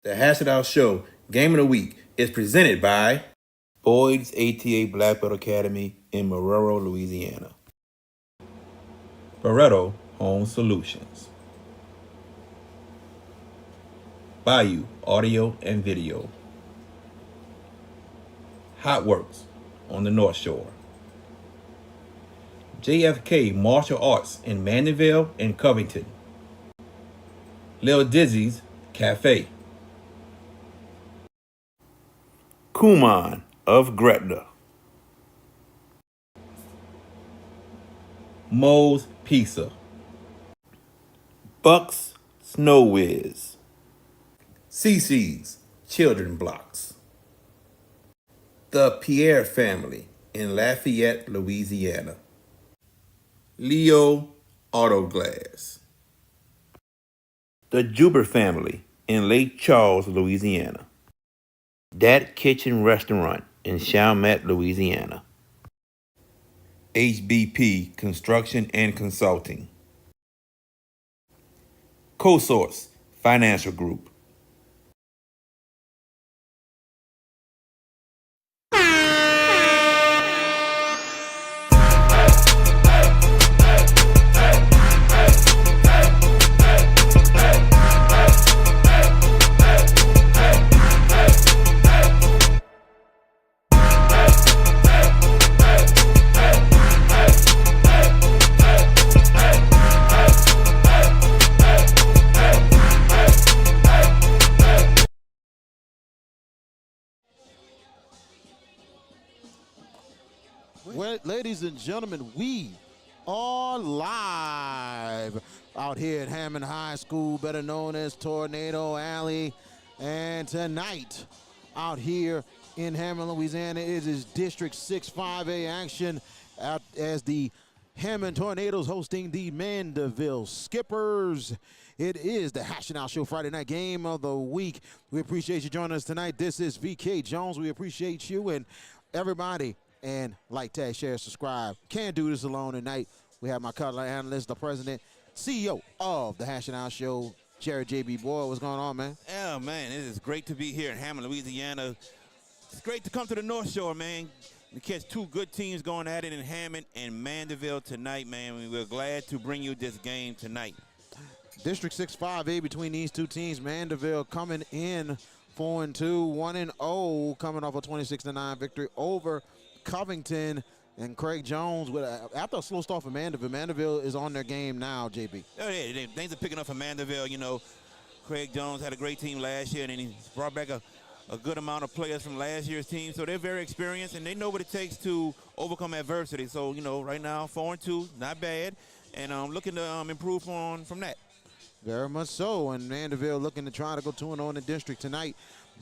The Hash It Out Show Game of the Week is presented by Boyd's ATA Black Belt Academy in Marrero, Louisiana. Barreto Home Solutions. Bayou Audio and Video. Hot Works on the North Shore. JFK Martial Arts in Mandeville and Covington. Lil Dizzy's Cafe. Kuman of Gretna. Moe's Pizza. Buck's Snow Whiz. CC's Children Blocks. The Pierre Family in Lafayette, Louisiana. Leo Auto Glass. The Juber Family in Lake Charles, Louisiana. Dat Kitchen Restaurant in Chalmette, Louisiana. HBP Construction and Consulting. CoSource Financial Group. Well, ladies and gentlemen, we are live out here at Hammond High School, better known as Tornado Alley. And tonight, out here in Hammond, Louisiana, it is District 6-5A action out as the Hammond Tornadoes hosting the Mandeville Skippers. It is the Hash It Out Show Friday night game of the week. We appreciate you joining us tonight. This is VK Jones. We appreciate you and everybody. And like, tag, share, subscribe. Can't do this alone tonight. We have my color analyst, the president, CEO of the Hash It Out Show, Jared J.B. Boyle. What's going on, man? Yeah, man, it is great to be here in Hammond, Louisiana. It's great to come to the North Shore, man. We catch two good teams going at it in Hammond and Mandeville tonight, man. We're glad to bring you this game tonight. District 6-5A between these two teams. Mandeville coming in 4-2, 1-0, coming off a 26-9 victory over Covington. And Craig Jones, after a slow start for Mandeville is on their game now, JB. Oh, yeah, things are picking up for Mandeville. You know, Craig Jones had a great team last year, and he brought back a good amount of players from last year's team. So they're very experienced, and they know what it takes to overcome adversity. So, you know, right now, 4-2, not bad, and looking to improve from that. Very much so, and Mandeville looking to try to go 2-0 in the district tonight.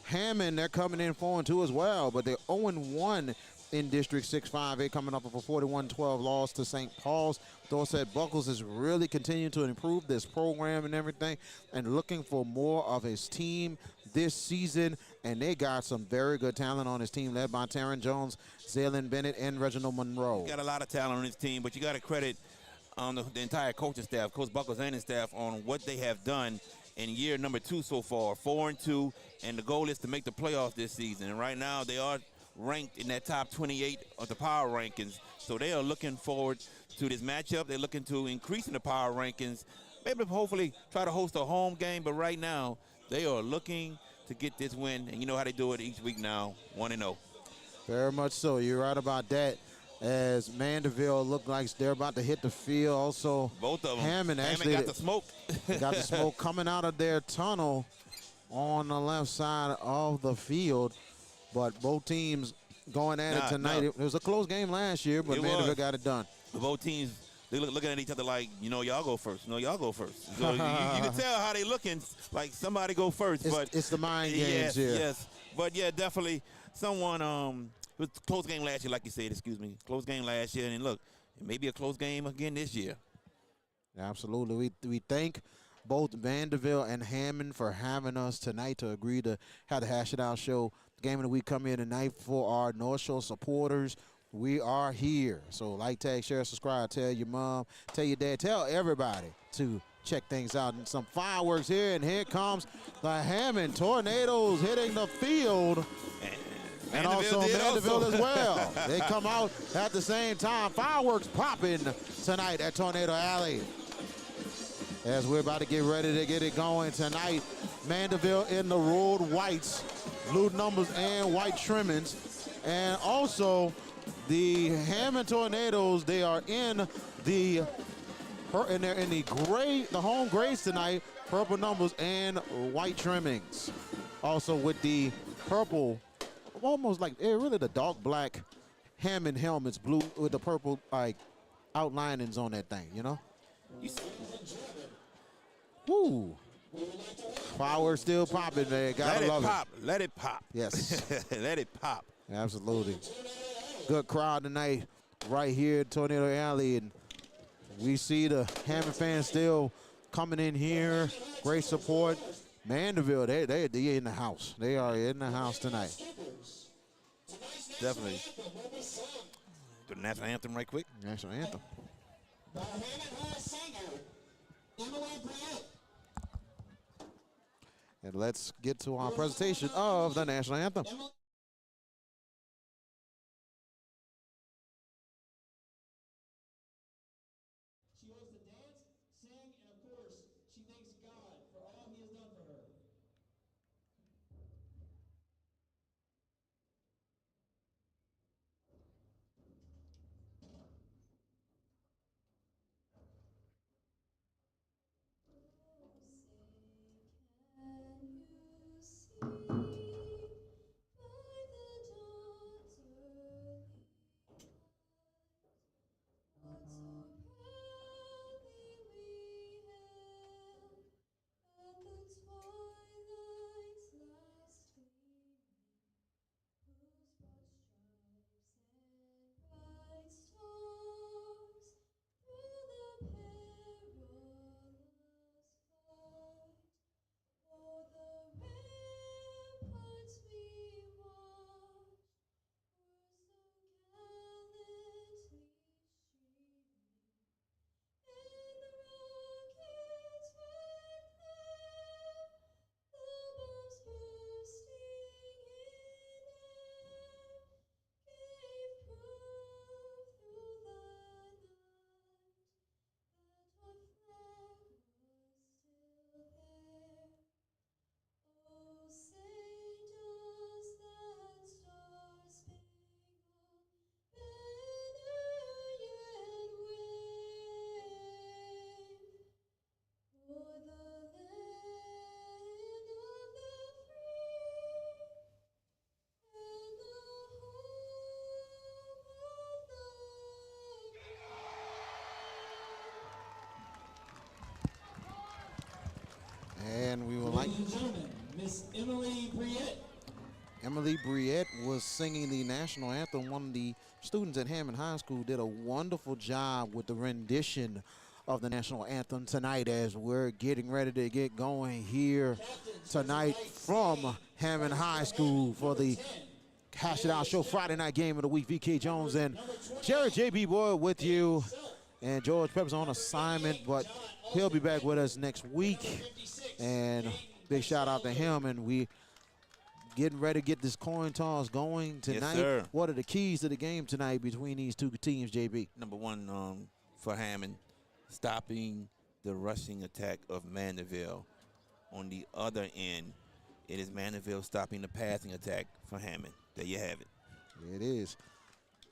Hammond, they're coming in 4-2 as well, but they're 0-1 in District 6-5A, coming up with a 41-12 loss to St. Paul's. Dorset Buckles is really continuing to improve this program and everything and looking for more of his team this season. And they got some very good talent on his team, led by Taryn Jones, Zaylen Bennett, and Reginald Monroe. Got a lot of talent on his team, but you got to credit the entire coaching staff, Coach Buckles and his staff, on what they have done in year number 2 so far, 4-2, and the goal is to make the playoffs this season. And right now they are ranked in that top 28 of the power rankings. So they are looking forward to this matchup. They're looking to increase in the power rankings, maybe hopefully try to host a home game, but right now they are looking to get this win, and you know how they do it each week now, 1-0. Very much so. You're right about that. As Mandeville look like they're about to hit the field. Also, both of them. Hammond actually got the smoke. got the smoke coming out of their tunnel on the left side of the field. But both teams going at it tonight. It was a close game last year, but Mandeville got it done. Both teams, they looking at each other like, you know, y'all go first. No, y'all go first. So you can tell how they looking, like somebody go first. It's the mind games here. Yes. But, yeah, definitely someone it was a close game last year, like you said, close game last year. And, look, it may be a close game again this year. Absolutely. We thank both Mandeville and Hammond for having us tonight to agree to have the Hash It Out Show Game of the Week come here tonight for our North Shore supporters. We are here. So like, tag, share, subscribe, tell your mom, tell your dad, tell everybody to check things out. And some fireworks here, and here comes the Hammond Tornadoes hitting the field. And also Mandeville as well. They come out at the same time. Fireworks popping tonight at Tornado Alley. As we're about to get ready to get it going tonight, Mandeville in the road whites, blue numbers and white trimmings. And also the Hammond Tornadoes, they are in the gray, the home grays tonight, purple numbers and white trimmings. Also with the purple, almost like really the dark black Hammond helmets, blue with the purple like outlinings on that thing, you know? Woo! Fireworks still popping, man. Gotta love it. Let it pop. Yes. Let it pop. Absolutely. Good crowd tonight right here at Tornado Alley, and we see the Hammond fans still coming in here. Great support. Mandeville, they in the house. They are in the house tonight. Definitely. Do the national anthem right quick. National anthem. And let's get to our presentation of the national anthem. She loves to dance, sing, and of course, she thanks God for all he has done for her. And we would like Ladies and gentlemen, Miss Emily Briette. Emily Briette was singing the national anthem. One of the students at Hammond High School did a wonderful job with the rendition of the national anthem tonight as we're getting ready to get going here tonight from Hammond High School for the Hash It Out Show Friday night game of the week. VK Jones and Jared J.B. Boyd with you. And George Pepper's on assignment, but he'll be back with us next week. And big shout out to him. And we getting ready to get this coin toss going tonight. Yes, sir. What are the keys to the game tonight between these two teams, JB? Number one, for Hammond, stopping the rushing attack of Mandeville. On the other end, it is Mandeville stopping the passing attack for Hammond. There you have it. It is.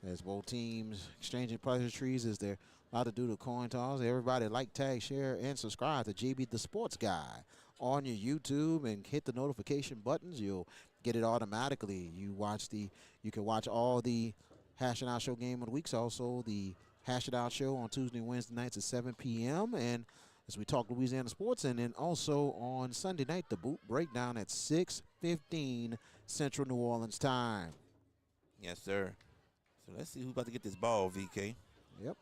As both teams exchanging pleasantries as they're about to do the coin toss. Everybody like, tag, share, and subscribe to JB the Sports Guy on your YouTube and hit the notification buttons. You'll get it automatically. You can watch all the Hash It Out Show game of the weeks. Also the Hash It Out Show on Tuesday and Wednesday nights at 7 p.m. And as we talk Louisiana sports, and then also on Sunday night, the Boot Breakdown at 6:15 Central New Orleans time. Yes, sir. So let's see who's about to get this ball, VK. Yep.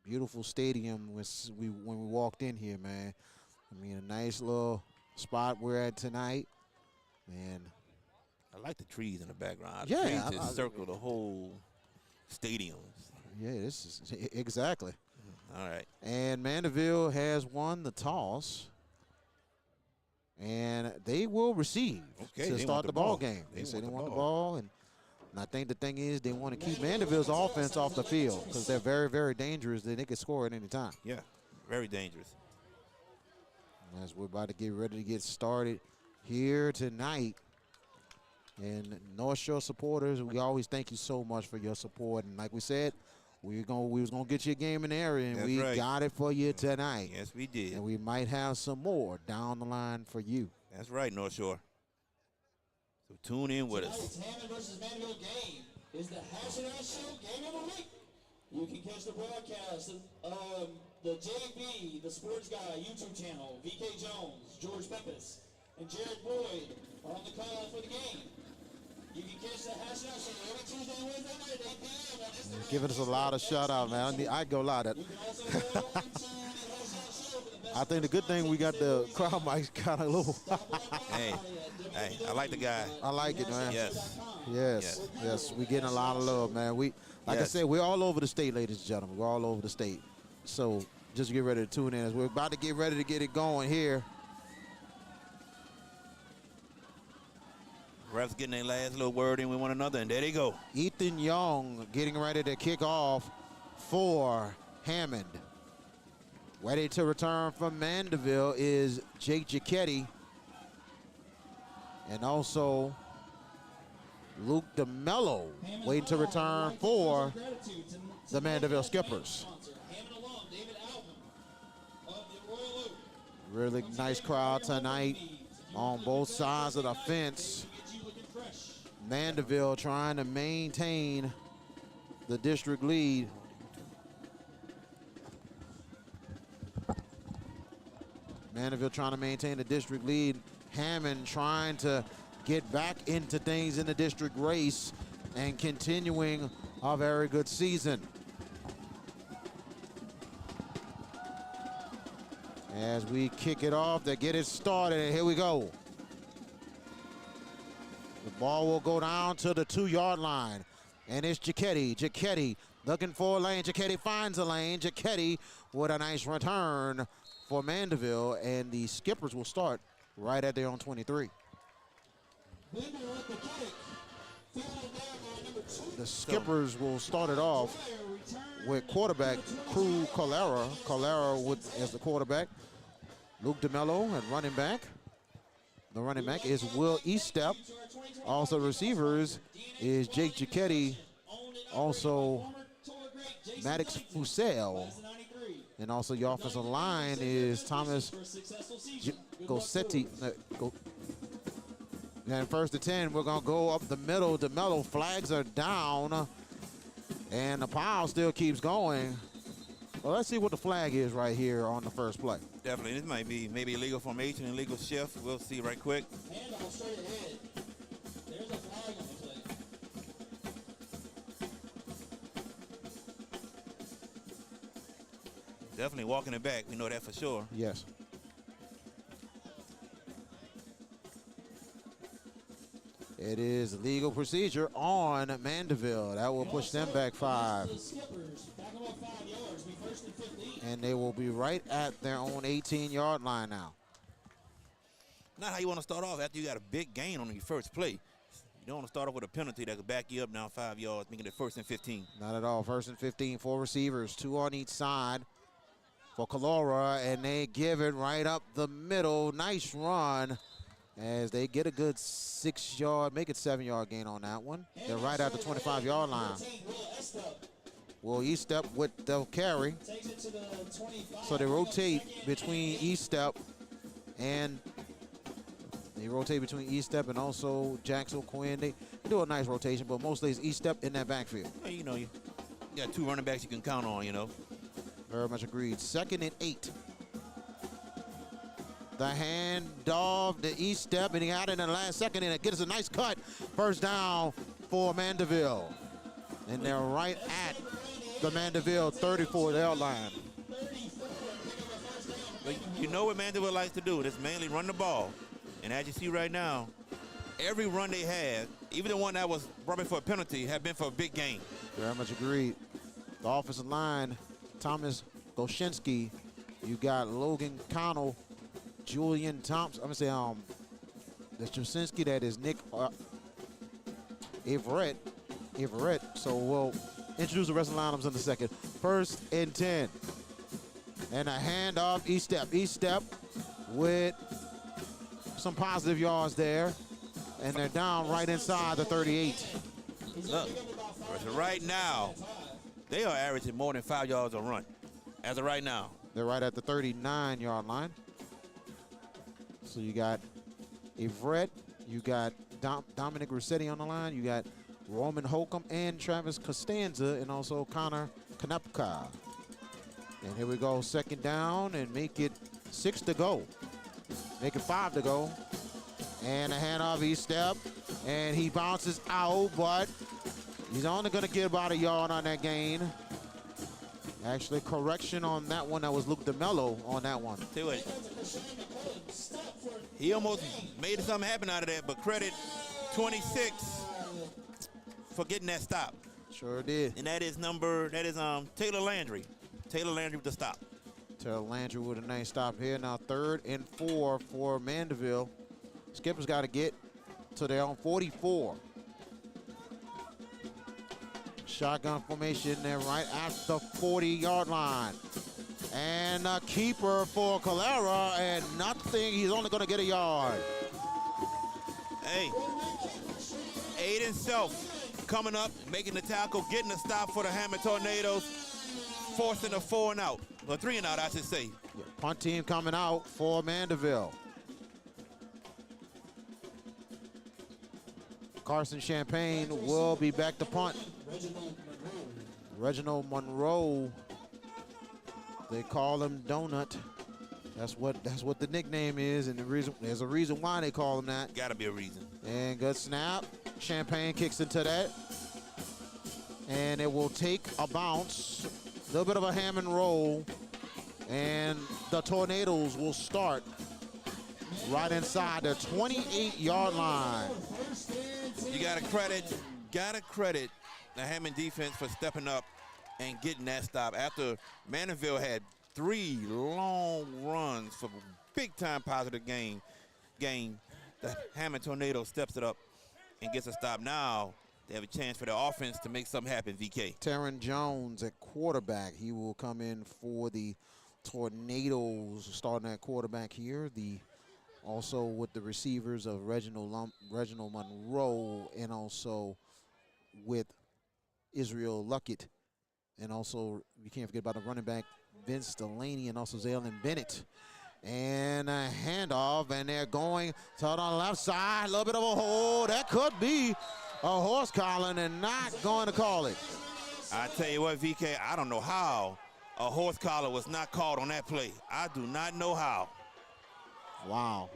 Beautiful stadium when we walked in here, man. I mean, a nice little spot we're at tonight. And I like the trees in the background. Yeah, The trees just circle the whole stadium. yeah, this is exactly. All right. And Mandeville has won the toss. And they will receive to start the ball game. They say they want the ball. And I think the thing is they want to keep Mandeville's offense off the field because they're very, very dangerous. They can score at any time. Yeah, very dangerous. As we're about to get ready to get started here tonight. And North Shore supporters, we always thank you so much for your support. And like we said, we was gonna get you a game in the area, and we got it for you tonight. Yes, we did. And we might have some more down the line for you. That's right, North Shore. So tune in with us. Tonight's Hammond versus Mandeville game is the Hammond Show Game of the Week. You can catch the broadcast of the JB, the Sports Guy YouTube channel. VK Jones, George Pepis, and Jared Boyd are on the call for the game. You can catch the Hash Out Show every Tuesday and Wednesday night at 8 p.m. on Instagram. Giving us a lot of shout out, man. I go loud at. You can also go into the Hash Out Show for the best. I think the good thing we got the crowd mics kind of low. Hey, I like the guy. I like it, man. Yes. Yes. We getting a lot of love, man. Like I said, we're all over the state, ladies and gentlemen. We're all over the state. So just get ready to tune in as we're about to get ready to get it going here. Refs getting their last little word in with one another, and there they go. Ethan Young getting ready to kick off for Hammond. Ready to return from Mandeville is Jake Giacchetti. And also Luke DeMello waiting to return for the Mandeville Skippers. Really nice crowd tonight on both sides of the fence. Mandeville trying to maintain the district lead. Mandeville trying to maintain the district lead. Hammond trying to get back into things in the district race and continuing a very good season. As we kick it off to get it started, and here we go. The ball will go down to the 2-yard line, and it's Giacchetti. Giacchetti looking for a lane. Giacchetti finds a lane. Giacchetti with a nice return for Mandeville, and the Skippers will start right at their own 23. The Skippers will start it off with quarterback Crew Calera. Calera as the quarterback. Luke DeMello and running back. The running back is Will Eastep. Also receivers is Jake Giacchetti. Also Maddox Fusel. And also your offensive line is Thomas Gossetti. And first to 10, we're going to go up the middle. DeMello flags are down. And the pile still keeps going. Well, let's see what the flag is right here on the first play. Definitely. This might be maybe illegal formation, illegal shift. We'll see right quick. Handoff straight ahead. There's a flag on the play. Definitely walking it back. We know that for sure. Yes. It is legal procedure on Mandeville. That will push them back 5. The Skippers back about 5 yards. Be first and 15. And they will be right at their own 18-yard line now. Not how you want to start off after you got a big gain on your first play. You don't want to start off with a penalty that could back you up now 5 yards, making it first and 15. Not at all. First and 15, 4 receivers, 2 on each side for Calora, and they give it right up the middle. Nice run as they get a good 6-yard, make it 7-yard gain on that one. They're right at the 25-yard line. Will Eastep with the carry. So they rotate between Eastep and also Jackson Quinn. They do a nice rotation, but mostly it's Eastep in that backfield. Well, you know, you got 2 running backs you can count on, you know. Very much agreed. 2nd and 8. The handoff to Eastep, and he got it in the last second, and it gets a nice cut. First down for Mandeville. And they're right at the Mandeville 34-yard line. But you know what Mandeville likes to do. It's mainly run the ball. And as you see right now, every run they had, even the one that was probably for a penalty, had been for a big gain. Very much agreed. The offensive line, Thomas Goshinsky. You got Logan Connell, Julian Thompson. I'm gonna say that's Jasinski. That is Nick Everett. So we'll introduce the rest of the lineups in a second. 1st and 10. And a handoff, E-step. E-step with some positive yards there. And they're down right inside the 38. Look, right now, they are averaging more than 5 yards a run. As of right now. They're right at the 39-yard line. So you got Everett, you got Dominic Rossetti on the line, you got Roman Holcomb and Travis Costanza, and also Connor Kanapka. And here we go, 2nd down, and make it 6 to go. Make it 5 to go. And a handoff, E-step, and he bounces out, but he's only gonna get about a yard on that gain. Actually, correction on that one. That was Luke DeMello on that one. See what? He almost made something happen out of that, but credit 26 for getting that stop. Sure did. And that is Taylor Landry. Taylor Landry with the stop. Taylor Landry with a nice stop here. Now 3rd and 4 for Mandeville. Skipper's got to get to their own 44. Shotgun formation there right at the 40-yard line. And a keeper for Calera, and nothing. He's only going to get a yard. Hey, Aiden Self coming up, making the tackle, getting the stop for the Hammond Tornadoes, forcing a 4 and out. Well, 3 and out, I should say. Yeah, punt team coming out for Mandeville. Carson Champagne will be back to punt. Reginald Monroe. They call him Donut. That's what the nickname is, and there's a reason why they call him that. Gotta be a reason. And good snap. Champagne kicks into that. And it will take a bounce. A little bit of a Hammond roll. And the Tornadoes will start right inside the 28-yard line. You gotta credit the Hammond defense for stepping up and getting that stop after Mandeville had 3 long runs for big-time positive gain. The Hammond Tornado steps it up and gets a stop. Now they have a chance for the offense to make something happen, VK. Taryn Jones at quarterback. He will come in for the Tornadoes, starting at quarterback here. Also with the receivers of Reginald Monroe, and also with Israel Luckett. And also, you can't forget about the running back, Vince Delaney, and also Zaylen Bennett. And a handoff, and they're going to the left side. A little bit of a hole. That could be a horse collar, and not going to call it. I tell you what, VK, I don't know how a horse collar was not called on that play. I do not know how. Wow.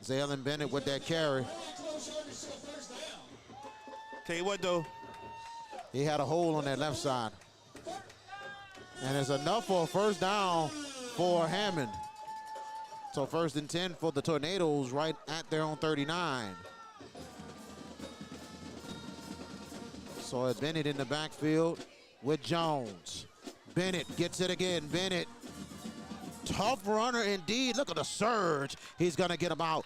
Zaylen Bennett with that carry. Tell you what, though. He had a hole on that left side. And it's enough for a 1st down for Hammond. So 1st and 10 for the Tornadoes right at their own 39. So it's Bennett in the backfield with Jones. Bennett gets it again. Bennett, tough runner indeed. Look at the surge. He's going to get about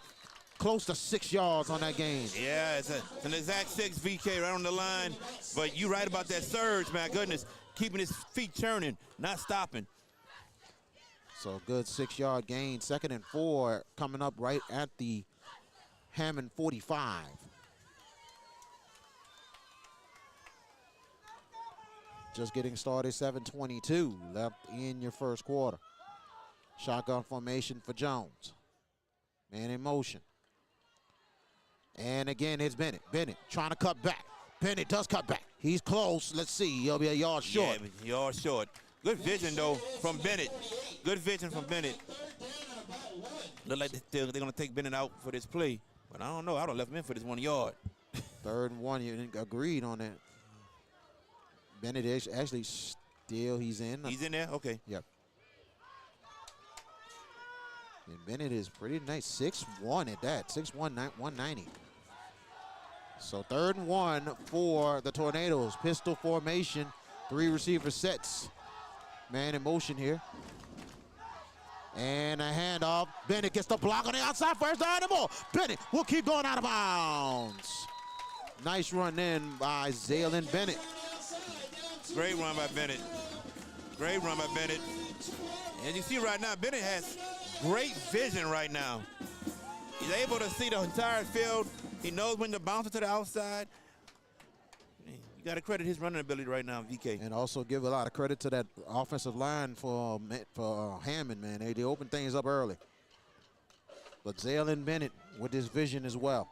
close to 6 yards on that gain. Yeah, it's an exact 6, VK, right on the line. But you right about that surge, my goodness. Keeping his feet churning, not stopping. So good 6-yard gain. 2nd and 4 coming up right at the Hammond 45. Just getting started, 7:22 left in your 1st quarter. Shotgun formation for Jones. Man in motion. And again, it's Bennett. Bennett trying to cut back. Bennett does cut back. He's close. Let's see. He'll be a yard short. Yeah, yard short. Good vision, though, from Bennett. Good vision from Bennett. Look like they're going to take Bennett out for this play. But I don't know. I don't left him in for this 1 yard. 3rd and 1. You agreed on that. Bennett is actually still, he's in. He's in there? Okay. Yep. And Bennett is pretty nice. 6'1" at that. 6'1", 190. So 3rd and 1 for the Tornadoes. Pistol formation. 3 receiver sets. Man in motion here. And a handoff. Bennett gets the block on the outside. First down and more. Bennett will keep going out of bounds. Nice run in by Zaylin Bennett. Great run by Bennett. Great run by Bennett. And you see right now, Bennett has great vision right now. He's able to see the entire field. He knows when to bounce it to the outside. You got to credit his running ability right now, VK. And also give a lot of credit to that offensive line for Hammond, man. They opened things up early. But Zaylin Bennett with his vision as well.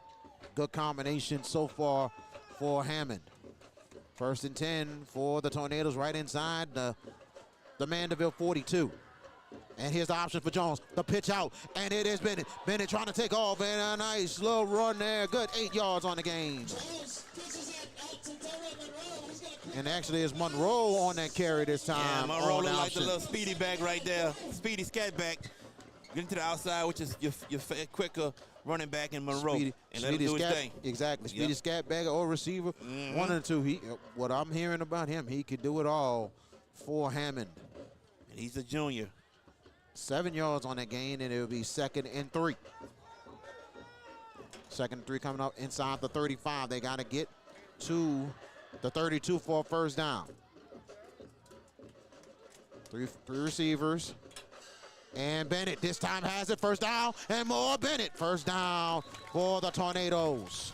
Good combination so far for Hammond. 1st and 10 for the Tornadoes right inside the Mandeville 42. And here's the option for Jones. The pitch out, and it is Bennett. Bennett trying to take off, and a nice little run there. Good 8 yards on the game. And actually, it's Monroe on that carry this time. Yeah, Monroe looks like the little speedy back right there. Speedy scat back. Getting to the outside, which is your quicker running back in Monroe. Speedy, and let him do his thing. Exactly. Speedy scat back or receiver. One and two. What I'm hearing about him, he could do it all for Hammond. And he's a junior. 7 yards on that gain, and it will be 2nd and 3. 2nd and 3 coming up inside the 35. They got to get to the 32 for a first down. Three receivers. And Bennett this time has it. First down and more. Bennett. First down for the Tornadoes.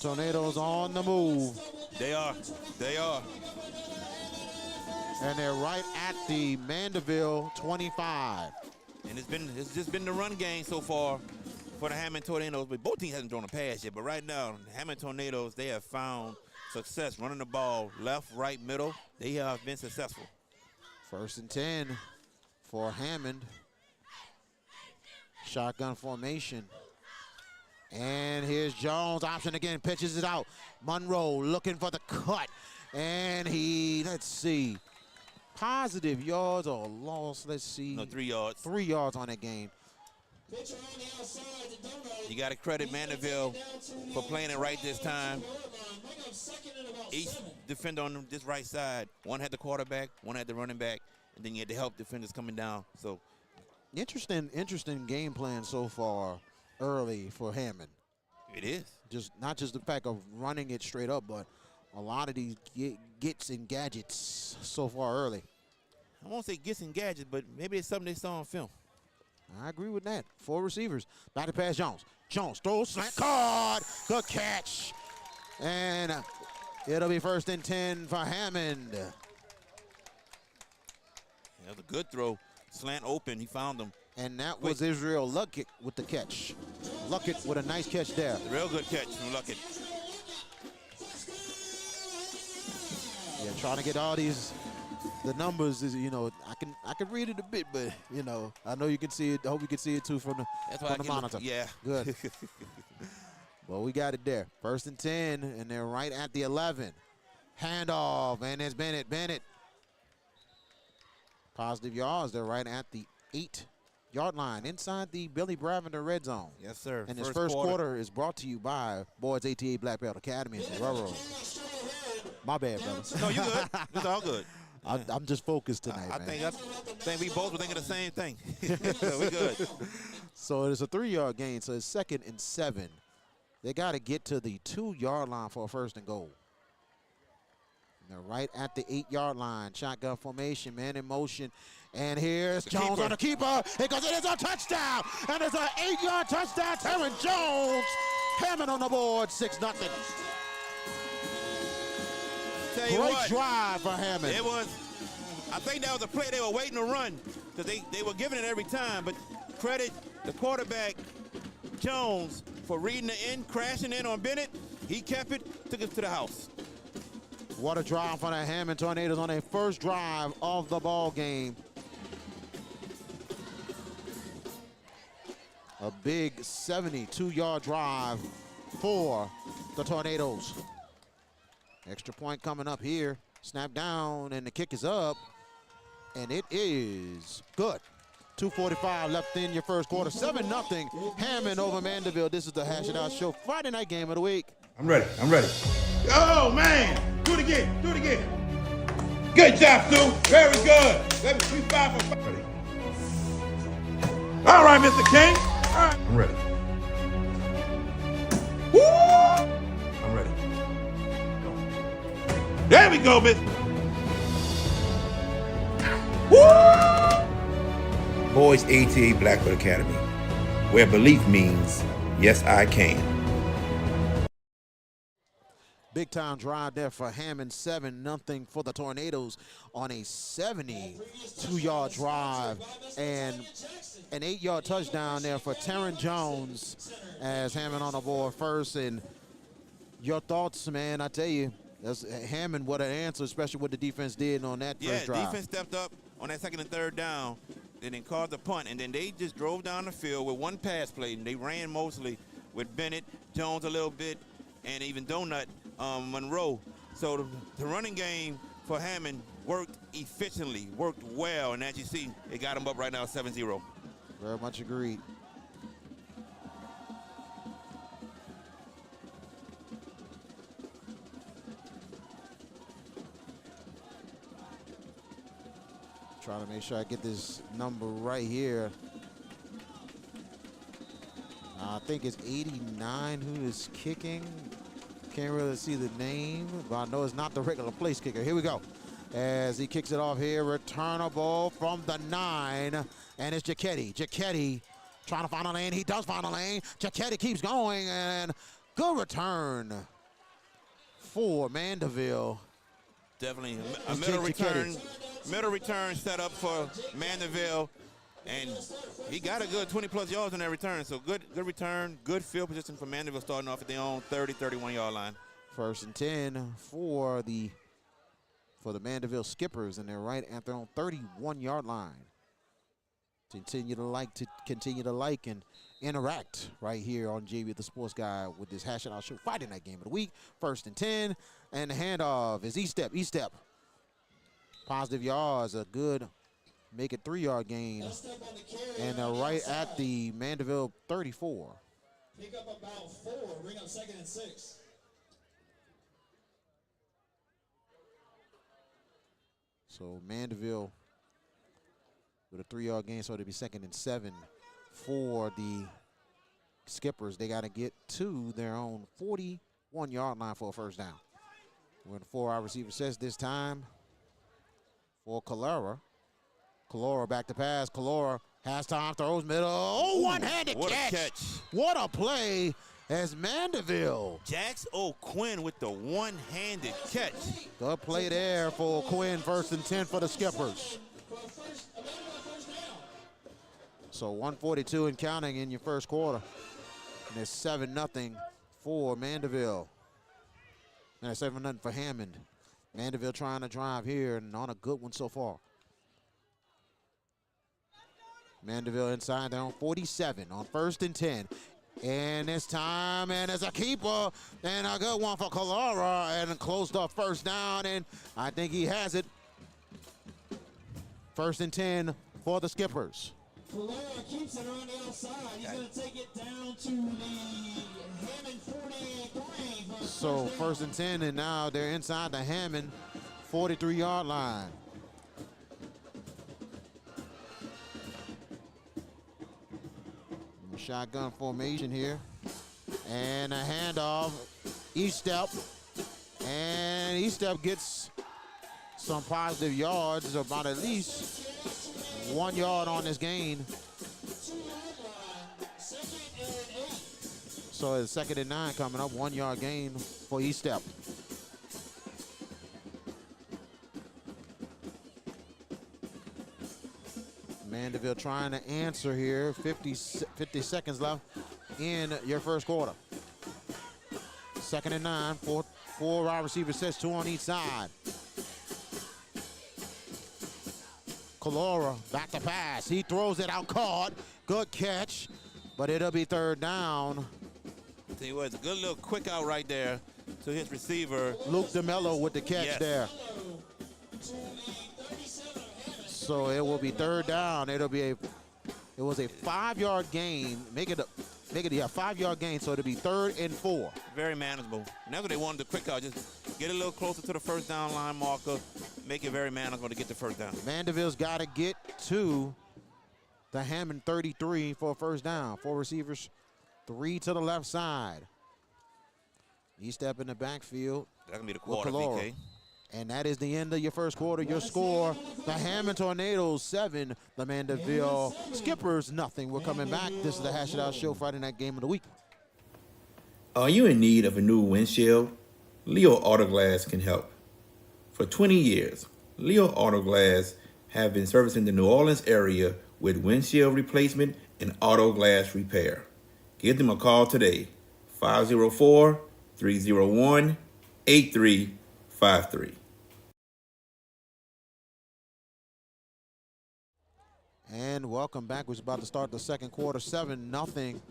Tornadoes on the move. They are. They are. And they're right at the Mandeville 25. And it's just been the run game so far for the Hammond Tornadoes. But both teams haven't thrown a pass yet. But right now, Hammond Tornadoes, they have found success running the ball left, right, middle. They have been successful. 1st and 10 for Hammond. Shotgun formation. And here's Jones. Option again. Pitches it out. Monroe looking for the cut. And let's see. Positive yards or loss. Let's see. No, 3 yards. 3 yards on that game. You got to credit Mandeville for playing it right this time. Each defender on this right side. One had the quarterback, one had the running back, and then you had the help defenders coming down. So, interesting game plan so far early for Hammond. it is. Not just the fact of running it straight up, but a lot of these gets and gadgets so far early. I won't say gets and gadgets, but maybe it's something they saw on film. I agree with that. 4 receivers. Back to pass Jones. Jones throws, slant, caught. Good catch. And it'll be 1st and 10 for Hammond. That was a good throw. Slant open. He found him. And that was Israel Luckett with the catch. Luckett with a nice catch there. Real good catch from Luckett. Yeah, trying to get all the numbers is, I can read it a bit, but I know you can see it. I hope you can see it too from the monitor. Yeah. Good. Well, we got it there. 1st and 10, and they're right at the 11. Handoff, and it's Bennett. Bennett. Positive yards. They're right at the 8-yard line inside the Billy Bravender red zone. Yes, sir. And this first quarter is brought to you by Boyd's ATA Black Belt Academy in Ferraro. My bad, brothers. No, you good. It's all good. I'm just focused tonight, man. I think we both were thinking the same thing. We good. So it's a 3-yard gain, so it's 2nd and 7. They got to get to the 2-yard line for a 1st and goal. And they're right at the 8-yard line. Shotgun formation, man in motion. And here's Jones on the keeper. Because it is a touchdown. And it's an 8-yard touchdown. Terrence Jones. Hammond on the board, 6-0. Great drive for Hammond. It was. I think that was a play they were waiting to run because they were giving it every time. But credit the quarterback, Jones, for reading the end, crashing in on Bennett. He kept it, took it to the house. What a drive for the Hammond Tornadoes on their first drive of the ball game. A big 72-yard drive for the Tornadoes. Extra point coming up here. Snap down, and the kick is up. And it is good. 2:45 left in your first quarter. 7-0 Hammond over Mandeville. This is the Hash It Out Show, Friday night game of the week. I'm ready. Oh, man. Do it again. Good job, Sue. Very good. Let me 5 for 5. Ready. All right, Mr. King. All right. I'm ready. Woo! I'm ready. There we go, Miss. Woo! Boys ATA Blackbird Academy, where belief means, yes, I can. Big time drive there for Hammond, 7-0 for the Tornadoes on a 72-yard drive and an 8-yard touchdown there for Terran Jones as Hammond on the board first. And your thoughts, man, I tell you, that's Hammond, what an answer, especially what the defense did on that first drive. Yeah, defense stepped up on that second and third down, and then caused a punt, and then they just drove down the field with one pass play, and they ran mostly with Bennett, Jones a little bit, and even Donut, Monroe. So the running game for Hammond worked efficiently, worked well, and as you see, it got them up right now 7-0. Very much agreed. Trying to make sure I get this number right here. I think it's 89 who is kicking. Can't really see the name, but I know it's not the regular place kicker. Here we go. As he kicks it off here, returnable from the 9, and it's Giacchetti. Giacchetti trying to find a lane. He does find a lane. Giacchetti keeps going, and good return for Mandeville. Definitely a middle return set up for Mandeville, and he got a good 20-plus yards on that return. So good return, good field position for Mandeville starting off at their own 30, 31-yard line. 1st and 10 for the Mandeville Skippers, and they're right at their own 31-yard line. Continue to like and interact right here on JV the Sports Guy with this Hash It Out Show Friday night game of the week. 1st and 10, and the handoff is E-step. Positive yards, a good, make it 3-yard gain, and they're right at the Mandeville 34. Pick up about 4, bring up 2nd and 6. So Mandeville with a 3-yard gain, so it'll be 2nd and 7 for the Skippers. They got to get to their own 41-yard line for a first down. We're in the 4-wide receiver sets this time for Calera. Calera back to pass. Calera has time, throws middle. Oh, one-handed catch. What a catch. What a play as Mandeville. Jax O'Quinn with the one-handed catch. Good play there for O'Quinn. 1st and 10 for the Skippers. So 142 and counting in your first quarter. And it's 7-0 for Mandeville. And it's 7-0 for Hammond. Mandeville trying to drive here and on a good one so far. Mandeville inside their own 47 on 1st and 10. And this time, and there's a keeper, and a good one for Calera, and closed off first down, and I think he has it. 1st and 10 for the Skippers. Calera keeps it on the outside. He's going to take it down to the Hammond 43. So 1st and 10, and now they're inside the Hammond 43-yard line. Shotgun formation here. And a handoff. E-step. And E-step gets some positive yards, about at least 1 yard on this gain. So it's 2nd and 9 coming up, 1 yard gain for E-step. Mandeville trying to answer here. 50 seconds left in your first quarter. 2nd and 9, four wide receiver sets, 2 on each side. Calera back to pass. He throws it out, caught. Good catch, but it'll be 3rd down. Tell you what, it's a good little quick out right there to his receiver. Luke DeMello with the catch there. So it will be 3rd down. It was a 5-yard gain. Make it a 5-yard gain. So it'll be 3rd and 4. Very manageable. And that's what they wanted, the quick out. Just Get a little closer to the first down line marker. Make it very manageable to get the first down. Mandeville's got to get to the Hammond 33 for a first down. 4 receivers, 3 to the left side. E-step in the backfield. That's going to be the quarter, Calora. VK. And that is the end of your first quarter. Your score, the Hammond Tornadoes 7, the Mandeville Skippers nothing. We're coming back. This is the Hash It Out Show, Friday Night Game of the Week. Are you in need of a new windshield? Leo Autoglass can help. For 20 years, Leo Autoglass have been servicing the New Orleans area with windshield replacement and auto glass repair. Give them a call today, 504-301-8353. And welcome back. We're about to start the second quarter. 7-0.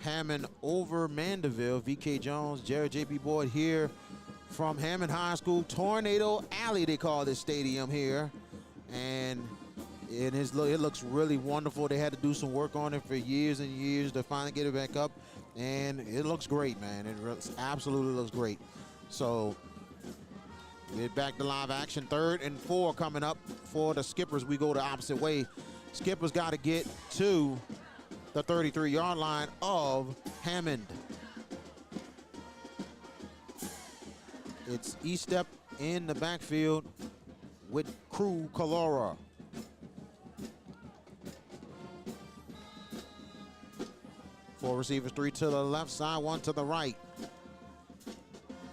Hammond over Mandeville. VK Jones, Jared J.B. Boyd here from Hammond High School. Tornado Alley, they call this stadium here. And it looks really wonderful. They had to do some work on it for years and years to finally get it back up. And it looks great, man. It absolutely looks great. So get back to live action. 3rd and 4 coming up for the Skippers. We go the opposite way. Skippers got to get to the 33-yard line of Hammond. It's E-step in the backfield with Crew Calora. Four receivers, 3 to the left side, 1 to the right.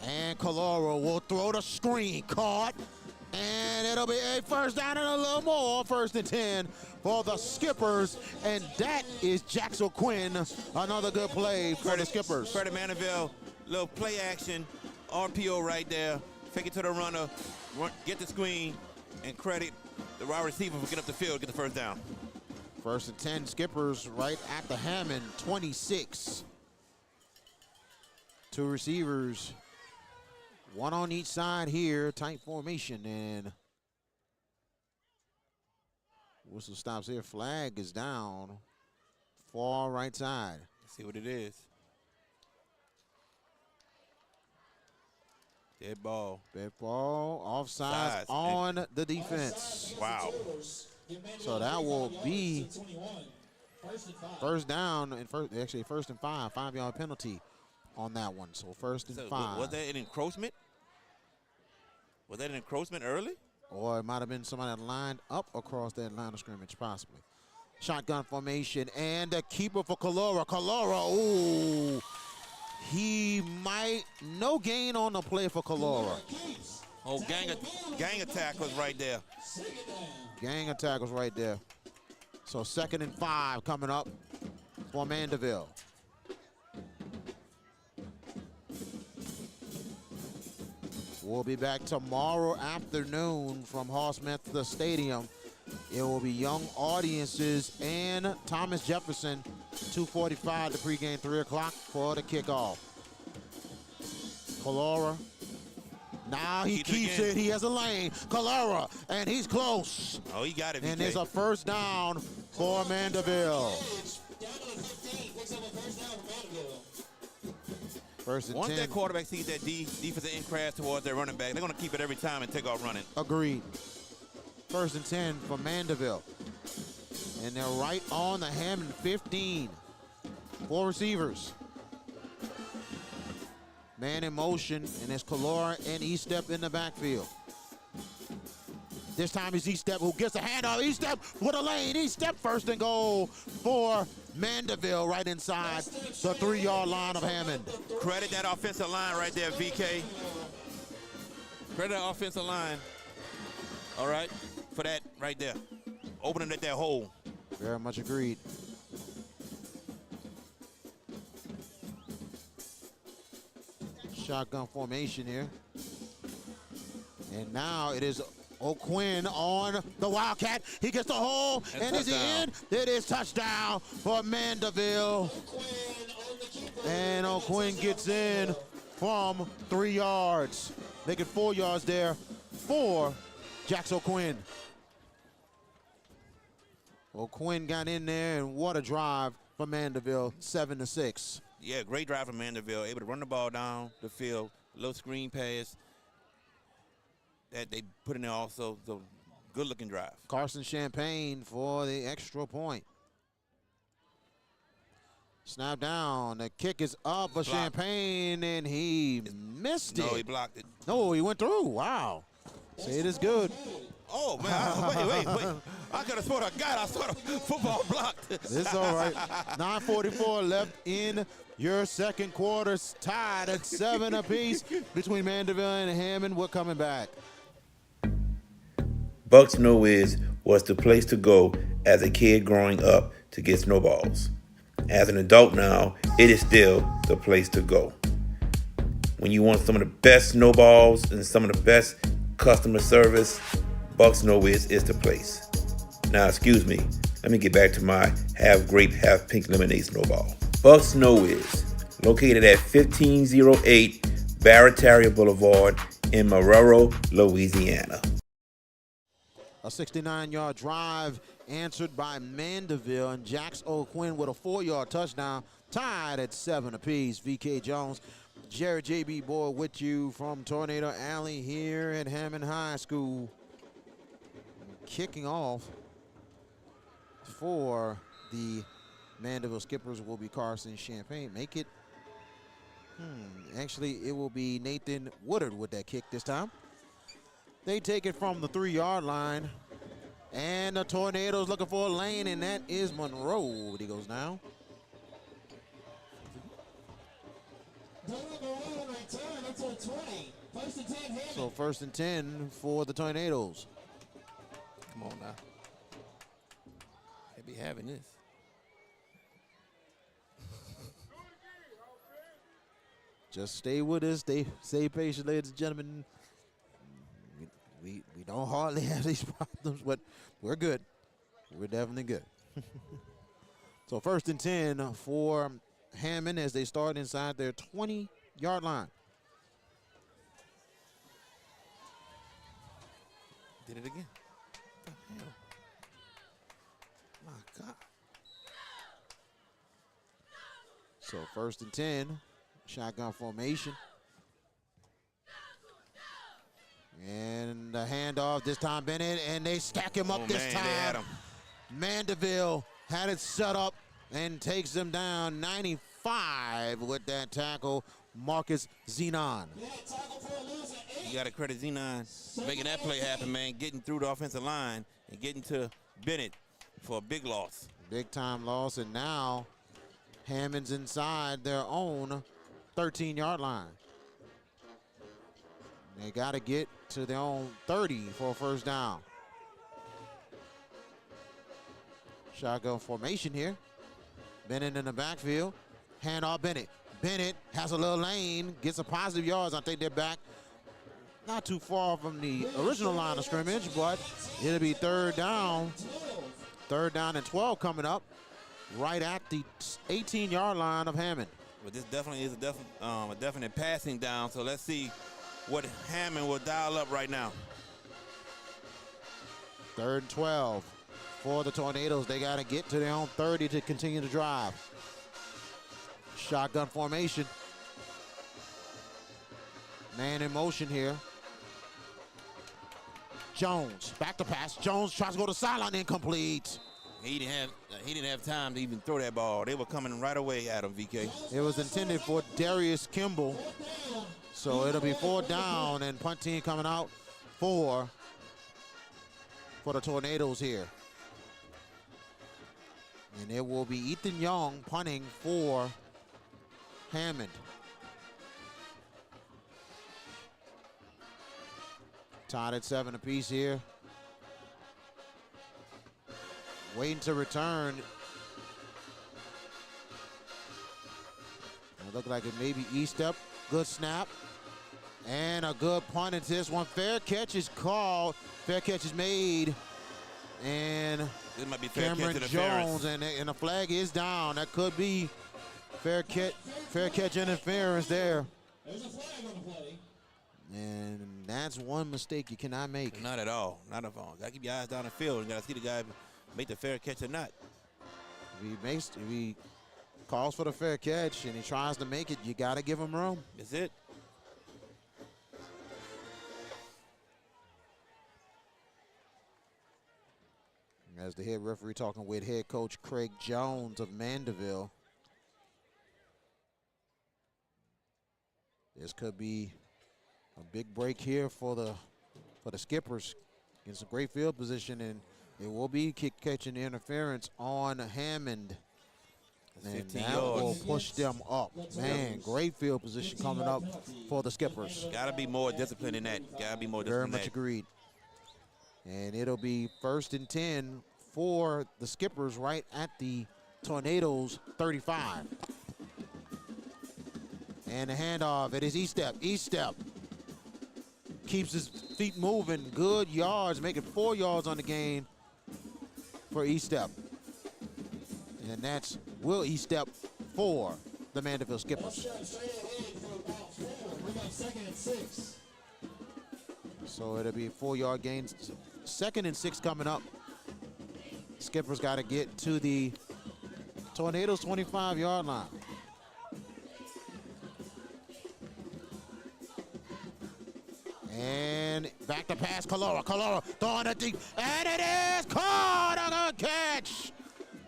And Calora will throw the screen, caught. And it'll be a first down and a little more. 1st and 10 for the Skippers. And that is Jackson Quinn. Another good play for the Skippers. Credit Mandeville, little play action, RPO right there. Fake it to the runner, get the screen, and credit the wide receiver for get up the field, get the first down. 1st and 10, Skippers right at the Hammond 26. 2 receivers. 1 on each side here, tight formation, and whistle stops here. Flag is down, far right side. Let's see what it is. Dead ball. Dead ball, offsides on the defense. Wow. So that will be first down, and actually 1st and 5, 5-yard penalty on that one. So 1st and 5. Was that an encroachment? Was that an encroachment early? Or it might have been somebody that lined up across that line of scrimmage, possibly. Shotgun formation, and the keeper for Calora. Calora, ooh. He might, no gain on the play for Calora. Oh, gang attack was right there. Gang attack was right there. So 2nd and 5 coming up for Mandeville. We'll be back tomorrow afternoon from Hall-Smith Stadium. It will be young audiences and Thomas Jefferson, 2:45 the pregame, 3 o'clock for the kickoff. Calora. Now he keeps it. He has a lane. Calora, and he's close. Oh, he got it. And there's a first down for Mandeville. Down to the 15, picks up a first down for Mandeville. 1st and 10. Once that quarterback sees that defensive end crash towards their running back, they're going to keep it every time and take off running. Agreed. 1st and 10 for Mandeville. And they're right on the Hammond 15. 4 receivers. Man in motion, and it's Calora and E-step in the backfield. This time it's E-step who gets the handoff. E-step with a lane. E-step 1st and goal for Mandeville right inside the 3-yard line of Hammond. Credit that offensive line right there, VK. Credit that offensive line. All right, for that right there. Opening at that hole. Very much agreed. Shotgun formation here. And now it is O'Quinn on the Wildcat. He gets the hole, and is he in? It is touchdown for Mandeville. And O'Quinn gets in from 3 yards. Making 4 yards there for Jax O'Quinn. O'Quinn got in there, and what a drive for Mandeville, 7-6. Yeah, great drive from Mandeville. Able to run the ball down the field, little screen pass that they put in there also. So good-looking drive. Carson Champagne for the extra point. Snap down. The kick is up for Blocked. Champagne, and he missed it. No, he blocked it. No, he went through. Wow. Say it is good. Oh, man. Wait. I could have sworn to God I saw the football blocked. It's all right. 9:44 left in your second quarter. Tied at 7 apiece between Mandeville and Hammond. We're coming back. Bucks No Wiz was the place to go as a kid growing up to get snowballs. As an adult now, it is still the place to go. When you want some of the best snowballs and some of the best customer service, Bucks No Wiz is the place. Now, excuse me, let me get back to my half grape, half pink lemonade snowball. Bucks No Wiz, located at 1508 Barataria Boulevard in Marrero, Louisiana. A 69-yard drive answered by Mandeville, and Jax O'Quinn with a 4-yard touchdown, tied at 7 apiece. VK Jones, Jared J.B. Boyd with you from Tornado Alley here at Hammond High School. Kicking off for the Mandeville Skippers will be Carson Champagne. Make it, actually it will be Nathan Woodard with that kick this time. They take it from the 3-yard line, and the Tornadoes looking for a lane, and that is Monroe. But he goes now. So 1st and 10 for the Tornadoes. Come on now. They be having this. Just stay with us. Stay patient, ladies and gentlemen. We don't hardly have these problems, but we're good. We're definitely good. So 1st and 10 for Hammond as they start inside their 20-yard line. Did it again. What the hell? My God. So 1st and 10, shotgun formation. And the handoff this time Bennett, and they stack him up this They had time. him. Mandeville had it set up and takes them down 95 with that tackle. Marcus Zenon. You got to credit Zenon making that play happen, man. Getting through the offensive line and getting to Bennett for a big loss. Big time loss, and now Hammond's inside their own 13-yard line. They got to get to their own 30 for a 1st down. Shotgun formation here. Bennett in the backfield. Hand off Bennett. Bennett has a little lane, gets a positive yards. I think they're back not too far from the original line of scrimmage, but it'll be 3rd down. 3rd down and 12 coming up right at the 18-yard line of Hammond. But this definitely is a definite passing down, so let's see what Hammond will dial up right now. 3rd and 12 for the Tornadoes. They got to get to their own 30 to continue to drive. Shotgun formation. Man in motion here. Jones, back to pass. Jones tries to go to sideline, incomplete. He didn't have time to even throw that ball. They were coming right away at him, VK. It was intended for Darius Kimball. So it'll be 4th down, and punt team coming out for the Tornadoes here. And it will be Ethan Young punting for Hammond. Tied at 7 apiece here. Waiting to return. It looked like it may be E-step. Good snap. And a good punt into this one. Fair catch is called. Fair catch is made. And This might be fair Cameron catch Jones, interference. and the flag is down. That could be fair catch interference there. There's a flag on the play. And that's one mistake you cannot make. Not at all. Not at all. Got to keep your eyes down the field. You got to see the guy make the fair catch or not. If he calls for the fair catch and he tries to make it, you got to give him room. That's it. as the head referee talking with head coach Craig Jones of Mandeville. This could be a big break here for the Skippers. Getting some great field position, and it will be catching interference on Hammond. And that will push them up. Man, great field position coming up for the Skippers. Got to be more disciplined in that. Got to be more Very disciplined. much agreed. And it'll be 1st and 10 for the Skippers right at the Tornadoes 35. And the handoff, it is E-step, E-step. Keeps his feet moving, good yards, making 4 yards on the game for E-step. And that's Will E-step for the Mandeville Skippers. So it'll be 4-yard gains. 2nd and 6 coming up. Skippers got to get to the Tornadoes 25-yard line. And back to pass, Calora throwing it deep, and it is caught on a catch.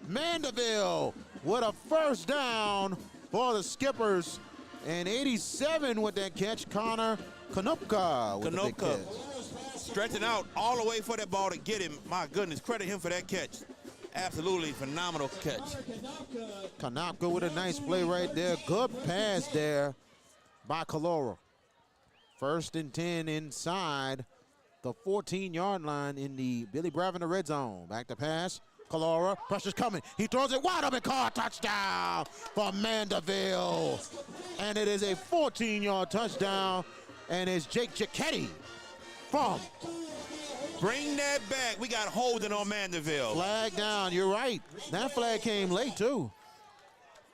Mandeville with a 1st down for the Skippers, and 87 with that catch, Connor Konopka with the big catch. Stretching out all the way for that ball to get him. My goodness, credit him for that catch. Absolutely phenomenal catch. Konopka with a nice play right there. Good pass there by Calora. 1st and 10 inside the 14-yard line in the Billy Bravin red zone. Back to pass. Calora, pressure's coming. He throws it wide open, caught, touchdown for Mandeville. And it is a 14-yard touchdown, and it's Jake Giacchetti from. Bring that back. We got holding on Mandeville. Flag down, you're right. That flag came late, too.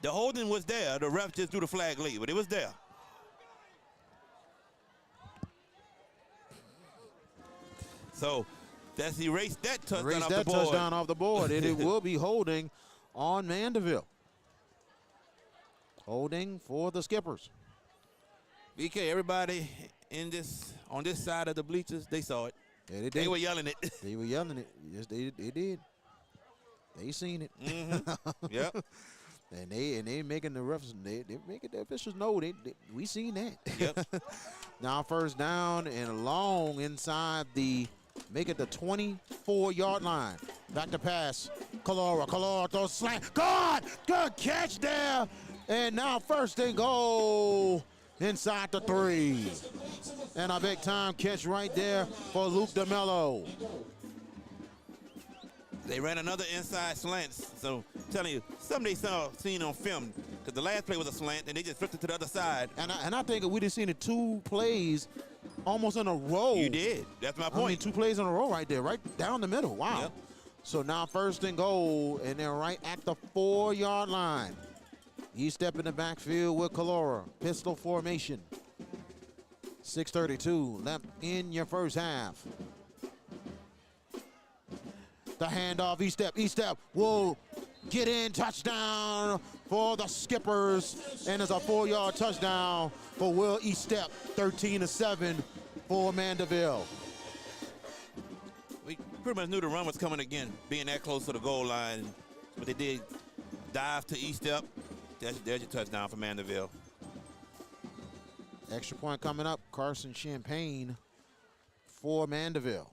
The holding was there. The ref just threw the flag late, but it was there. So that's erased that touchdown off the board. Touchdown off the board, and it will be holding on Mandeville. Holding for the Skippers. BK, everybody on this side of the bleachers, they saw it. Yeah, they were yelling it. They were yelling it. Yes, they did. They seen it. Mm-hmm. Yep. And they making the refs, they making the officials know we seen that. Yep. Now 1st down and long inside make it the 24-yard line. Back to pass. Calora throws slant. Good catch there. And now 1st and goal inside the 3. And a big time catch right there for Luke DeMello. They ran another inside slant. So I'm telling you, something they seen on film, because the last play was a slant and they just flipped it to the other side. And I think we just seen it 2 plays almost in a row. You did. That's my point. I mean, 2 plays in a row right there, right down the middle. Wow. Yep. So now 1st and goal, and they're right at the 4-yard line. E-step in the backfield with Calora. Pistol formation. 6:32 left in your 1st half. The handoff, E-step will get in, touchdown for the Skippers, and it's a 4-yard touchdown for Will E-step, 13-7 for Mandeville. We pretty much knew the run was coming again, being that close to the goal line. But they did dive to E-step. There's your touchdown for Mandeville. Extra point coming up, Carson Champagne for Mandeville.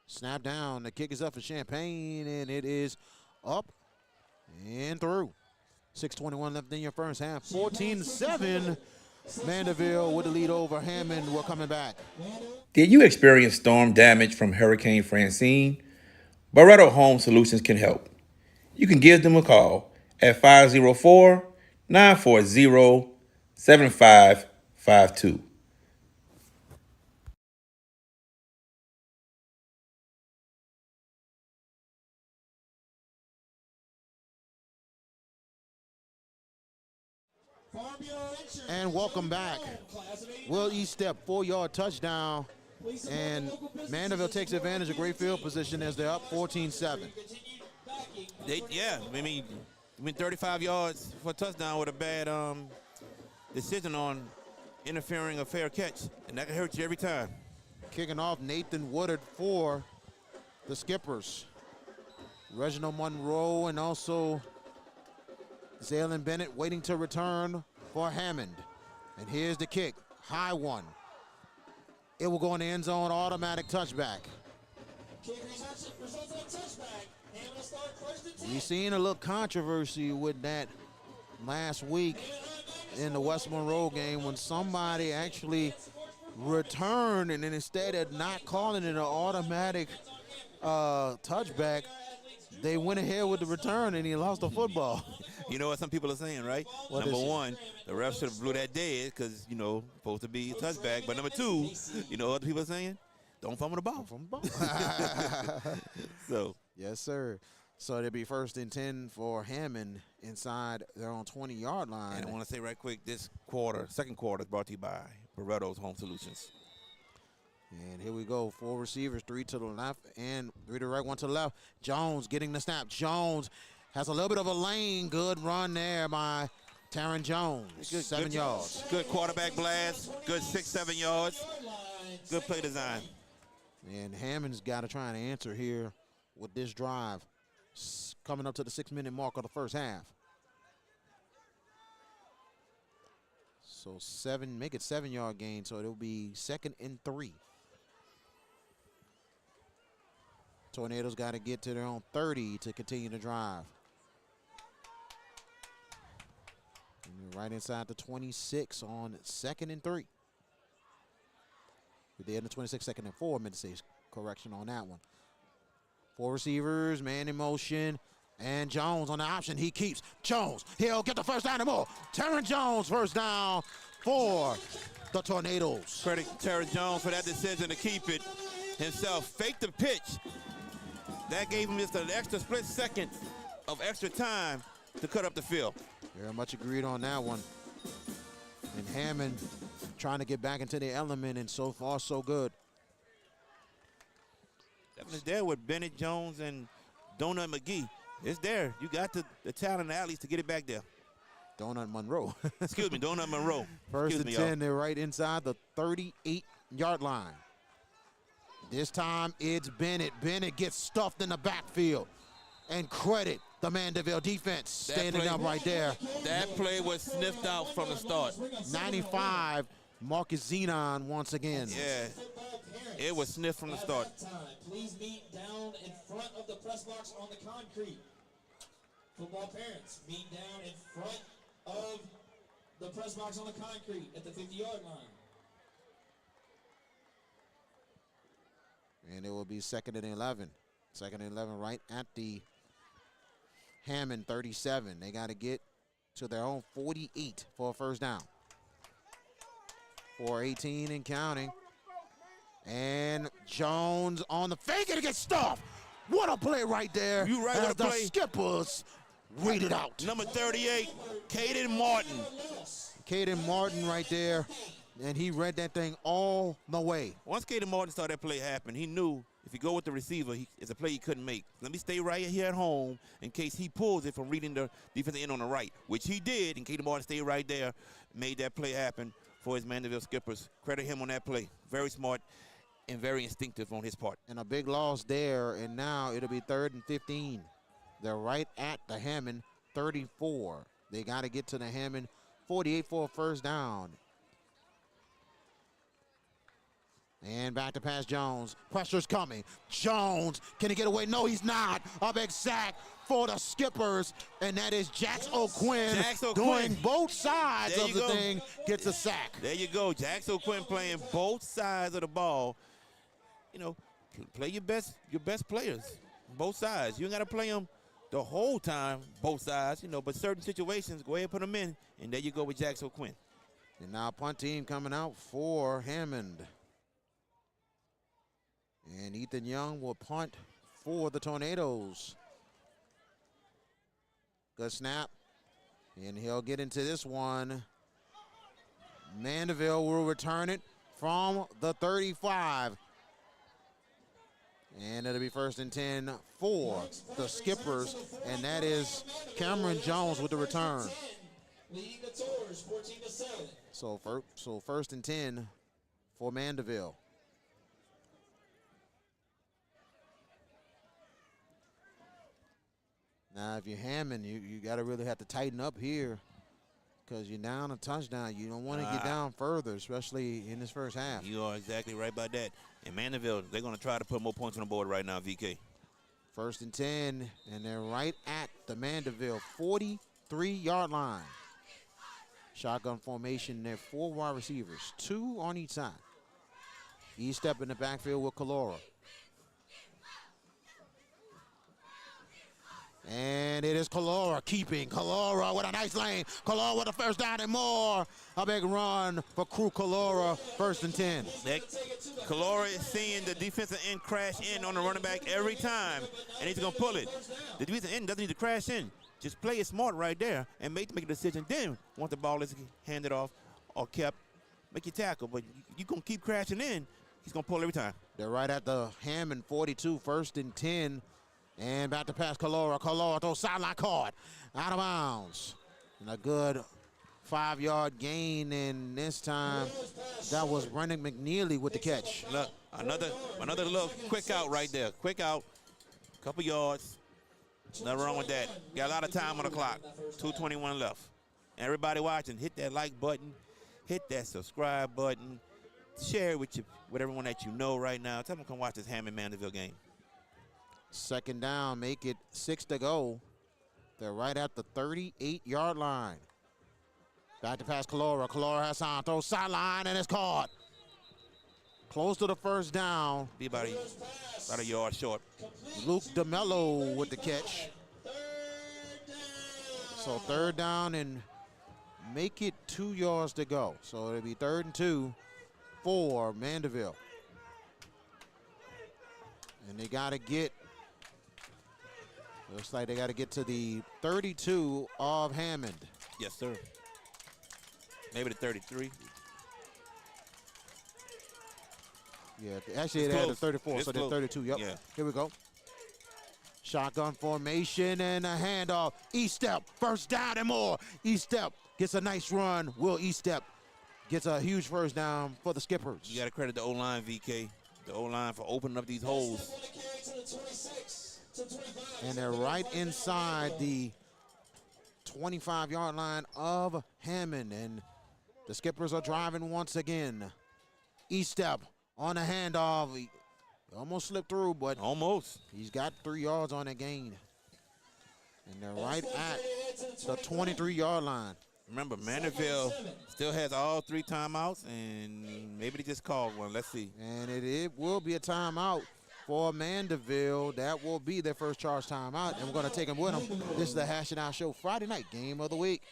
Snap down, the kick is up for Champagne, and it is up and through. 6:21 left in your 1st half, 14-7. Mandeville with the lead over Hammond. We're coming back. Did you experience storm damage from Hurricane Francine? Barretto Home Solutions can help. You can give them a call at 504-940-7552. And welcome back. Will E-step, 4-yard touchdown. And Mandeville takes advantage of great field position as they're up 14-7. I mean 35 yards for a touchdown with a bad decision on interfering a fair catch, and that can hurt you every time. Kicking off Nathan Woodard for the Skippers. Reginald Monroe and also Zaylen Bennett waiting to return for Hammond. And here's the kick, high one. It will go in the end zone, automatic touchback. Kick results in a touchback. Hammond will start first and 10. We seen a little controversy with that last week in the West Monroe game when somebody actually returned, and then instead of not calling it an automatic touchback, they went ahead with the return and he lost the football. You know what some people are saying, right? What Number is it? one, the ref should have blew that dead because, you know, supposed to be a touchback. But number two, you know what people are saying? Don't fumble the ball. So, Yes, sir. So it'll be first and 10 for Hammond inside their own 20-yard line. and I want to say right quick, this quarter, second quarter, is brought to you by Beretto's Home Solutions. And here we go. 4 receivers, 3 to the left and 3 to the right, 1 to the left. Jones getting the snap. Jones has a little bit of a lane. Good run there by Taron Jones. 7 yards. Good quarterback blast. Good 6-7 yards. Good play design. And Hammond's got to try and answer here with this drive. Coming up to the 6-minute mark of the first half. So make it 7-yard gain, so it'll be 2nd and 3. Tornadoes got to get to their own 30 to continue the drive. And right inside the 26 on 2nd and 3. They're in the 26, 2nd and 4, meant to say correction on that one. 4 receivers, man in motion, and Jones on the option. He keeps Jones. He'll get the first down and more. Taron Jones, first down for the Tornadoes. Credit Terry Jones for that decision to keep it himself. Fake the pitch. That gave him just an extra split second of extra time to cut up the field. Very much agreed on that one. And Hammond trying to get back into the element, and so far so good. That was there with Bennett, Jones, and Donut McGee. It's there. You got the talent and alleys to get it back there. Donut Monroe. Excuse me, Donut Monroe. First Excuse and me, 10, y'all. they're right inside the 38-yard line. This time it's Bennett. Bennett gets stuffed in the backfield. And credit the Mandeville defense standing up right there. That play was sniffed out from the start. 95, Marcus Zenon once again. Yeah, it was sniffed from the start. Please meet down in front of the press box on the concrete. Football parents, meet down in front of the press box on the concrete at the 50-yard line. And it will be 2nd and 11. 2nd and 11 right at the Hammond 37. They got to get to their own 48 for a first down. 4:18 and counting. And Jones on the fake, and it gets stuffed. What a play right there. You right as with the the play. Skippers read it out. Number 38, Caden Martin. Caden Martin right there, and he read that thing all the way. Once Caden Martin saw that play happen, he knew if you go with the receiver, it's a play he couldn't make. Let me stay right here at home in case he pulls it from reading the defensive end on the right, which he did, and Caden Martin stayed right there, made that play happen for his Mandeville Skippers. Credit him on that play. Very smart and very instinctive on his part. And a big loss there, and now it'll be 3rd and 15. They're right at the Hammond 34. They got to get to the Hammond 48 for a first down. And back to pass Jones. Pressure's coming. Jones, can he get away? No, he's not. A big sack for the Skippers, and that is Jax O'Quinn doing both sides There of you the go. thing, gets a sack. There you go. Jax O'Quinn playing both sides of the ball. You know, play your best players, both sides. You ain't got to play them the whole time, both sides, you know, but certain situations, go ahead and put them in, and there you go with Jax O'Quinn. And now punt team coming out for Hammond. And Ethan Young will punt for the Tornadoes. Good snap. And he'll get into this one. Mandeville will return it from the 35. And it'll be 1st and 10 for the Skippers. And that is Cameron Jones with the return. Leading the Tours First 14 to 7. So first and 10 for Mandeville. Now, if you're Hammond, you got to really have to tighten up here because you're down a touchdown. You don't want to get down further, especially in this first half. You are exactly right about that. And Mandeville, they're going to try to put more points on the board right now, VK. First and 10, and they're right at the Mandeville 43-yard line. Shotgun formation, they're 4 wide receivers, 2 on each side. E-step in the backfield with Calora. And it is Calora keeping. Calora with a nice lane. Calora with a first down and more. A big run for Crew Calora, first and 10. Calora is seeing the defensive end crash in on the running back every time, and he's going to pull it. The defensive end doesn't need to crash in. Just play it smart right there and make a decision. Then, once the ball is handed off or kept, make your tackle. But you're going to keep crashing in, he's going to pull every time. They're right at the Hammond 42, first and 10. And back to pass Calora. Calora throws sideline caught. Out of bounds. And a good 5-yard gain. And this time, that was Brendan McNeely with the catch. Look, another little quick out right there. Quick out, couple yards. Nothing wrong with that. Got a lot of time on the clock. 2:21 left. Everybody watching, hit that like button. Hit that subscribe button. Share it with everyone that you know right now. Tell them to come watch this Hammond Mandeville game. Second down, make it 6 to go. They're right at the 38-yard line. Back to pass Calora. Calora has time, throws sideline, and it's caught. Close to the first down. Be about a yard short. Luke DeMello with the catch. So third down and make it 2 yards to go. So it'll be 3rd and 2 for Mandeville. And they got to get, looks like they got to get to the 32 of Hammond. Yes, sir. Maybe the 33. Yeah, actually It's they had close. the 34, It's so they're close. 32. Yep. Yeah. Here we go. Shotgun formation and a handoff. E-step, first down and more. E-step gets a nice run. Will E-step gets a huge first down for the Skippers. You got to credit the O-line, VK. The O-line for opening up these holes. And they're right inside the 25-yard line of Hammond. And the Skippers are driving once again. E-step on a handoff. He almost slipped through, but Almost. he's got 3 yards on that gain. And they're right at the 23-yard line. Remember, Mandeville still has all 3 timeouts, and maybe they just called one. Let's see. And it will be a timeout for Mandeville. That will be their first charge timeout, and we're going to take them with them. This is the Hash It Out Show Friday night game of the week.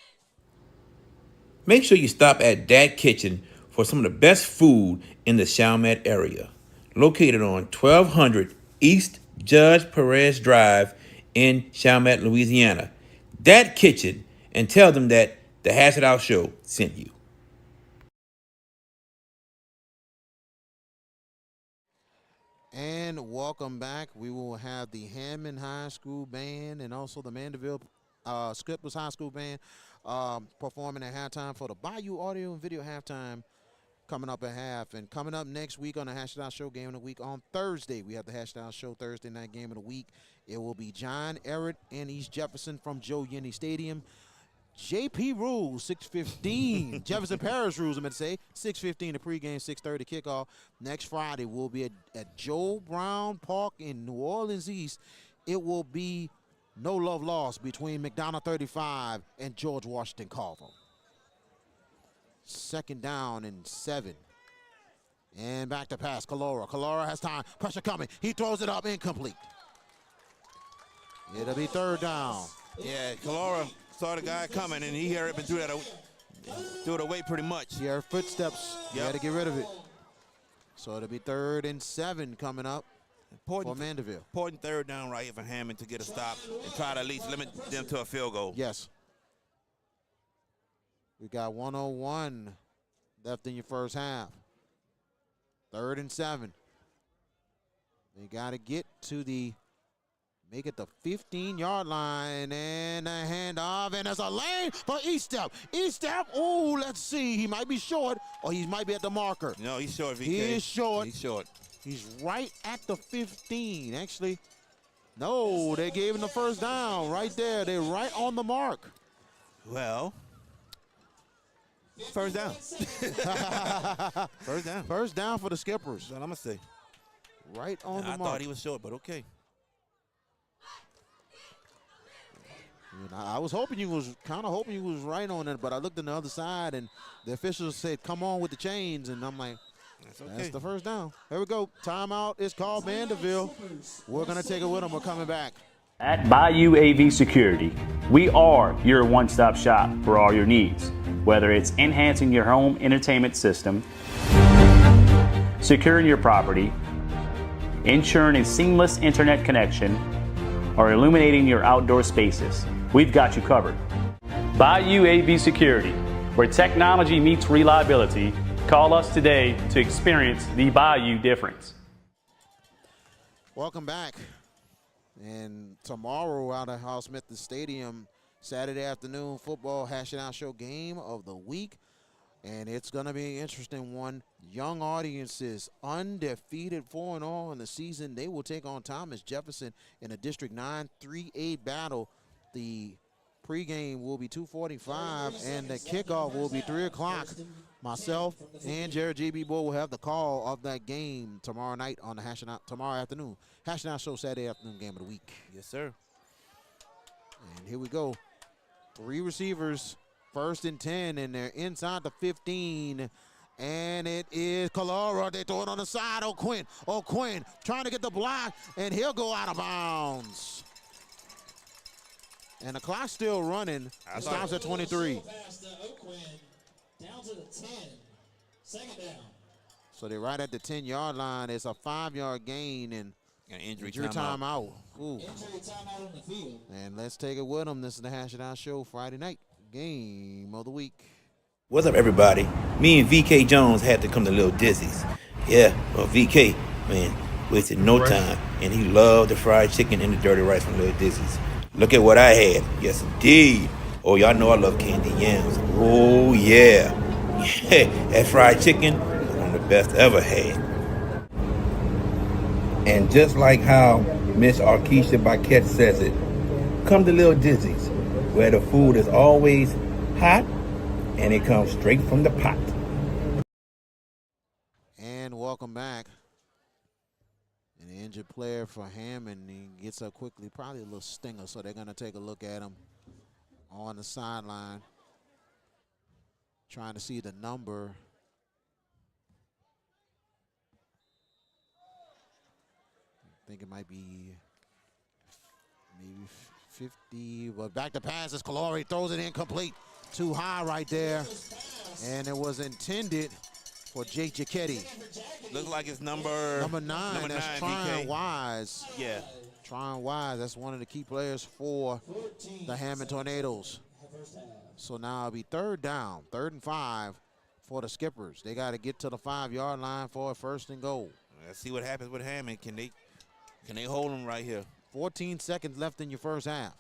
Make sure you stop at Dat Kitchen for some of the best food in the Chalmette area. Located on 1200 East Judge Perez Drive in Chalmette, Louisiana. Dat Kitchen, and tell them that the Hash It Out Show sent you. And welcome back. We will have the Hammond High School Band and also the Mandeville Skippers High School Band performing at halftime for the Bayou Audio and Video halftime coming up at half. And coming up next week on the Hash It Out Show Game of the Week on Thursday, we have the Hash It Out Show Thursday night Game of the Week. It will be John Ehret and East Jefferson from Joe Yenny Stadium. JP rules, 6:15. Jefferson Parish rules, I'm going to say. 6:15 the pregame, 6:30 kickoff. Next Friday, we'll be at Joe Brown Park in New Orleans East. It will be no love lost between McDonough 35 and George Washington Carver. Second down and 7. And back to pass, Calora. Calora has time. Pressure coming. He throws it up, incomplete. It'll be third down. Yeah, Calora saw the guy coming, and he had been threw it away pretty much. He heard footsteps. You Yep. had to get rid of it. So it'll be 3rd and 7 coming up for Mandeville. Important third down right here for Hammond to get a stop and try to at least limit them to a field goal. Yes. We got 1:01 left in your first half. 3rd and 7. They got to get to the make it the 15-yard line, and a handoff, and there's a lane for Eastep. Eastep, oh, let's see. He might be short, or he might be at the marker. No, he's short, VK. He is short. He's short. He's right at the 15, actually. No, they gave him the first down right there. They're right on the mark. Well, first down. First down. First down for the Skippers. That's what I'm going to say. Right on the I mark. thought he was short, but okay. And I was hoping you was right on it, but I looked on the other side, and the officials said, come on with the chains, and I'm like, That's okay. that's the first down. Here we go. Timeout is called Mandeville. We're going to take it with them. We're coming back. At Bayou AV Security, we are your one-stop shop for all your needs, whether it's enhancing your home entertainment system, securing your property, ensuring a seamless internet connection, or illuminating your outdoor spaces. We've got you covered. Bayou AV Security, where technology meets reliability. Call us today to experience the Bayou difference. Welcome back. And tomorrow out at Hal Smith Stadium, Saturday afternoon football hash it out show game of the week. And it's going to be an interesting one. Young audiences, undefeated 4-0 in the season. They will take on Thomas Jefferson in a District 9 3-8 battle. The pregame will be 2:45, and the kickoff will be 3 o'clock. Myself and Jared J.B. Bull will have the call of that game tomorrow night on the Hash It Out, tomorrow afternoon. Hash It Out show Saturday afternoon game of the week. Yes, sir. And here we go. 3 receivers, 1st and 10, and they're inside the 15. And it is Calora. They throw it on the side. O'Quinn trying to get the block, and he'll go out of bounds. And the clock's still running. It stops at 23. Down to the 10. Second down. So they're right at the 10-yard line. It's a 5-yard gain, and An injury timeout. Ooh. Injury timeout on the field. And let's take it with them. This is the Hash It Out Show Friday night game of the week. What's up, everybody? Me and VK Jones had to come to Little Dizzy's. Yeah, well, VK, man, wasted no time, and he loved the fried chicken and the dirty rice from Little Dizzy's. Look at what I had. Yes, indeed. Oh, y'all know I love candy yams. Oh, yeah. That fried chicken was one of the best I ever had. And just like how Miss Arkisha Baquette says it, come to Little Dizzy's, where the food is always hot and it comes straight from the pot. And welcome back. An injured player for Hammond. He gets up quickly, probably a little stinger, so they're going to take a look at him on the sideline, trying to see the number. I think it might be maybe 50, but back to pass as Calori throws it incomplete. Too high right there, and it was intended for Jake Giacchetti. Looks like it's number 9. That's Tryon Wise. Yeah. Tryon Wise, that's one of the key players for the Hammond Tornadoes. So now it'll be 3rd down, 3rd and 5 for the Skippers. They got to get to the 5-yard line for a 1st and goal. Let's see what happens with Hammond. Can they hold him right here? 14 seconds left in your first half.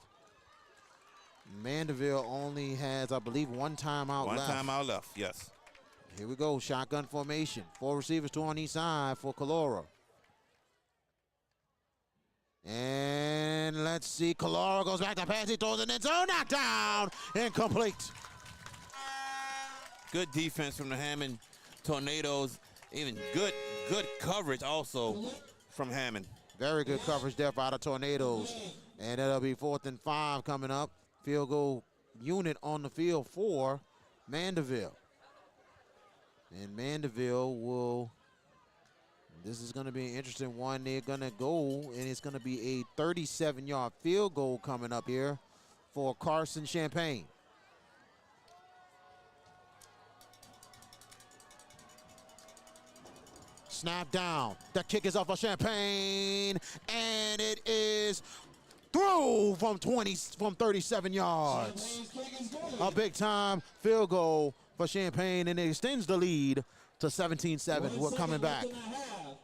Mandeville only has, I believe, 1 timeout left. 1 timeout left, yes. Here we go, shotgun formation. 4 receivers, 2 on each side for Calora. And let's see, Calora goes back to pass. He throws it in zone, knocked down, incomplete. Good defense from the Hammond Tornadoes. Even good coverage also from Hammond. Very good coverage there by the Tornadoes. And it'll be 4th and 5 coming up. Field goal unit on the field for Mandeville. And Mandeville will, this is going to be an interesting one. They're going to go, and it's going to be a 37-yard field goal coming up here for Carson Champagne. Snap down. The kick is off of Champagne, and it is through from 37 yards. A big-time field goal for Champagne, and it extends the lead to 17-7. We're coming back.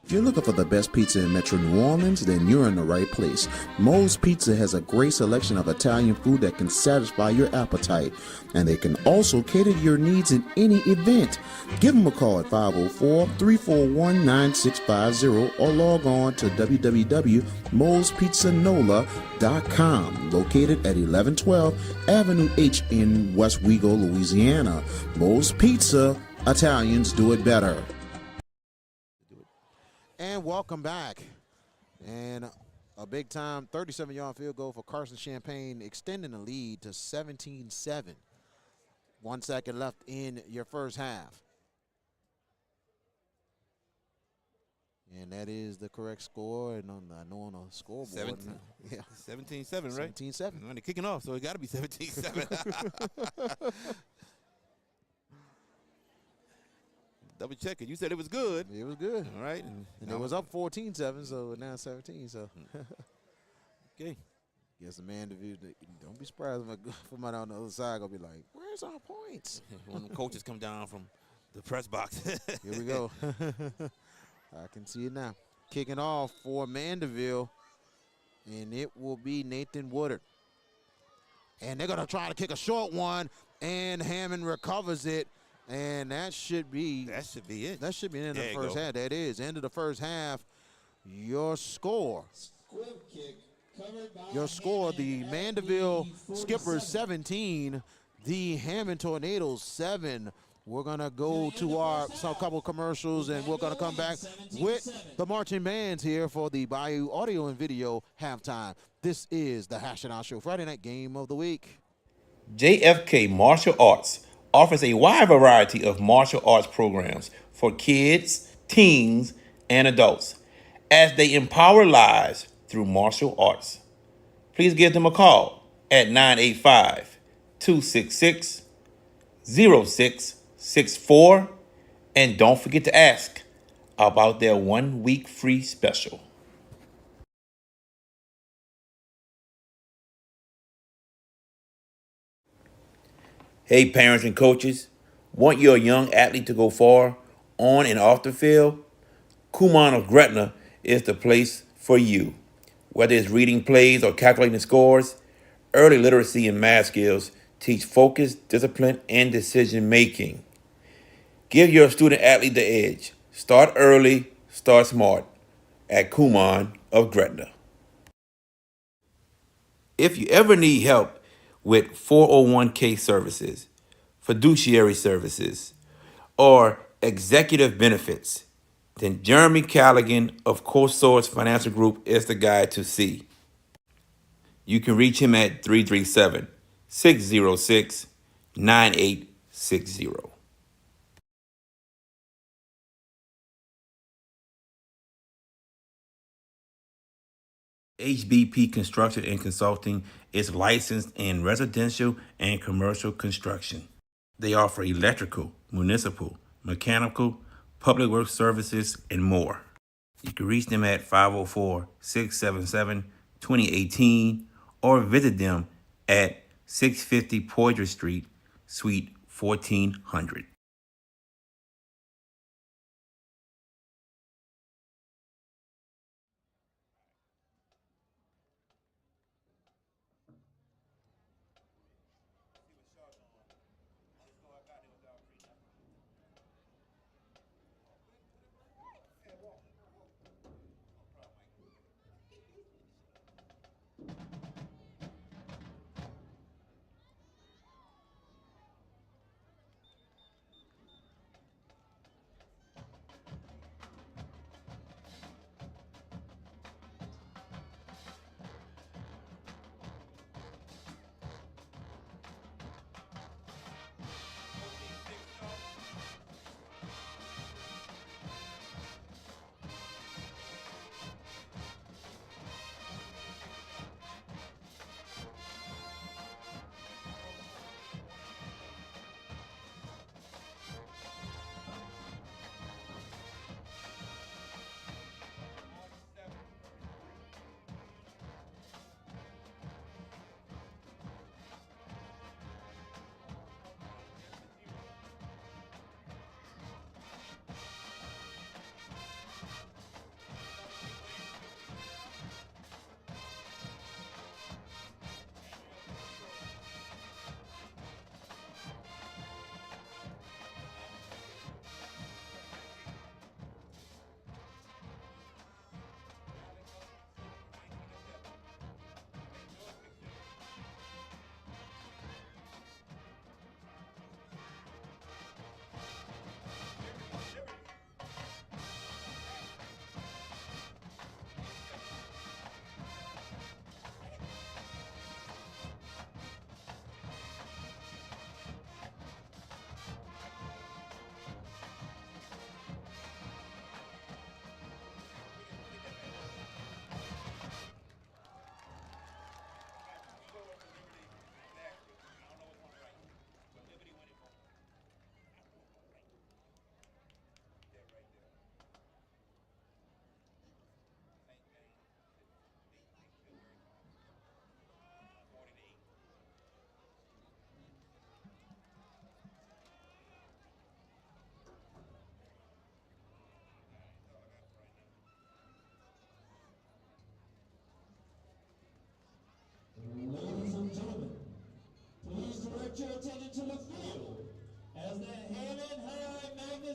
If you're looking for the best pizza in Metro New Orleans, then you're in the right place. Moe's Pizza has a great selection of Italian food that can satisfy your appetite, and they can also cater to your needs in any event. Give them a call at 504-341-9650 or log on to www.moespizzanola.com, located at 1112 Avenue H in West Wego, Louisiana. Moe's Pizza, Italians do it better. And welcome back. And a big time 37-yard field goal for Carson Champaign, extending the lead to 17-7. 1 second left in your first half. And that is the correct score. And I know on the scoreboard. 17-7, right? 17-7. When they're kicking off, so it got to be 17-7. Double check it. You said it was good. It was good. All right. And it was up 14-7, so now 17. So, okay. Guess the Mandeville, don't be surprised if somebody on the other side going to be like, where's our points? When the coaches come down from the press box. Here we go. I can see it now. Kicking off for Mandeville, and it will be Nathan Woodard. And they're going to try to kick a short one, and Hammond recovers it. And that should be it. That should be the end of the first half. That is end of the first half. Your score. The Mandeville Skippers 17, the Hammond Tornadoes 7. We're gonna go to some couple commercials, and we're gonna come back with the marching bands here for the Bayou Audio and Video halftime. This is the Hash and Out Show, Friday night game of the week. JFK Martial Arts offers a wide variety of martial arts programs for kids, teens, and adults as they empower lives through martial arts. Please give them a call at 985-266-0664, and don't forget to ask about their 1 week free special. Hey, parents and coaches, want your young athlete to go far on and off the field? Kumon of Gretna is the place for you. Whether it's reading plays or calculating scores, early literacy and math skills teach focus, discipline, and decision making. Give your student athlete the edge. Start early, start smart at Kumon of Gretna. If you ever need help with 401k services, fiduciary services, or executive benefits, then Jeremy Callaghan of CoSource Financial Group is the guy to see. You can reach him at 337-606-9860. HBP Construction and Consulting is licensed in residential and commercial construction. They offer electrical, municipal, mechanical, public works services, and more. You can reach them at 504-677-2018 or visit them at 650 Poydras Street, Suite 1400.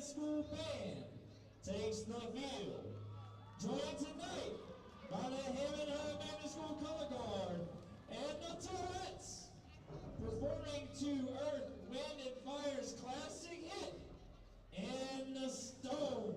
School Band takes the field. Joined tonight by the Hammond High Magnet School Color Guard and the Tourettes, performing to Earth, Wind, and Fire's classic hit, In the Stone.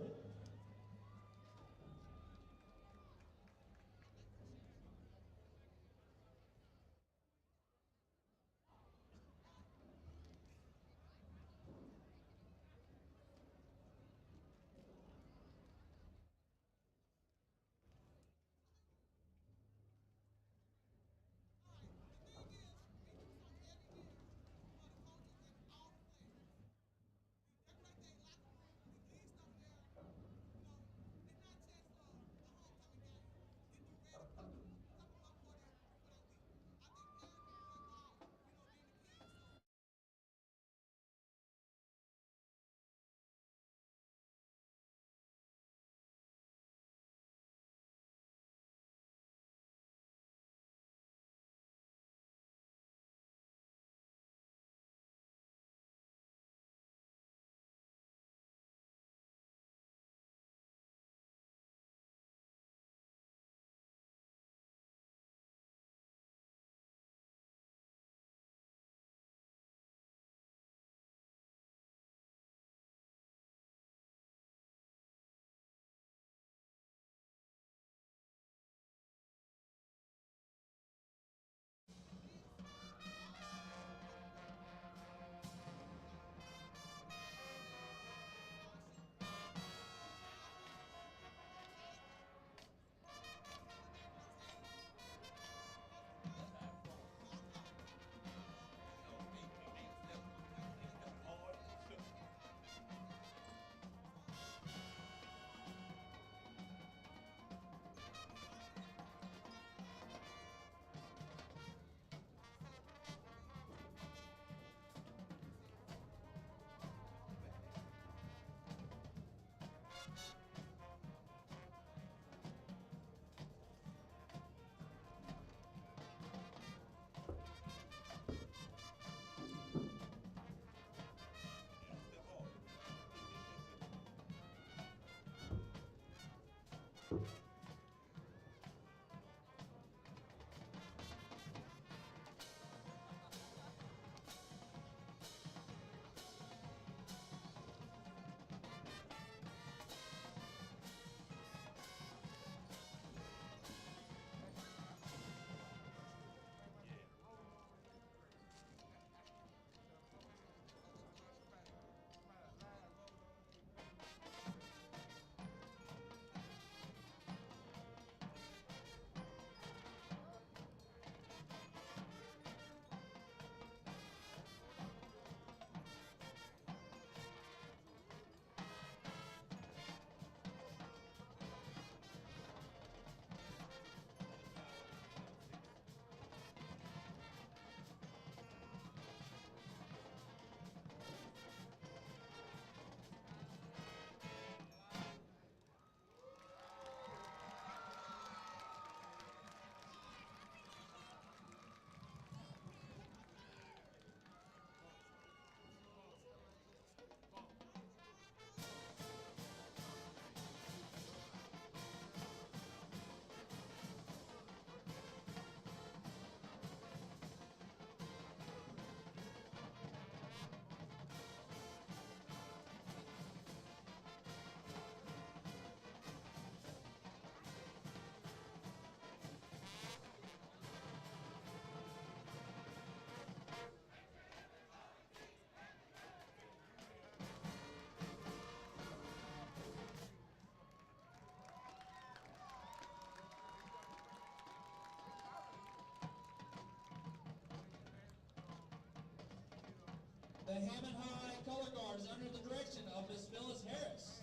The Hammond High Color Guard is under the direction of Miss Phyllis Harris,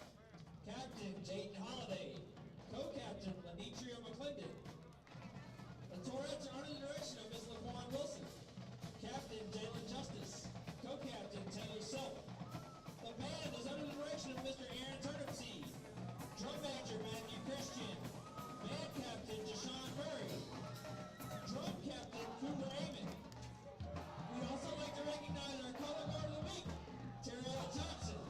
Captain Dayton Holliday, Co-Captain Lenitria McClendon. The Tourettes are under the direction of Miss LaQuan Wilson, Captain Jalen Justice, Co-Captain Taylor Self. The band is under the direction of Mr. Aaron Turnipseed, Drum Major Matthew Christian, Band Captain Deshaun Murray, Drum Captain Cooper Amon. We'd also like to recognize our Color Guard of the Week, Terrell Johnson.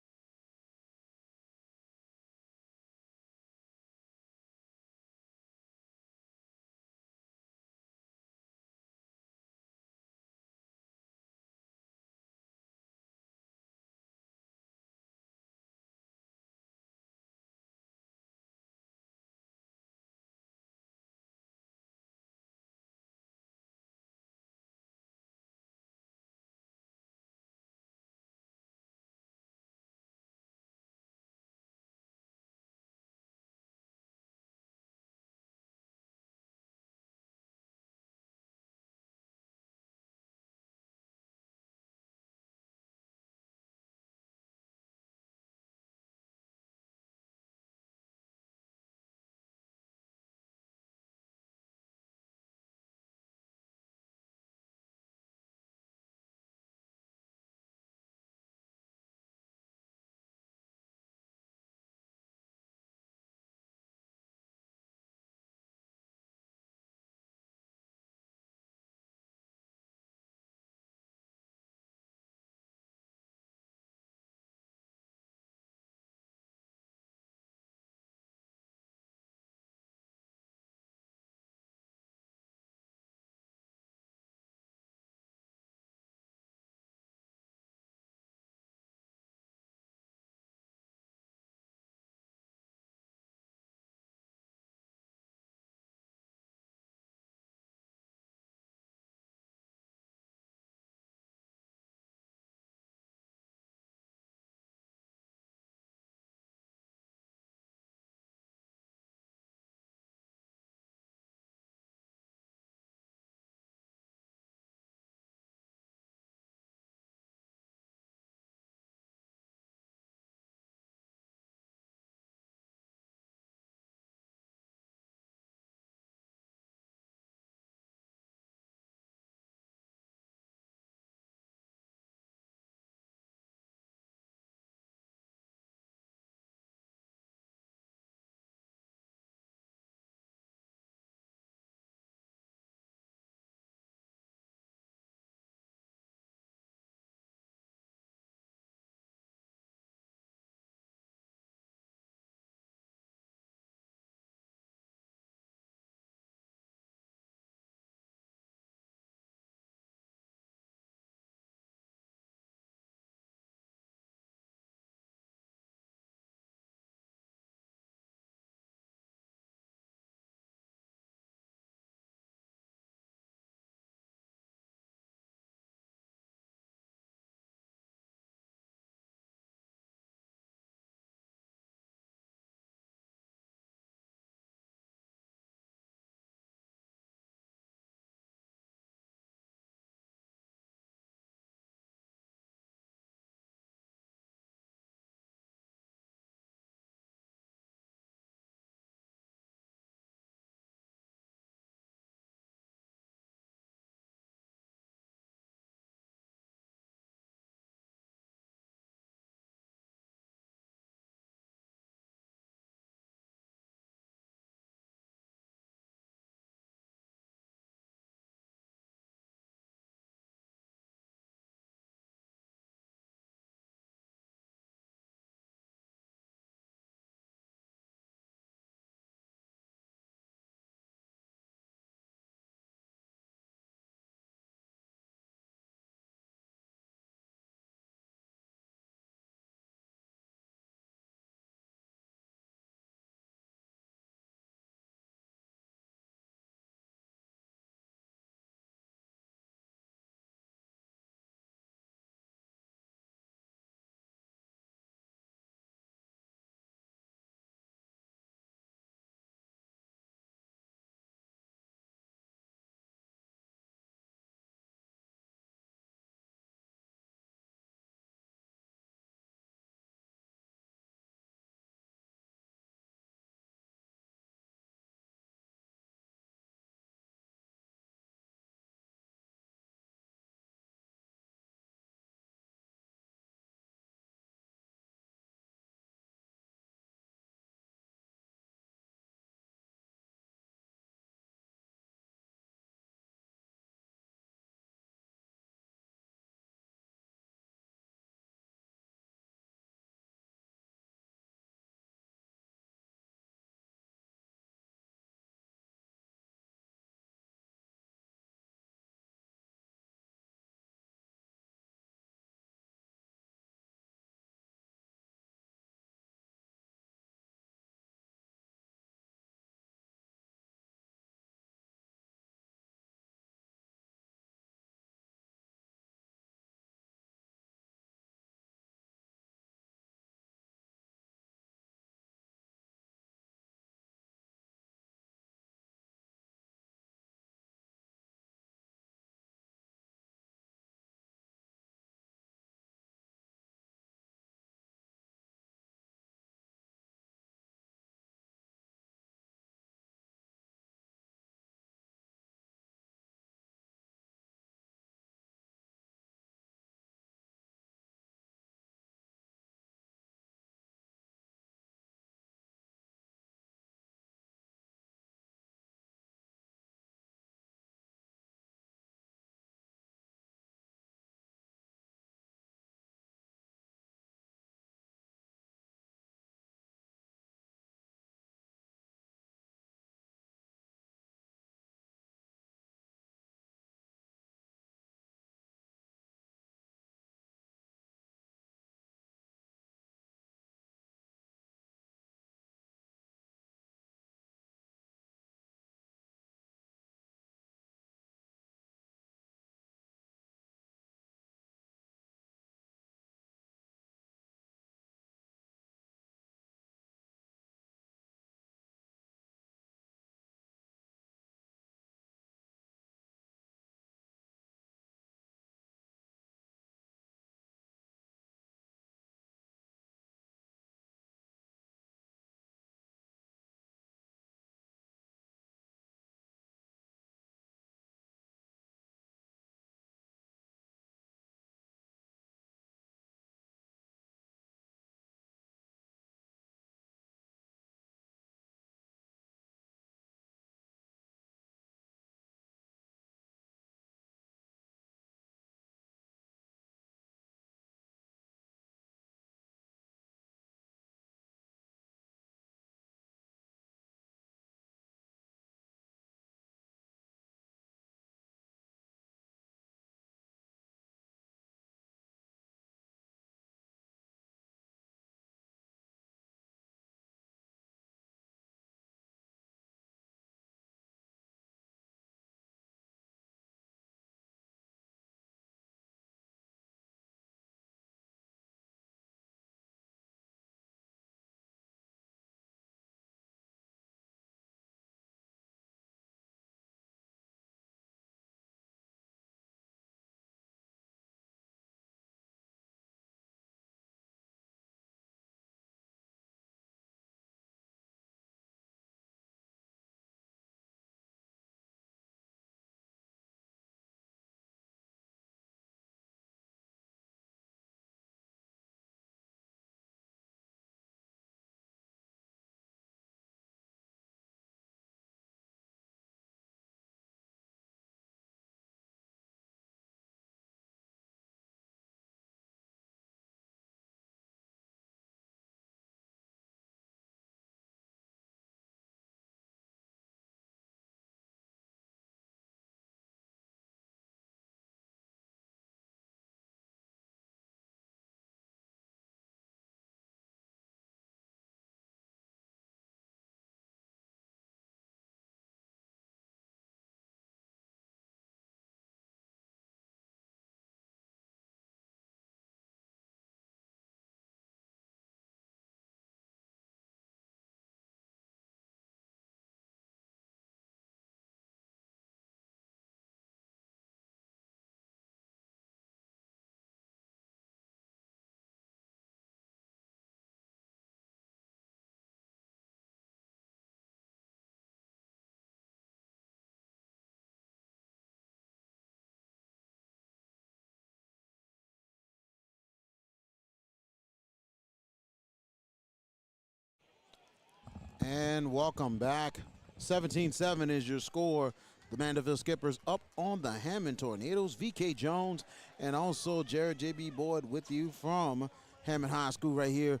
And welcome back. 17-7 is your score. The Mandeville Skippers up on the Hammond Tornadoes. VK Jones and also Jared J.B. Boyd with you from Hammond High School right here.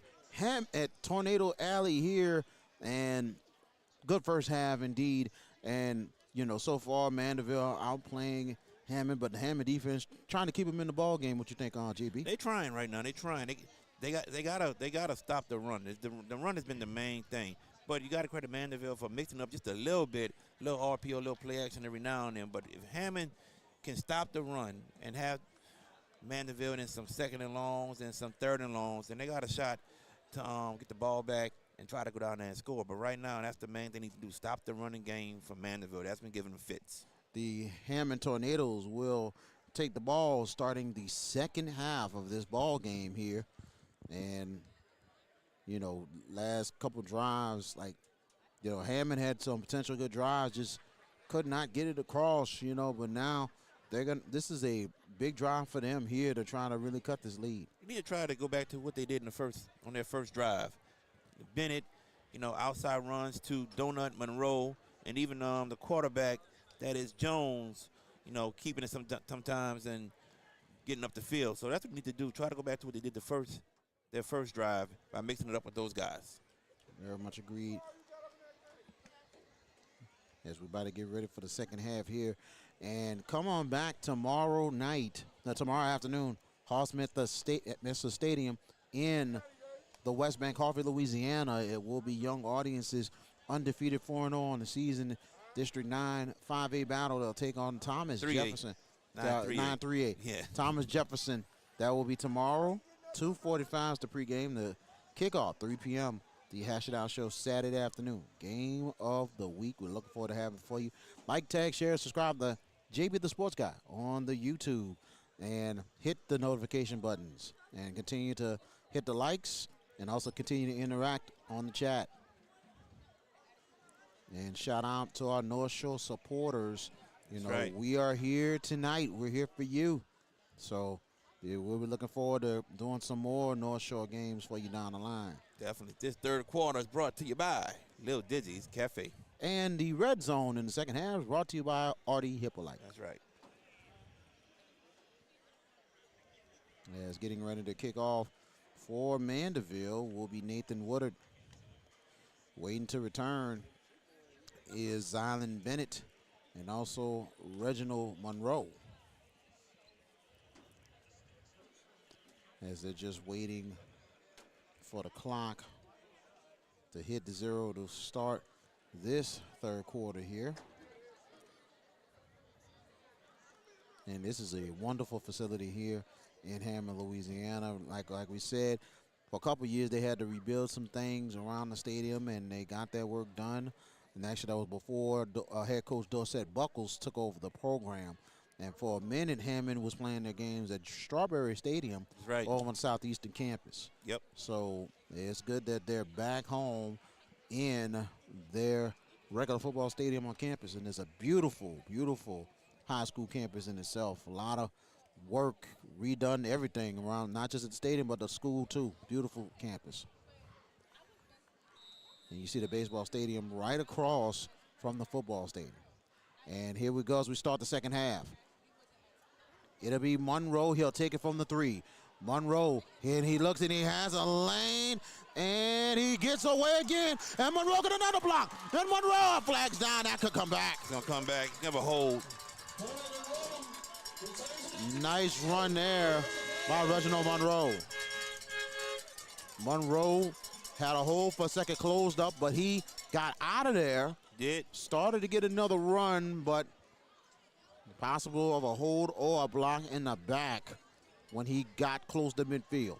At Tornado Alley here. And good first half indeed. And, you know, so far Mandeville outplaying Hammond, but the Hammond defense trying to keep them in the ball game. What you think, JB? They trying right now. They trying. They gotta stop the run. The run has been the main thing. But you got to credit Mandeville for mixing up just a little bit, little RPO, little play action every now and then. But if Hammond can stop the run and have Mandeville in some second and longs and some third and longs, then they got a shot to get the ball back and try to go down there and score. But right now, that's the main thing they need to do, stop the running game from Mandeville. That's been giving them fits. The Hammond Tornadoes will take the ball starting the second half of this ball game here. And you know, last couple drives, like, you know, Hammond had some potential good drives, just could not get it across, you know, but now this is a big drive for them here to try to really cut this lead. You need to try to go back to what they did on their first drive. Bennett, you know, outside runs to Donut Monroe, and even the quarterback, that is Jones, you know, keeping it sometimes and getting up the field. So that's what we need to do. Try to go back to what they did their first drive by mixing it up with those guys. Very much agreed. As we're about to get ready for the second half here. And come on back tomorrow afternoon, Hall Smith Stadium in the West Bank, Harvey, Louisiana. It will be young audiences, undefeated 4-0 on the season. District 9 5A battle. They'll take on Thomas Jefferson. 9-3-8. Yeah. Thomas Jefferson. That will be tomorrow. 2:45 is the pregame. The kickoff, 3 p.m. The Hash It Out Show Saturday afternoon. Game of the week. We're looking forward to having it for you. Like, tag, share, subscribe to JB the Sports Guy on the YouTube. And hit the notification buttons. And continue to hit the likes. And also continue to interact on the chat. And shout out to our North Shore supporters. You know, right. We are here tonight. We're here for you. So yeah, we'll be looking forward to doing some more North Shore games for you down the line. Definitely. This third quarter is brought to you by Lil Dizzy's Cafe. And the red zone in the second half is brought to you by Artie Hippolyte. That's right. As getting ready to kick off for Mandeville will be Nathan Woodard. Waiting to return is Zylan Bennett and also Reginald Monroe. As they're just waiting for the clock to hit the zero to start this third quarter here. And this is a wonderful facility here in Hammond, Louisiana. Like we said, for a couple years they had to rebuild some things around the stadium, and they got that work done. And actually that was before head coach Dorset Buckles took over the program. And for a minute, Hammond was playing their games at Strawberry Stadium over on the southeastern campus. Yep. So it's good that they're back home in their regular football stadium on campus. And it's a beautiful, beautiful high school campus in itself. A lot of work, redone everything around, not just at the stadium, but the school too. Beautiful campus. And you see the baseball stadium right across from the football stadium. And here we go as we start the second half. It'll be Monroe. He'll take it from the 3. Monroe, and he looks and he has a lane, and he gets away again. And Monroe got another block. And Monroe flags down. That could come back. He's going to come back. Never hold. Nice run there by Reginald Monroe. Monroe had a hold for a second, closed up, but he got out of there. Started to get another run, but possible of a hold or a block in the back when he got close to midfield.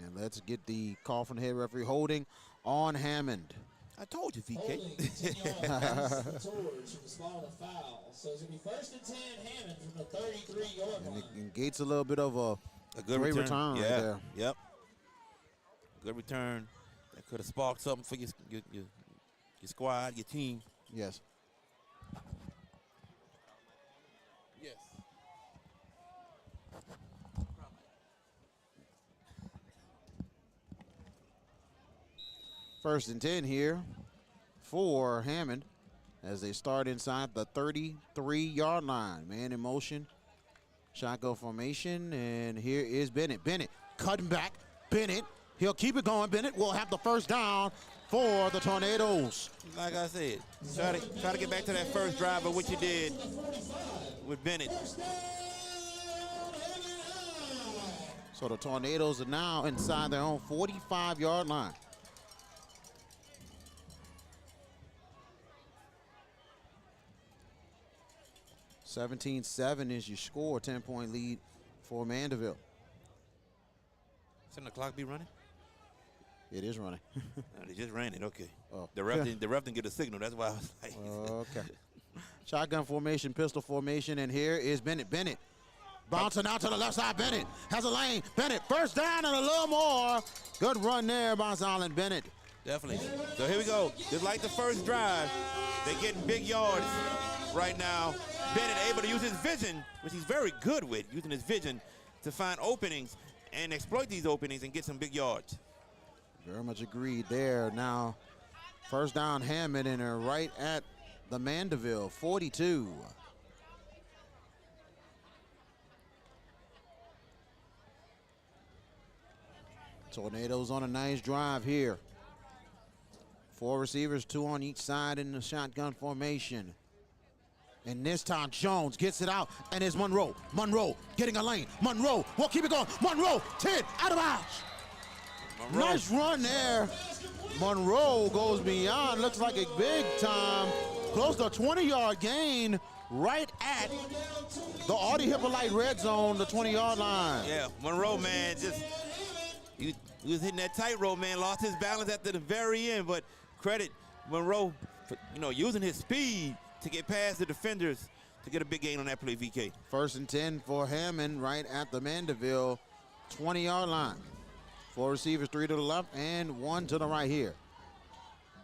And let's get the call from the head referee holding on Hammond. I told you, VK. Holding 10 yards towards from the spot of the foul. So it's going to be 1st and 10 Hammond from the 33-yard line. And Gates a little bit of a good great return right there. Yep. Good return. That could have sparked something for your squad, your team. Yes. Yes. First and 10 here for Hammond as they start inside the 33-yard line. Man in motion, shotgun formation, and here is Bennett. Bennett cutting back. Bennett, he'll keep it going. Bennett will have the first down for the Tornadoes. Like I said, try to get back to that first drive of what you did with Bennett. So the Tornadoes are now inside their own 45-yard line. (17-7) is your score, 10-point lead for Mandeville. Shouldn't the clock be running? It is running. No, they just ran it, okay. Oh. The ref didn't get a signal, that's why I was like. Okay. Shotgun formation, pistol formation, and here is Bennett. Bennett bouncing out to the left side. Bennett has a lane. Bennett first down and a little more. Good run there by Silent Bennett. Definitely. So here we go. Just like the first drive, they're getting big yards right now. Bennett able to use his vision, which he's very good with, using his vision to find openings and exploit these openings and get some big yards. Very much agreed there. Now, first down Hammond, and they're right at the Mandeville 42. Tornadoes on a nice drive here. 4 receivers, 2 on each side in the shotgun formation. And this time Jones gets it out, and it's Monroe. Monroe getting a lane. Monroe will keep it going. Monroe, 10, out of bounds. Monroe. Nice run there. Monroe goes beyond, looks like a big time, close to a 20-yard gain right at the Audi Hippolyte red zone, the 20-yard line. Yeah, Monroe, man, he was hitting that tightrope, man, lost his balance at the very end, but credit Monroe for, using his speed to get past the defenders to get a big gain on that play, VK. First and 10 for Hammond right at the Mandeville 20-yard line. 4 receivers, 3 to the left and 1 to the right here.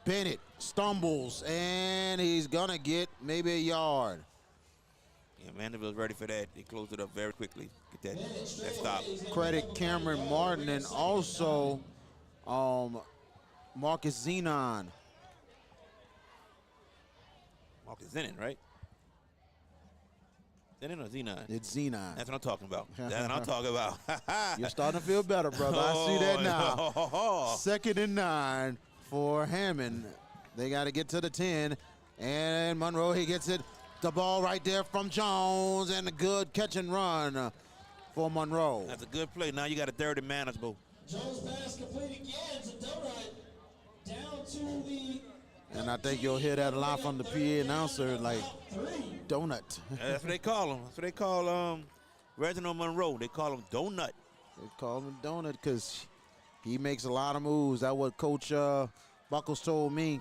Bennett stumbles, and he's gonna get maybe a yard. Yeah, Mandeville's ready for that. They closed it up very quickly. Get that stop. Credit Cameron Martin and also Marcus Zenon. Marcus Zenon, right? Zenon or Zenon? It's Zenon. That's what I'm talking about. That's what I'm talking about. You're starting to feel better, brother. I see that now. Oh. 2nd and 9 for Hammond. They got to get to the 10. And Monroe, he gets it. The ball right there from Jones, and a good catch and run for Monroe. That's a good play. Now you got a third and manageable. Jones pass complete again to Donut. Down to the. And I think you'll hear that a lot from the PA announcer, like, donut. That's what they call him. That's what they call Reginald Monroe. They call him Donut. They call him donut because he makes a lot of moves. That's what Coach Buckles told me.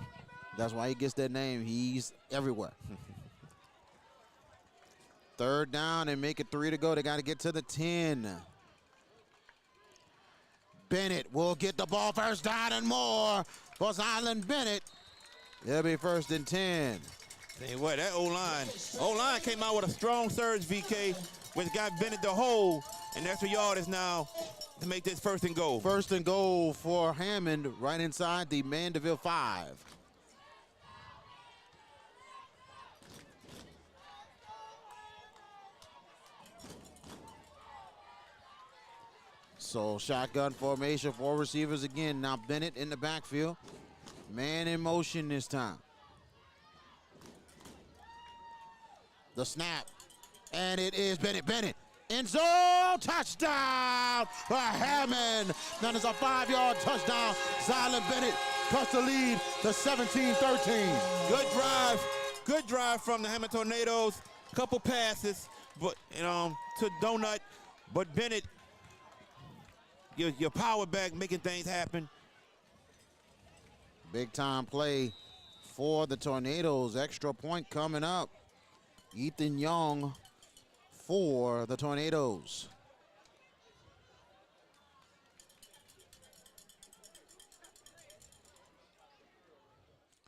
That's why he gets that name. He's everywhere. 3rd down and make it 3 to go. They got to get to the 10. Bennett will get the ball, first down and more for Silent Bennett. It'll be 1st and 10. Tell you what, that O-line came out with a strong surge, VK, which got Bennett the hole, and that's where yard is now to make this 1st and goal. 1st and goal for Hammond right inside the Mandeville 5. So shotgun formation, 4 receivers again. Now Bennett in the backfield. Man in motion this time. The snap, and it is Bennett. Bennett, end zone, touchdown for Hammond. That is a 5-yard touchdown. Silent Bennett cuts the lead to 17-13. Good drive from the Hammond Tornadoes. Couple passes, but to Donut, but Bennett, your power back, making things happen. Big time play for the Tornadoes. Extra point coming up. Ethan Young for the Tornadoes.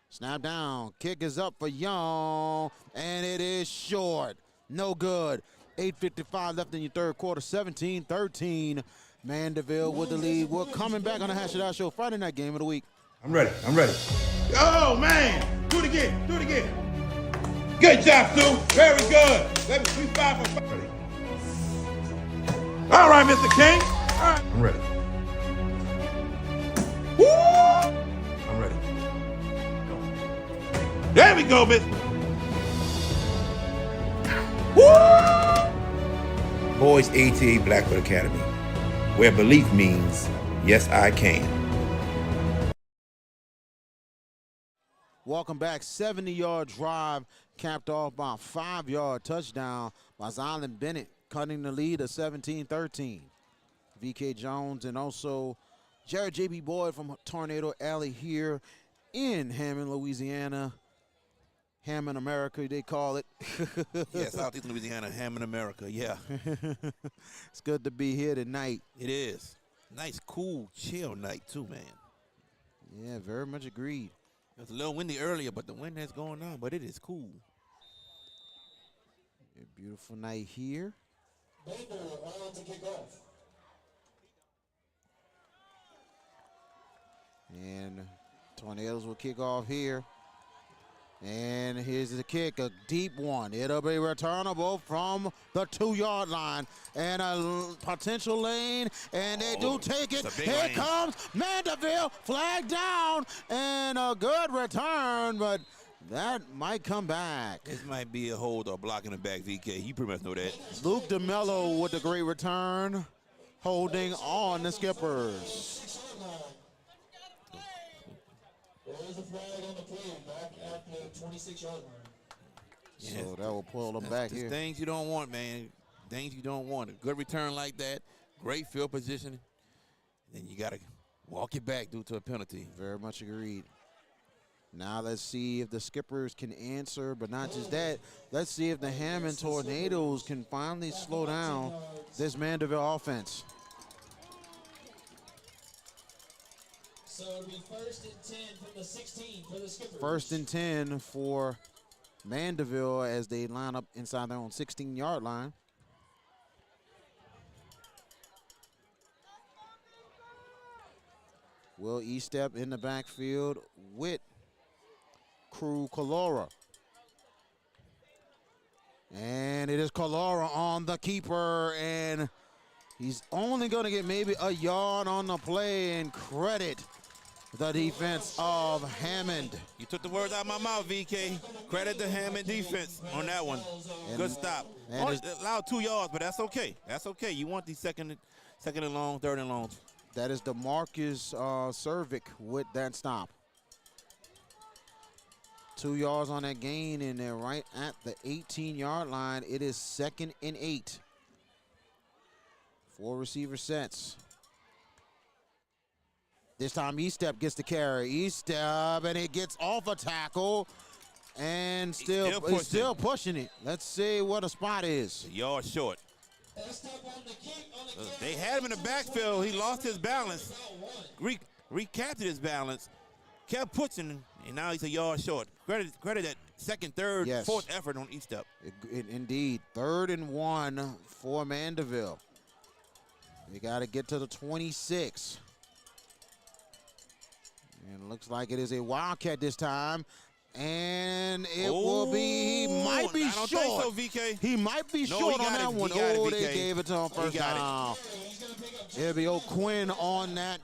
Snap down. Kick is up for Young, and it is short. No good. 8:55 left in your 3rd quarter. 17-13. Mandeville with the lead. We're coming back on the Hash It Out Show Friday night game of the week. I'm ready. Oh, man. Do it again. Good job, Stu. Very good. Let me 5 for 5. Ready. All right, Mr. King. All right. I'm ready. Woo! I'm ready. There we go, Miss. Woo! Boys ATA Blackfoot Academy, where belief means, yes, I can. Welcome back. 70-yard drive capped off by a 5-yard touchdown by Zylan Bennett, cutting the lead of 17-13. VK Jones and also Jared J.B. Boyd from Tornado Alley here in Hammond, Louisiana. Hammond, America, they call it. Yeah, Southeast Louisiana, Hammond, America, yeah. It's good to be here tonight. It is. Nice, cool, chill night, too, man. Yeah, very much agreed. It was a little windy earlier, but the wind has gone on, but it is cool. A beautiful night here. Mandeville on to kick off. And Tornadoes will kick off here. And here's the kick, a deep one. It'll be returnable from the 2-yard line. And a potential lane, and they do take it. Here lane. comes Mandeville, flag down, and a good return, but that might come back. This might be a hold or block in the back, VK. You pretty much know that. Luke DeMello with a great return, holding on the Skippers. There's a flag on the play back at the 26-yard line. Yeah. So that will pull them back There's here. things you don't want, man. Things you don't want. A good return like that, great field position, then you got to walk it back due to a penalty. Very much agreed. Now let's see if the Skippers can answer, but not just that. Let's see if the Hammond Tornadoes can finally slow down this Mandeville offense. So it'll be 1st and 10 from the 16 for the Skippers. 1st and 10 for Mandeville as they line up inside their own 16-yard line. Will Estep in the backfield with Crew Calora. And it is Calora on the keeper, and he's only going to get maybe a yard on the play, and credit the defense of Hammond. You took the words out of my mouth, VK. Credit the Hammond defense on that one. Good stop. Only allowed 2 yards, but that's okay. That's okay. You want these second and long, 3rd and long. That is DeMarcus Cervic with that stop. 2 yards on that gain, and they're right at the 18-yard line. It is 2nd and 8. 4 receiver sets. This time Estep gets the carry. Estep, and it gets off a tackle, and still pushing it. Let's see what a spot is. A yard short. They had him in the backfield. He lost his balance. Recaptured his balance. Kept pushing, and now he's a yard short. Credit that 2nd, 3rd, 4th effort on Estep. Indeed. 3rd and 1 for Mandeville. They got to get to the 26. And it looks like it is a Wildcat this time. And it will be, he might be short. I don't think so, VK. He might be short on that one. Oh, they gave it to him first down. It'll be O'Quinn on that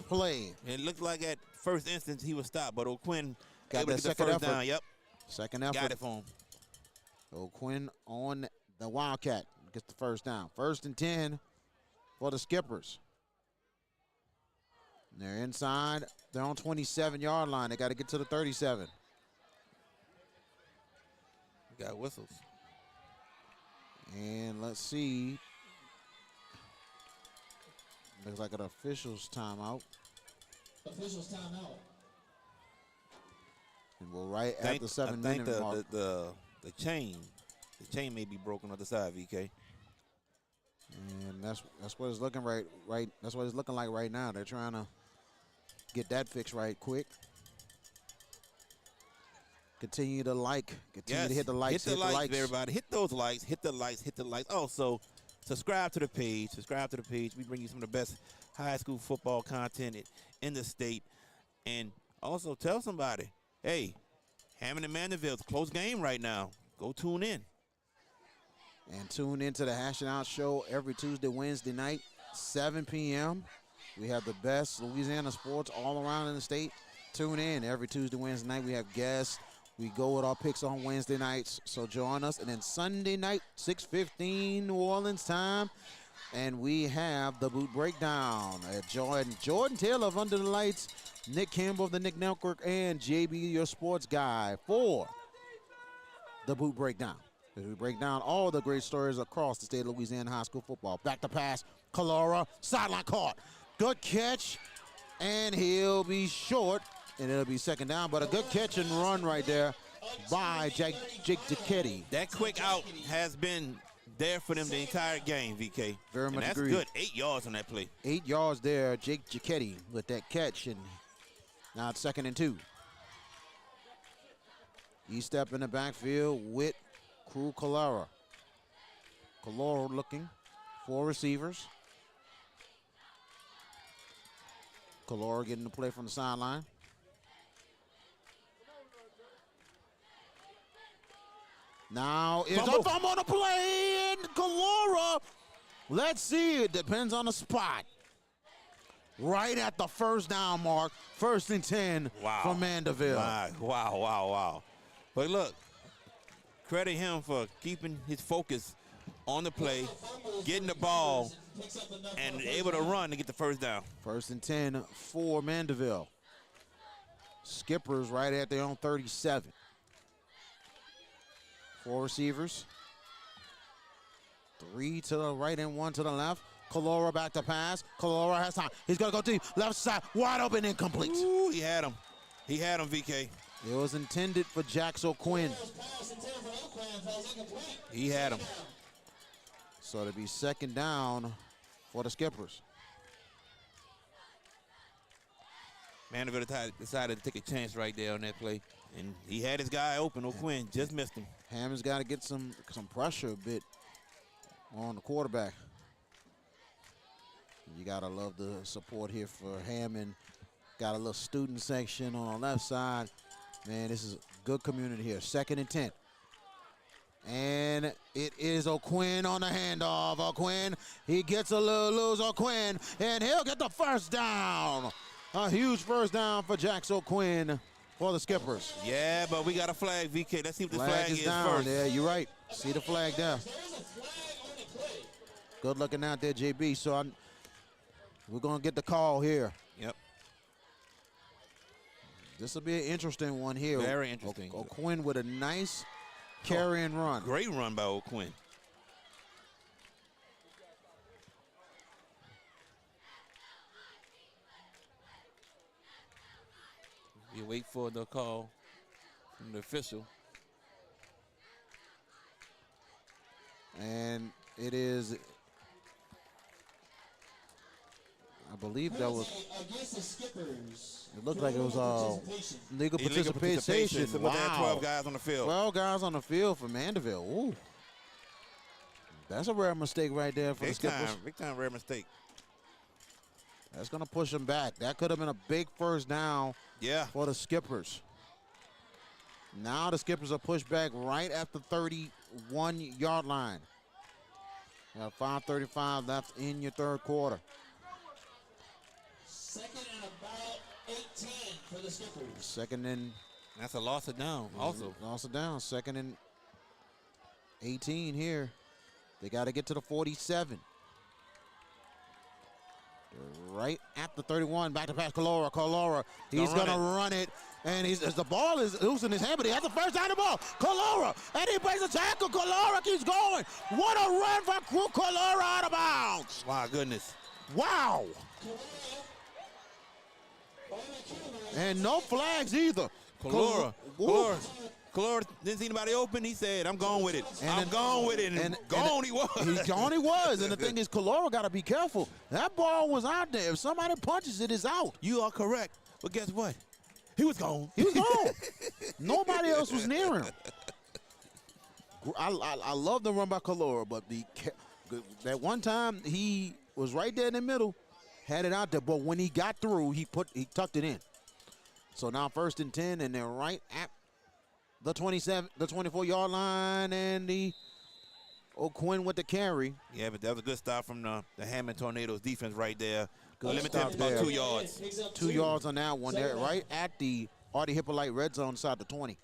play. It looked like at first instance he was stopped, but O'Quinn got able that to get the second first effort. down. Yep. Second effort. Got it for him. O'Quinn on the Wildcat gets the first down. 1st and 10 for the Skippers. They're inside. They're on 27-yard line. They got to get to the 37. We got whistles. And let's see. Looks like an official's timeout. Official's timeout. And we're right at the 7-minute mark. The chain may be broken on the side, VK. And that's what it's looking right. That's what it's looking like right now. They're trying to get that fixed right quick. Continue to hit the likes. Hit the likes, everybody. Hit those likes. Hit the likes. Also, subscribe to the page. We bring you some of the best high school football content in the state. And Also, tell somebody, hey, Hammond and Mandeville, it's a close game right now. Go tune in. And tune into the Hash It Out Show every Tuesday, Wednesday night, 7 p.m. We have the best Louisiana sports all around in the state. Tune in every Tuesday, Wednesday night. We have guests. We go with our picks on Wednesday nights, so join us. And then Sunday night, 6:15 New Orleans time, and we have the Boot Breakdown at Jordan Taylor of Under the Lights, Nick Campbell of the Nick Network, and JB, your sports guy, for the Boot Breakdown. As we break down all the great stories across the state of Louisiana high school football. Back to pass, Calora, sideline caught. Good catch, and he'll be short, and it'll be second down, but a good catch and run right there by Jake Giacchetti. That quick out has been there for them the entire game, VK. Very and much that's agreed. good. 8 yards on that play. 8 yards there, Jake Giacchetti with that catch, and now it's 2nd and 2. He stepped in the backfield with Crew Calora. Calora looking for receivers. Calora getting the play from the sideline. Now it's a thumb on the play, and Calora, let's see, it depends on the spot. Right at the first down mark, 1st and 10 for Mandeville. Wow. But look, credit him for keeping his focus on the play, getting the ball, and able to run to get the first down. 1st and 10 for Mandeville. Skippers right at their own 37. 4 receivers. 3 to the right and 1 to the left. Calora back to pass. Calora has time. He's going to go deep. Left side, wide open, incomplete. Ooh, he had him. He had him, VK. It was intended for Jax O'Quinn. He had him. So it'll be 2nd down for the Skippers. Mandeville decided to take a chance right there on that play. And he had his guy open. O'Quinn just missed him. Hammond's got to get some pressure a bit on the quarterback. You got to love the support here for Hammond. Got a little student section on the left side. Man, this is a good community here. 2nd and 10. And it is O'Quinn on the handoff. O'Quinn, he gets a little loose. O'Quinn, and he'll get the first down. A huge first down for Jax O'Quinn for the Skippers. Yeah, but we got a flag, VK. Let's see what the flag is down first. there. You're right. See the flag there. Good looking out there, JB. So we're going to get the call here. Yep. This will be an interesting one here. Very interesting. O'Quinn with a nice carry and run. Great run by O'Quinn. You wait for the call from the official. And it is, I believe that was, against the Skippers. it looked like it was legal Illegal participation. So they had 12 guys on the field. 12 guys on the field for Mandeville. Ooh. That's a rare mistake right there for the Skippers. Big time rare mistake. That's going to push them back. That could have been a big first down for the Skippers. Now the Skippers are pushed back right at the 31-yard line. You have 5:35 left in your third quarter. 2nd and about 18 for the Skippers. 2nd and... That's a loss of down also. Loss of down. 2nd and 18 here. They got to get to the 47. Right at the 31, back to pass Calora. He's going to run it, and as the ball is loose in his hand, but he has the first down the ball. Calora, and he breaks a tackle. Calora keeps going. What a run for Calora out of bounds. My goodness. Wow. And no flags either. Calora didn't see anybody open. He said, I'm going with it. I'm going with it. And gone he was. He was. And the thing is, Calora got to be careful. That ball was out there. If somebody punches it, it's out. You are correct. But guess what? He was gone. He was gone. Nobody else was near him. I love the run by Calora, but that one time he was right there in the middle, had it out there. But when he got through, he tucked it in. So now 1st and 10, and they're right at the 24-yard line, and the O'Quinn with the carry. Yeah, but that was a good stop from the Hammond Tornadoes defense right there. Good Limited stop to about there. 2 yards. 2 yards on that one. They're right at the Artie Hippolyte red zone side the 20.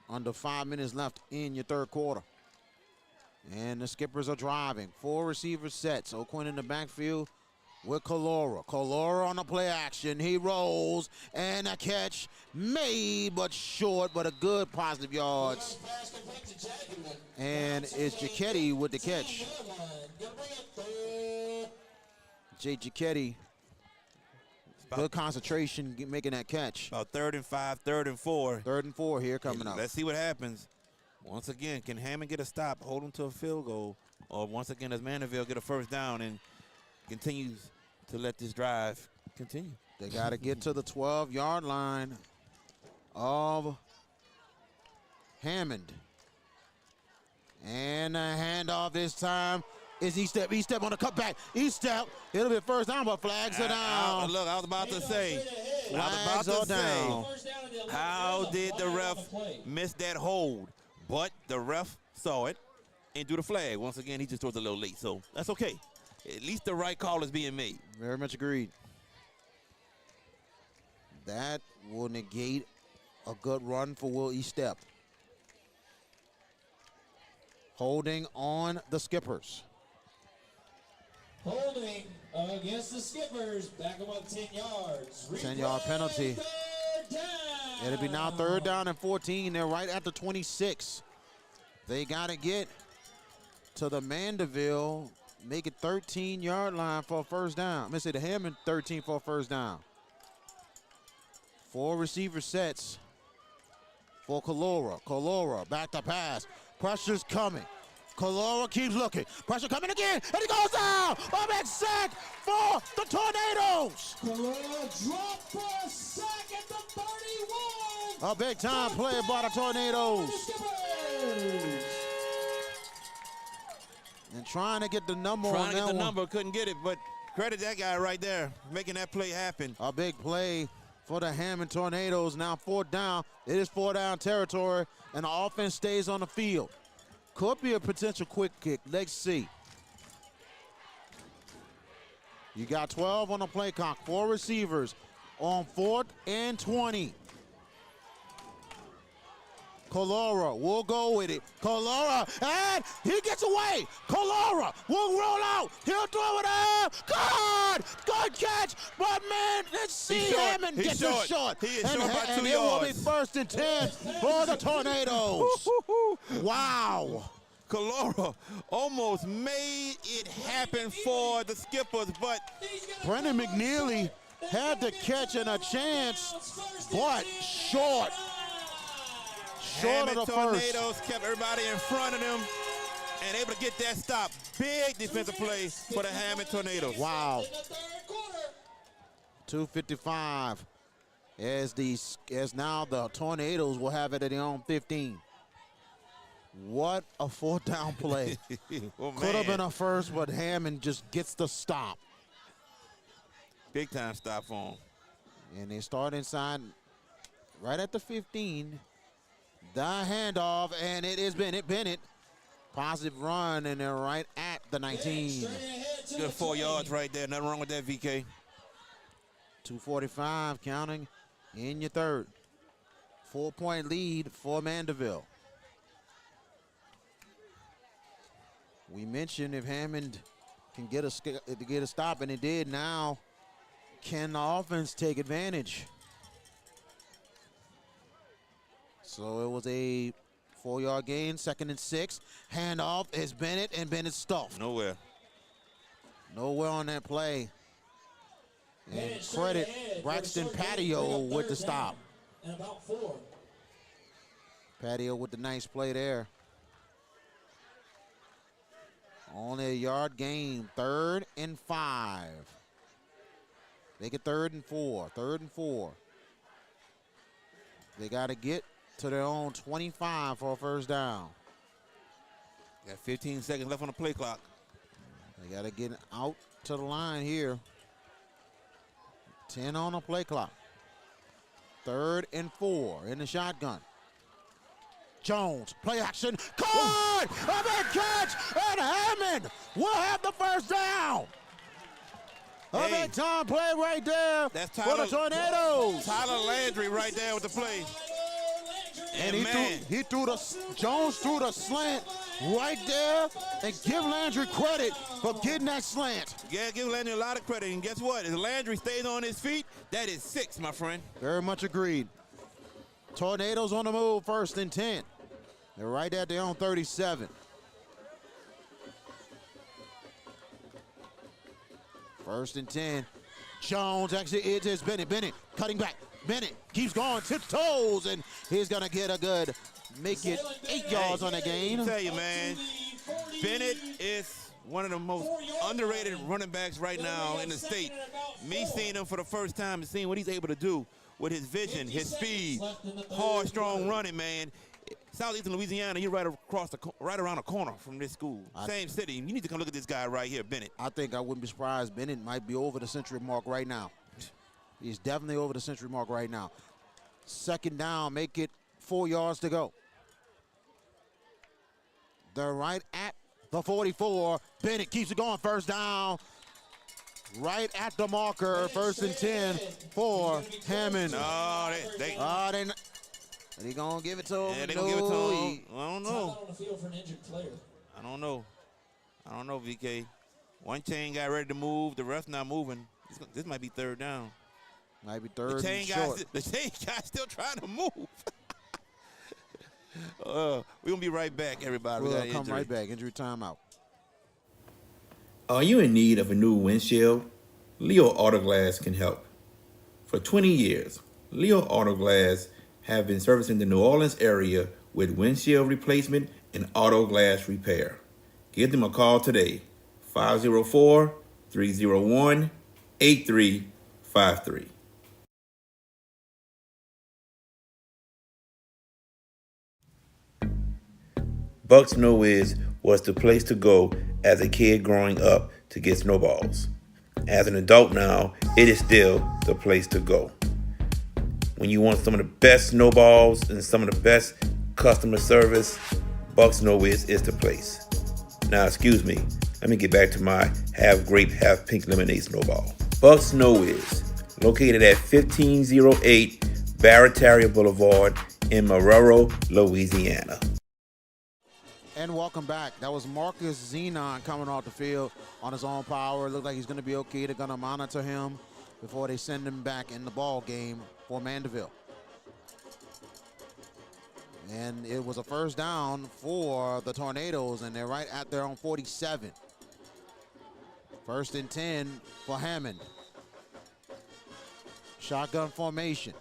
Under 5 minutes left in your third quarter. And the Skippers are driving. 4 receiver sets. O'Quinn in the backfield with Kalora. Kalora on the play action. He rolls, and a catch made, but short, but a good positive yards. And it's Giacchetti with the catch. Jay Giacchetti, good concentration making that catch. About 3rd and 5, 3rd and 4. 3rd and 4 here coming up. Let's see what happens. Once again, can Hammond get a stop, hold him to a field goal, or once again does Mandeville get a first down and continues to let this drive continue? They got to get to the 12-yard line of Hammond. And a handoff this time is E-step. E-step on the cutback. E-step. It'll be a first down, but flags are down. Look, I was about to say. How did the ref miss that hold? But the ref saw it and drew the flag. Once again, he just throws a little late, so that's okay. At least the right call is being made. Very much agreed. That will negate a good run for Will E-step. Holding on the Skippers. Holding against the Skippers. Back about 10 yards. 10-yard penalty. Third down. It'll be now 3rd down and 14. They're right at the 26. They got to get to the Mandeville, make it 13-yard line for a first down. I'm going to say the Hammond 13 for a first down. 4 receiver sets for Kalora. Kalora back to pass. Pressure's coming. Kalora keeps looking. Pressure coming again, and he goes down. A big sack for the Tornadoes. Kalora drop for a sack at the 31. A big-time play by the Tornadoes. And trying to get the number on that one. Trying to get the number, couldn't get it, but credit that guy right there, making that play happen. A big play for the Hammond Tornadoes. Now 4th down. It is 4th down territory, and the offense stays on the field. Could be a potential quick kick. Let's see. You got 12 on the play clock. 4 receivers on 4th and 20. Kalora will go with it. Kalora, and he gets away. Kalora will roll out. He'll throw it up. Good catch. But man, let's see Hammond get too short. He is short by 2 and yards. it will be 1st and 10 for the Tornadoes. Wow. Kalora almost made it happen for the Skippers, but Brendan McNeely had the catch and a chance, but short. Short of the Tornadoes kept everybody in front of them and able to get that stop. Big defensive play for the Hammond Tornadoes. Wow. 2:55 as now the Tornadoes will have it at their own 15. What a 4th down play. Oh, Could have been a first, but Hammond just gets the stop. Big time stop for him. And they start inside right at the 15. The handoff, and it is Bennett. Positive run, and they're right at the 19. Good 4 yards right there. Nothing wrong with that, VK. 2:45 counting in your third. 4-point lead for Mandeville. We mentioned if Hammond can get a stop, and it did. Now, can the offense take advantage? So it was a 4-yard gain, 2nd and 6. Handoff is Bennett, and Bennett stuffed. Nowhere on that play. And credit Braxton Patio with the stop. And about 4. Patio with the nice play there. Only a yard gain, 3rd and 5. They get 3rd and 4, 3rd and 4. They got to get to their own 25 for a first down. Got 15 seconds left on the play clock. They got to get out to the line here. 10 on the play clock. 3rd and 4 in the shotgun. Jones, play action, caught! A big catch, and Hammond will have the first down. A big time play right there That's for the Tornadoes. Tyler Landry right there with the play. And Jones threw the slant right there, and give Landry credit for getting that slant. Yeah, give Landry a lot of credit, and guess what? If Landry stays on his feet, that is 6, my friend. Very much agreed. Tornadoes on the move, 1st and 10. They're right at their own 37. 1st and 10. Jones actually it is Bennett. Bennett cutting back. Bennett keeps going, tiptoes, and he's gonna get a good, make it 8 yards on the gain. I tell you, man, Bennett is one of the most underrated running backs right now in the state. Me seeing him for the first time and seeing what he's able to do with his vision, his speed, hard, strong running, man. Southeastern Louisiana, you're right around the corner from this school. Same city. You need to come look at this guy right here, Bennett. I think I wouldn't be surprised. Bennett might be over the century mark right now. He's definitely over the century mark right now. 2nd down, make it 4 yards to go. They're right at the 44. Bennett keeps it going, 1st down. Right at the marker, 1st and 10 for Hammond. No, they gonna give it to him. Yeah, they gonna give it to him. I don't know. On the field for an injured player. I don't know, VK. One chain guy ready to move, the rest not moving. This might be 3rd down. Might be 3rd The and chain short. guy's still trying to move. We're gonna be right back, everybody. We'll come right back. Injury timeout. Are you in need of a new windshield? Leo Autoglass can help. For 20 years, Leo Autoglass have been servicing the New Orleans area with windshield replacement and auto glass repair. Give them a call today, 504-301-8353. Bucks No Wiz was the place to go as a kid growing up to get snowballs. As an adult now, it is still the place to go. When you want some of the best snowballs and some of the best customer service, Bucks No Wiz is the place. Now, excuse me, let me get back to my half grape, half pink lemonade snowball. Bucks No Wiz, located at 1508 Barataria Boulevard in Marrero, Louisiana. And welcome back. That was Marcus Zenon coming off the field on his own power. Looked like he's going to be okay. They're going to monitor him before they send him back in the ball game for Mandeville. And it was a 1st down for the Tornadoes, and they're right at their own 47. 1st and 10 for Hammond. Shotgun formation.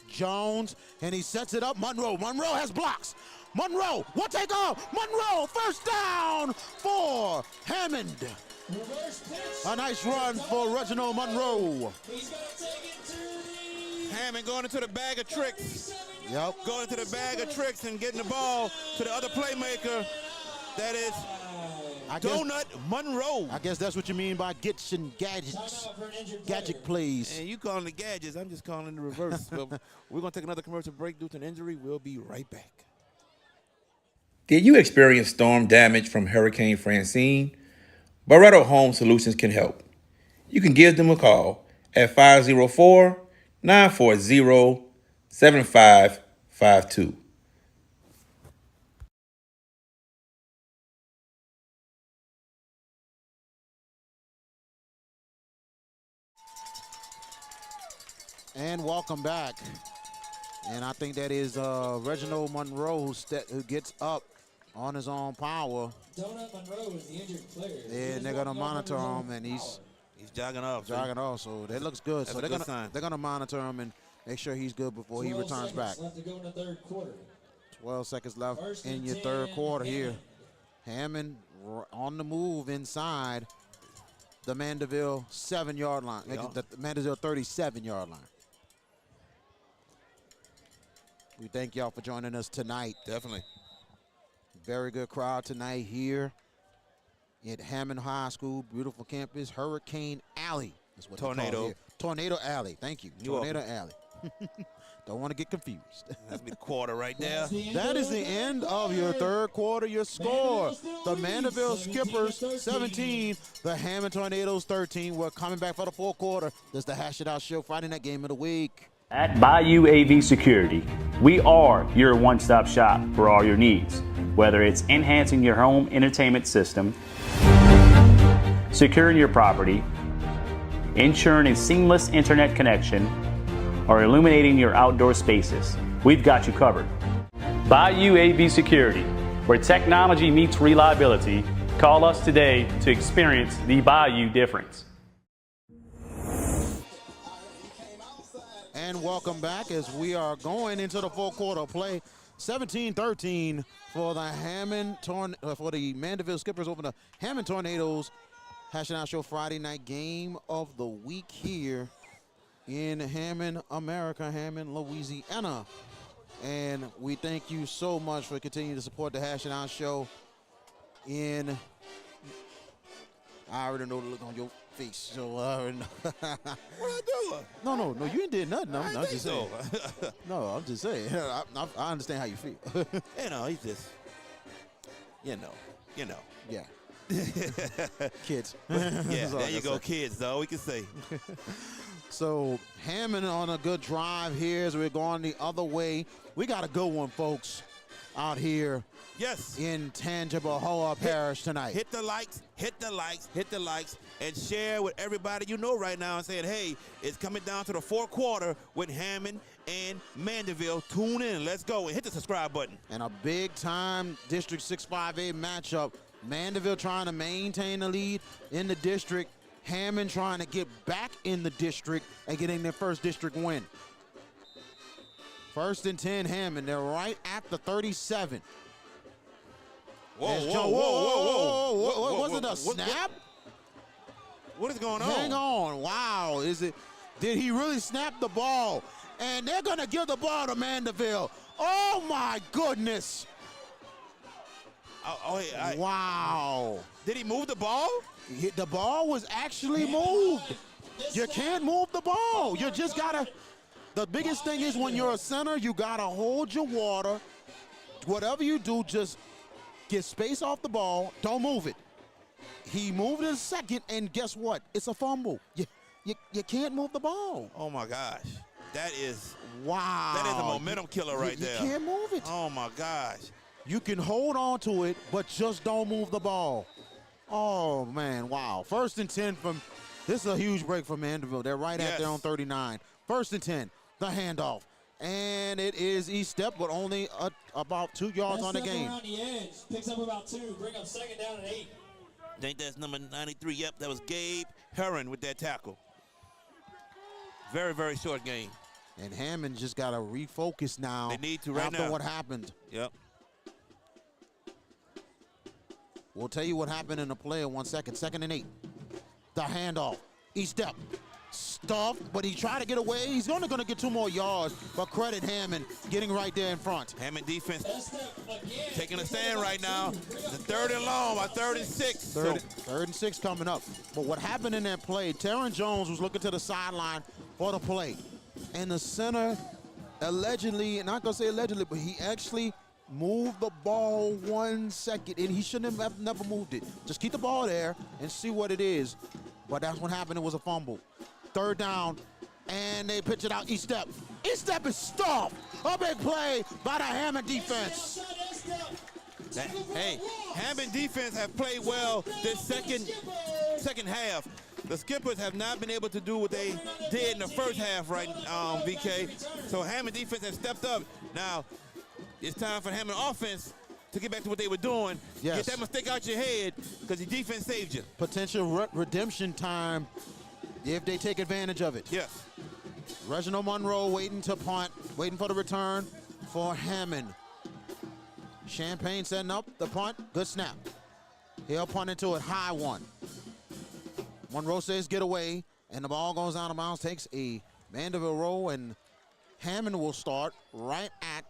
Jones, and he sets it up. Monroe has blocks. Monroe, one take off. Monroe, 1st down for Hammond. A nice run for Reginald Monroe. He's gonna take it to the Hammond going into the bag of tricks. Yep. Going into the bag of tricks and getting the ball to the other playmaker. That is Donut Monroe. I guess that's what you mean by gets and gadgets. Gadget plays. And you calling the gadgets, I'm just calling the reverse. But we're going to take another commercial break due to an injury. We'll be right back. Did you experience storm damage from Hurricane Francine? Barretto Home Solutions can help. You can give them a call at 504-940-7552. And welcome back. And I think that is Reginald Monroe who gets up on his own power. Donut Monroe is the injured player. And they're gonna monitor him, and he's jogging off. So that looks good. That's So they're gonna monitor him and make sure he's good before he returns back. 12 seconds left to go in the 3rd quarter. 12 seconds left 1st in and your 10, 3rd quarter here. Hammond. Hammond on the move inside the Mandeville 7-yard line. Yeah. The Mandeville 37-yard line. We thank y'all for joining us tonight. Definitely. Very good crowd tonight here at Hammond High School. Beautiful campus. Hurricane Alley is what they call it Tornado. here. Tornado Alley. Thank you. You're Tornado Alley. Don't want to get confused. That's the quarter right there. That is the end of your third quarter. Your score, the Mandeville Skippers 17, the Hammond Tornadoes 13. We're coming back for the fourth quarter. This is the Hash It Out Show, Friday Night Game of the Week. At Bayou AV Security, we are your one-stop shop for all your needs, whether it's enhancing your home entertainment system, securing your property, ensuring a seamless internet connection, or illuminating your outdoor spaces. We've got you covered. Bayou AV Security, where technology meets reliability. Call us today to experience the Bayou difference. And welcome back as we are going into the fourth quarter play. 17-13 for the Mandeville Skippers over the Hammond Tornadoes. Hash It Out Show, Friday night game of the week here in Hammond, America, Hammond, Louisiana. And we thank you so much for continuing to support the Hash It Out Show. I already know the look on your face, so I already know. What I do? No, you ain't did nothing. I'm think just so. saying. No, I'm just saying. I understand how you feel. He's just, you know. Yeah. Kids. Yeah, That's all there I you gotta go, say. kids. That's all we can say. So Hammond on a good drive here as we're going the other way. We got a good one, folks, out here Yes. in Tangipahoa Parish tonight. Hit the likes, and share with everybody you know right now and saying, hey, it's coming down to the fourth quarter with Hammond and Mandeville. Tune in. Let's go. And hit the subscribe button. And a big-time District 6-5A matchup. Mandeville trying to maintain the lead in the district. Hammond trying to get back in the district and getting their first district win. 1st and 10 Hammond. They're right at the 37. Whoa. Was it a snap? What is going on? Hang on. Wow. Did he really snap the ball? And they're going to give the ball to Mandeville. Oh, my goodness. Wow. Did he move the ball? The ball was actually moved. You can't move the ball. You just got to. The biggest thing is when you're a center, you got to hold your water. Whatever you do, just get space off the ball. Don't move it. He moved it a second, and guess what? It's a fumble. You can't move the ball. Oh, my gosh. That is a momentum killer right there. You can't move it. Oh, my gosh. You can hold on to it, but just don't move the ball. Oh, man, wow. 1st and 10 from – this is a huge break for Mandeville. They're right at their own 39. 1st and 10, the handoff. And it is East Step, but only about 2 yards on the game. Around the edge, picks up about 2, bring up 2nd down and 8. I think that's number 93. Yep, that was Gabe Herron with that tackle. Very, very short game. And Hammond just got to refocus now. They need to right now. After what happened. Yep. We'll tell you what happened in the play in 1 second. 2nd and 8. The handoff. East Step. Stuffed, but he tried to get away. He's only going to get 2 more yards, but credit Hammond getting right there in front. Hammond defense taking a stand right now. The 3rd and long by 3rd and 6. Third and 6 coming up. But what happened in that play, Terran Jones was looking to the sideline for the play. And the center allegedly, not going to say allegedly, but he actually moved the ball 1 second, and he shouldn't have never moved it. Just keep the ball there and see what it is. But that's what happened. It was a fumble. 3rd down, and they pitch it out. East Step. East Step is stuffed. A big play by the Hammond defense. Hey, Hammond defense have played well this second half. The Skippers have not been able to do what they did in the first half, right, VK? So Hammond defense has stepped up. Now, it's time for Hammond offense to get back to what they were doing. Yes. Get that mistake out your head because the defense saved you. Potential redemption time if they take advantage of it. Yes. Reginald Monroe waiting to punt, waiting for the return for Hammond. Champagne setting up the punt. Good snap. He'll punt into it. High one. Monroe says get away, and the ball goes out of bounds, takes a Mandeville roll, and Hammond will start right at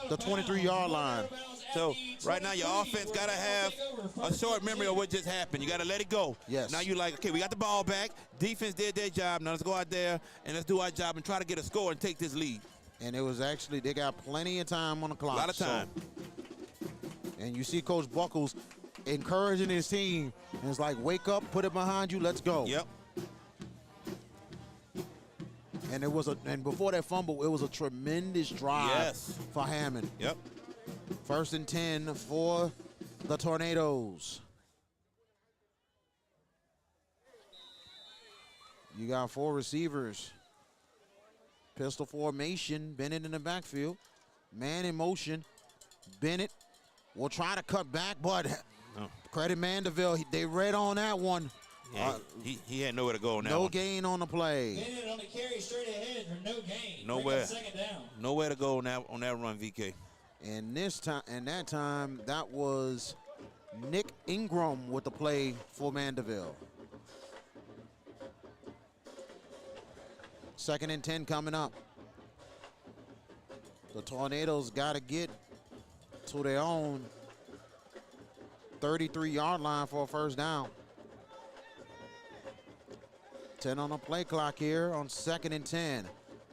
the 23-yard line. So right now your offense got to have a short memory of what just happened. You got to let it go. Yes. Now you like, okay, we got the ball back. Defense did their job. Now let's go out there and let's do our job and try to get a score and take this lead. And it was actually, they got plenty of time on the clock. A lot of time. And you see Coach Buckles encouraging his team. And it's like, wake up, put it behind you, let's go. Yep. And and before that fumble, it was a tremendous drive for Hammond. Yep. 1st and 10 for the Tornadoes. You got 4 receivers. Pistol formation, Bennett in the backfield. Man in motion. Bennett will try to cut back, but credit Mandeville. They read on that one. Yeah, he had nowhere to go on that no one. gain on the play. Bennett on the carry straight ahead for no gain. Nowhere. Second down. Nowhere to go on that run, VK. And that time, that was Nick Ingram with the play for Mandeville. 2nd and 10 coming up. The Tornadoes got to get to their own 33-yard line for a first down. 10 on the play clock here on 2nd and 10.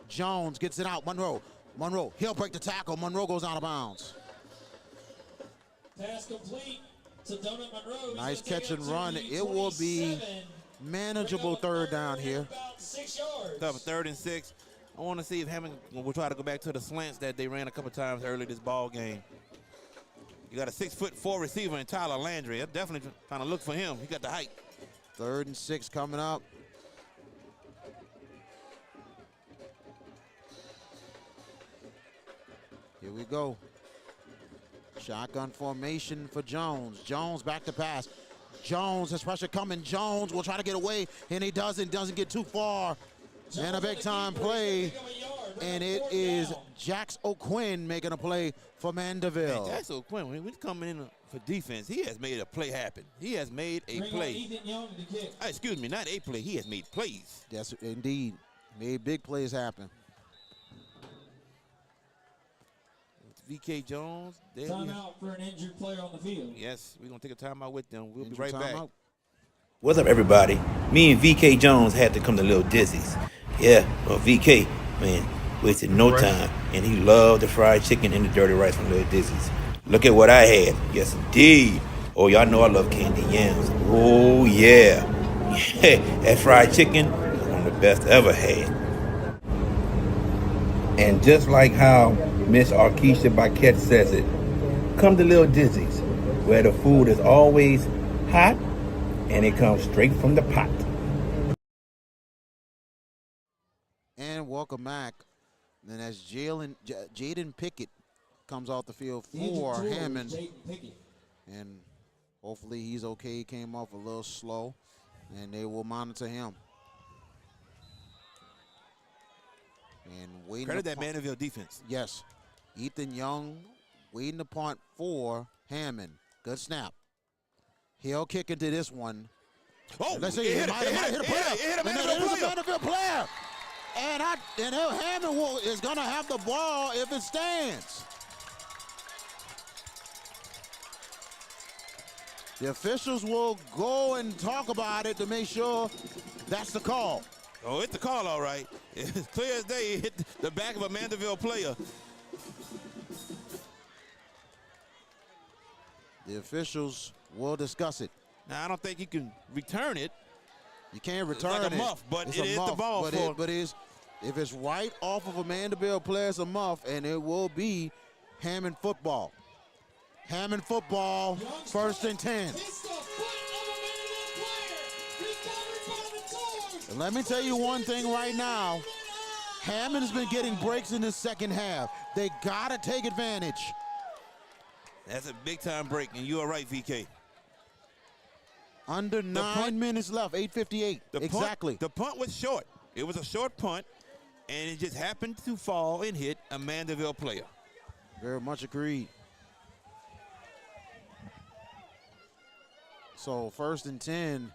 Jones gets it out. Monroe, he'll break the tackle. Monroe goes out of bounds. Pass complete to Donut Monroe. Nice catch and run. It will be manageable 3rd down here. About 6 yards. 3rd and 6. I want to see if Hammond will try to go back to the slants that they ran a couple times early this ball game. You got a 6'4" receiver in Tyler Landry. I'm definitely trying to look for him. He got the height. 3rd and 6 coming up. Here we go. Shotgun formation for Jones. Jones back to pass. Jones has pressure coming. Jones will try to get away, and he doesn't get too far. And a big time play. And it is Jax O'Quinn making a play for Mandeville. Hey, Jax O'Quinn, when he's coming in for defense, he has made a play happen. He has made a play. Excuse me, not a play. He has made plays. Yes, indeed. Made big plays happen. VK Jones. Timeout for an injured player on the field. Yes, we're going to take a timeout with them. We'll be right back. What's up, everybody? Me and VK Jones had to come to Little Dizzy's. Yeah, well, VK, man, wasted no time, and he loved the fried chicken and the dirty rice from Little Dizzy's. Look at what I had. Yes, indeed. Oh, y'all know I love candy yams. Oh, yeah. That fried chicken was one of the best I ever had. And just like how Miss Arkisha Baquette says it, come to Little Dizzy's, where the food is always hot and it comes straight from the pot. And welcome back. And as Jaden Pickett comes off the field for Hammond. And hopefully he's okay. He came off a little slow, and they will monitor him. And waiting. Credit that Mandeville defense. Yes. Ethan Young waiting to punt for Hammond. Good snap. He'll kick into this one. Oh, let's see. It might hit a player. It hit a Mandeville player. And Hammond is going to have the ball if it stands. The officials will go and talk about it to make sure that's the call. Oh, it's the call, all right. It's clear as day. It hit the back of a Mandeville player. The officials will discuss it. Now, I don't think you can return it. You can't return it. It's like a muff, but it's it is the ball. If it's right off of a Mandeville player, it's a muff, and it will be Hammond football. Hammond football, 1st and 10. And let me tell you one thing right now. Hammond has been getting breaks in the second half. They got to take advantage. That's a big-time break, and you are right, VK. Under 9 minutes left, 8:58. Exactly. The punt was short. It was a short punt, and it just happened to fall and hit a Mandeville player. Very much agreed. So 1st and 10.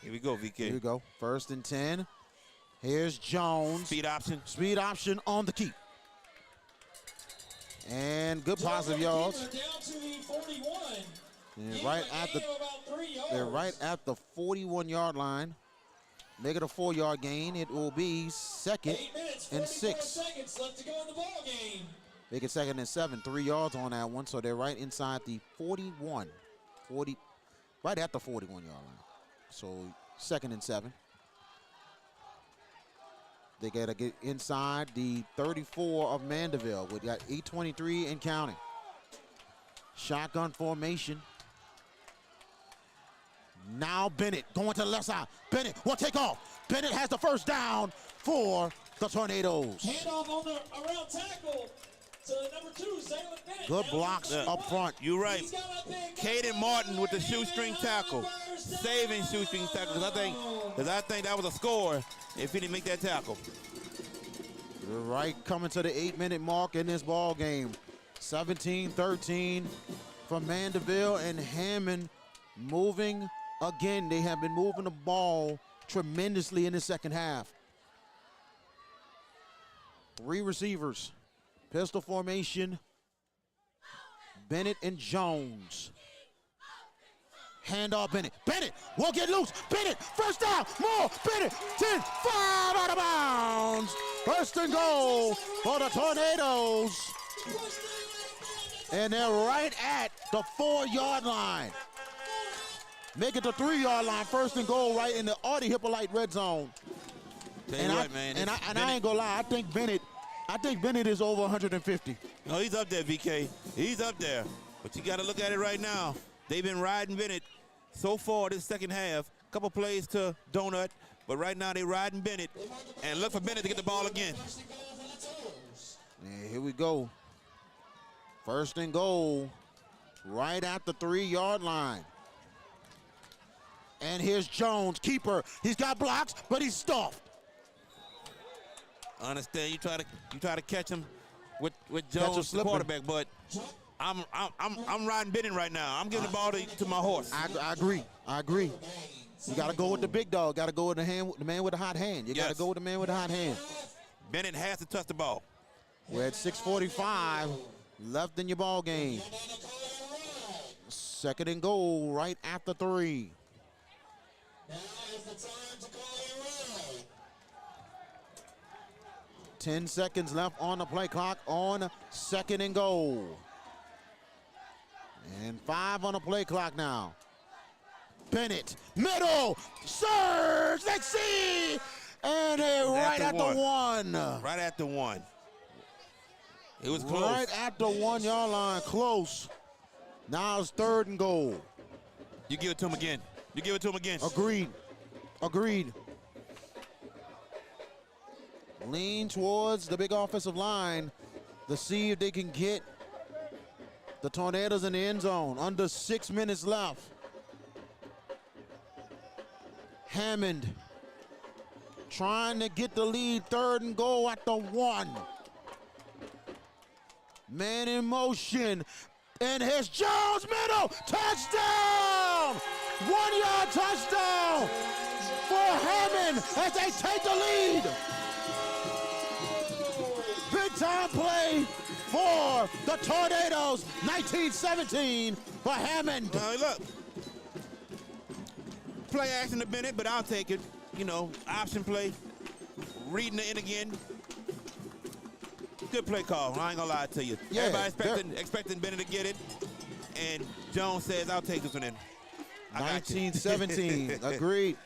Here we go, VK. Here we go. 1st and 10. Here's Jones. Speed option. Speed option on the keep. And good positive yards. Down to the 41. And they're right at the 41-yard line. Make it a 4-yard gain. It will be second 8 minutes, and 44 6. seconds left to go in the ball game. Make it second and 7. 3 yards on that one, so they're right inside the 41. Right at the 41-yard line. So second and 7. They got to get inside the 34 of Mandeville. We got 8:23 and counting. Shotgun formation. Now Bennett going to the left side. Bennett will take off. Bennett has the first down for the Tornadoes. Handoff on the around tackle to number 2, Zaylen Bennett. Good blocks up front. You're right. He's got a big Caden Martin with the shoestring tackle. Saving shoestring tackle, because I think that was a score if he didn't make that tackle. Right coming to the 8-minute mark in this ball game. 17-13 from Mandeville, and Hammond moving again. They have been moving the ball tremendously in the second half. 3 receivers. Pistol formation. Bennett and Jones. Hand off Bennett. Bennett will get loose. Bennett, first down. More. Bennett, 10, 5 out of bounds. First and goal for the Tornadoes. And they're right at the 4-yard line. Make it the 3-yard line. First and goal right in the Audi Hippolyte red zone. Tell you what, man. I ain't gonna lie. I think Bennett is over 150. No, he's up there, VK. He's up there. But you got to look at it right now. They've been riding Bennett so far this second half. Couple plays to Donut, but right now they riding Bennett. And look for Bennett to get the ball again. And here we go. First and goal right at the 3-yard line. And here's Jones, keeper. He's got blocks, but he's stuffed. I understand you try to catch him with Jones, the quarterback, but I'm riding Bennett right now. I'm giving the ball to my horse. I agree. You got to go with the big dog. Got to go with the man with the hot hand. You got to go with the man with the hot hand. Bennett has to touch the ball. We're at 6:45 left in your ball game. Second and goal right after 3. Now is the time to call your ride. 10 seconds left on the play clock on second and goal. And 5 on the play clock now. Bennett, middle, surge, let's see! And they're right at the 1. Right at the 1. It was close. Right at the 1-yard line, close. Now it's third and goal. You give it to him again. Agreed. Lean towards the big offensive line to see if they can get the Tornadoes in the end zone. Under 6 minutes left. Hammond trying to get the lead. Third and goal at the 1. Man in motion. And here's Jones, middle, touchdown! 1-yard touchdown for Hammond as they take the lead. Big time play for the Tornadoes. 19-17 for Hammond. Look. Play action a minute, but I'll take it. Option play. Reading the end again. Good play call. I ain't gonna lie to you. Yeah, everybody expecting Bennett to get it, and Jones says, "I'll take this one in." 19-17. Agreed.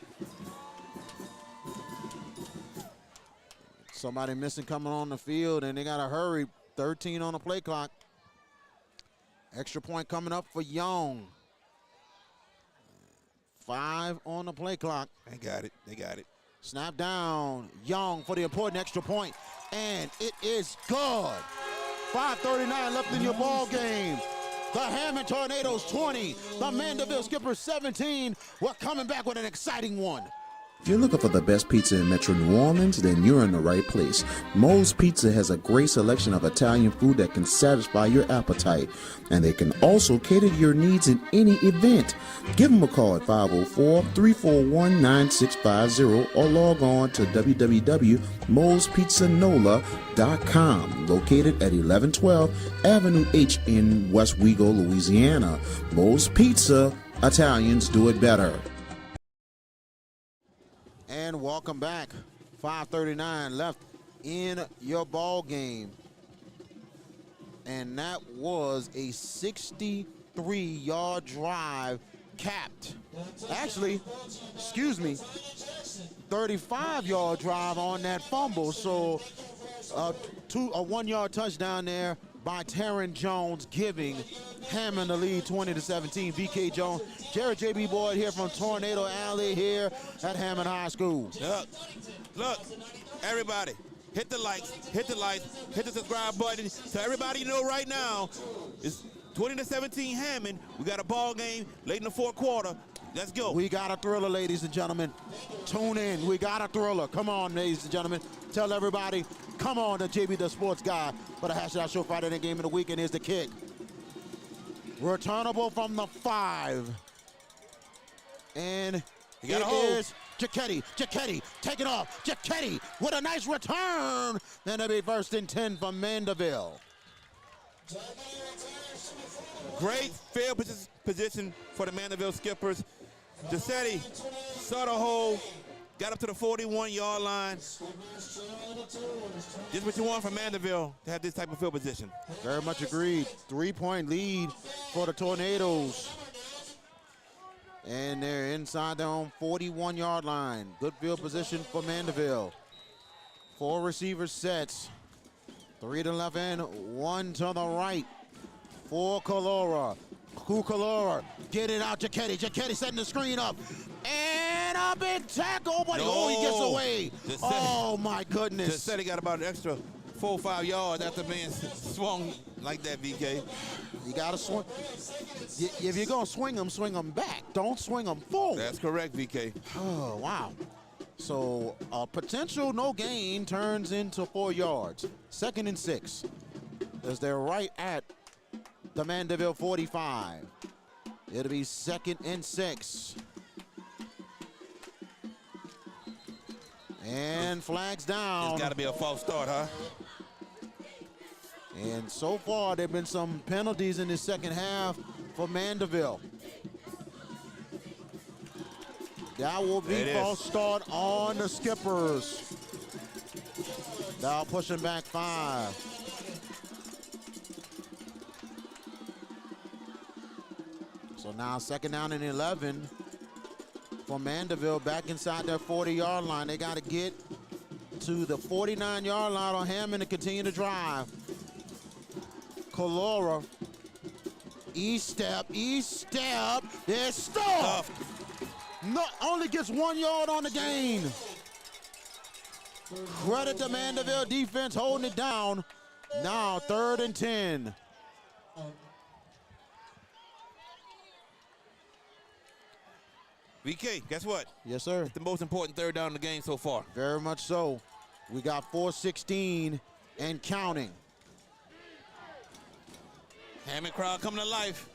Somebody missing coming on the field, and they gotta hurry. 13 on the play clock. Extra point coming up for Young. 5 on the play clock. They got it. Snap down. Young for the important extra point. And it is good. 5:39 left in your ball game. The Hammond Tornadoes 20. The Mandeville Skippers 17. We're coming back with an exciting one. If you're looking for the best pizza in Metro New Orleans, then you're in the right place. Moe's Pizza has a great selection of Italian food that can satisfy your appetite, and they can also cater to your needs in any event. Give them a call at 504-341-9650 or log on to www.moespizzanola.com, located at 1112 Avenue H in West Wego, Louisiana. Moe's Pizza, Italians do it better. And welcome back. 5:39 left in your ball game. And that was a 63-yard drive capped. Actually, 35-yard drive on that fumble. So a 1-yard touchdown there by Terran Jones, giving Hammond the lead 20-17. VK Jones, Jared J.B. Boyd here from Tornado Alley here at Hammond High School. Look, everybody, hit the likes, hit the subscribe button. So everybody know right now, it's 20-17 Hammond. We got a ball game late in the fourth quarter. Let's go. We got a thriller, ladies and gentlemen. Tune in. We got a thriller. Come on, ladies and gentlemen. Tell everybody, come on to JB the Sports Guy for the Hashtag Show Friday Night Game of the Week, and here's the kick. Returnable from the 5. And it is Giacchetti. Giacchetti, take it off. Giacchetti with a nice return. Then it'll be 1st and 10 for Mandeville. Great field position for the Mandeville Skippers. Giacchetti saw the hole, got up to the 41-yard line. Just what you want from Mandeville to have this type of field position. Very much agreed. 3-point lead for the Tornadoes. And they're inside their own 41-yard line. Good field position for Mandeville. 4 receiver sets. 3 to the left end, 1 to the right. For Calora. Calora, get it out, Giacchetti. Giacchetti setting the screen up. And a big tackle, but he gets away. Oh, my goodness. Giacchetti got about an extra 4 or 5 yards after being swung like that, VK. You got to swing. If you're going to swing them back. Don't swing them forward. That's correct, VK. Oh, wow. So a potential no gain turns into 4 yards. 2nd and 6. As they're right at the Mandeville 45. It'll be 2nd and 6. And flags down. It's got to be a false start, huh? And so far, there have been some penalties in the second half for Mandeville. That will be false start on the Skippers. Now pushing back 5. So now 2nd down and 11 for Mandeville, back inside their 40-yard line. They got to get to the 49-yard line on Hammond to continue to drive. Calora, E-step, they're stopped. No, only gets 1 yard on the gain. Credit to Mandeville defense holding it down. Now 3rd and 10. VK, guess what? Yes, sir. It's the most important 3rd down in the game so far. Very much so. We got 4:16 and counting. Hammond crowd coming to life.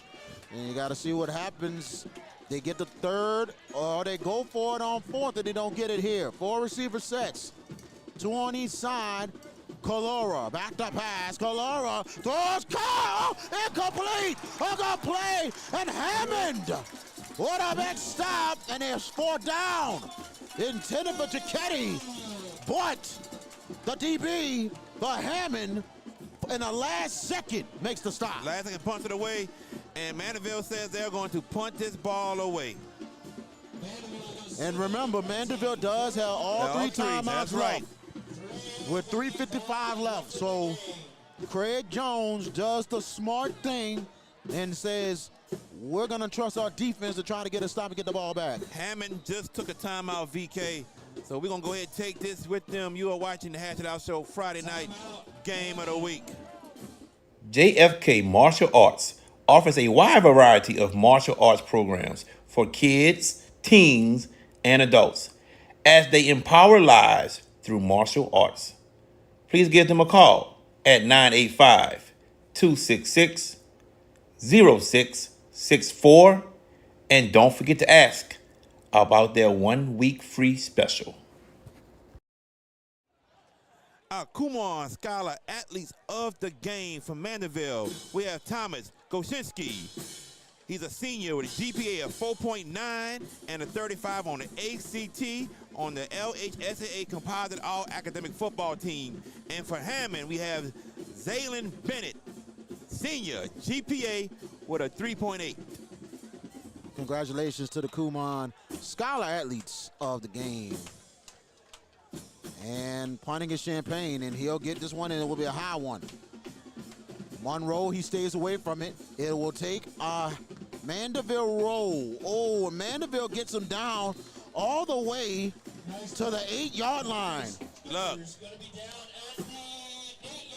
And you got to see what happens. They get the 3rd, or they go for it on 4th, and they don't get it here. 4 receiver sets. 2 on each side. Calora, back to pass. Calora throws, incomplete. A good play, and Hammond. What a big stop, and there's 4 down. Intended for Giacchetti, but the DB, the Hammond, in the last second makes the stop. Last second punts it away, and Mandeville says they're going to punt this ball away. And remember, Mandeville does have all 3 timeouts left. With 3:55 left, so Craig Jones does the smart thing and says, we're going to trust our defense to try to get a stop and get the ball back. Hammond just took a timeout, VK. So we're going to go ahead and take this with them. You are watching the Hatch It Out Show Friday night game of the week. JFK Martial Arts offers a wide variety of martial arts programs for kids, teens, and adults. as they empower lives through martial arts. Please give them a call at 985-266-0664, and don't forget to ask about their 1-week free special. Our Kumon Scholar Athletes of the Game from Mandeville. We have Thomas Goshinski. He's a senior with a GPA of 4.9 and a 35 on the ACT on the LHSAA Composite All-Academic Football Team. And for Hammond, we have Zaylin Bennett, senior, GPA with a 3.8. Congratulations to the Kumon Scholar Athletes of the Game. And punting is Champagne, and he'll get this one, and it will be a high one. Monroe, he stays away from it. It will take a Mandeville roll. Oh, Mandeville gets him down all the way to the 8-yard line. Look,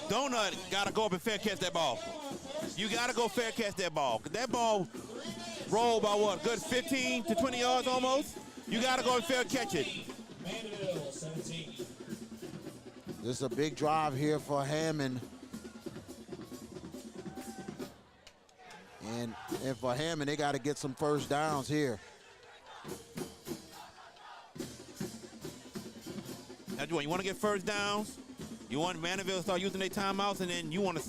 Donut got to go up and fair catch that ball. You got to go fair catch that ball. That ball rolled by what, good 15 to 20 yards almost? You got to go and fair catch it. Mandeville 17. This is a big drive here for Hammond. And for Hammond, they got to get some first downs here. Now, you want to get first downs? You want Mandeville to start using their timeouts, and then you want to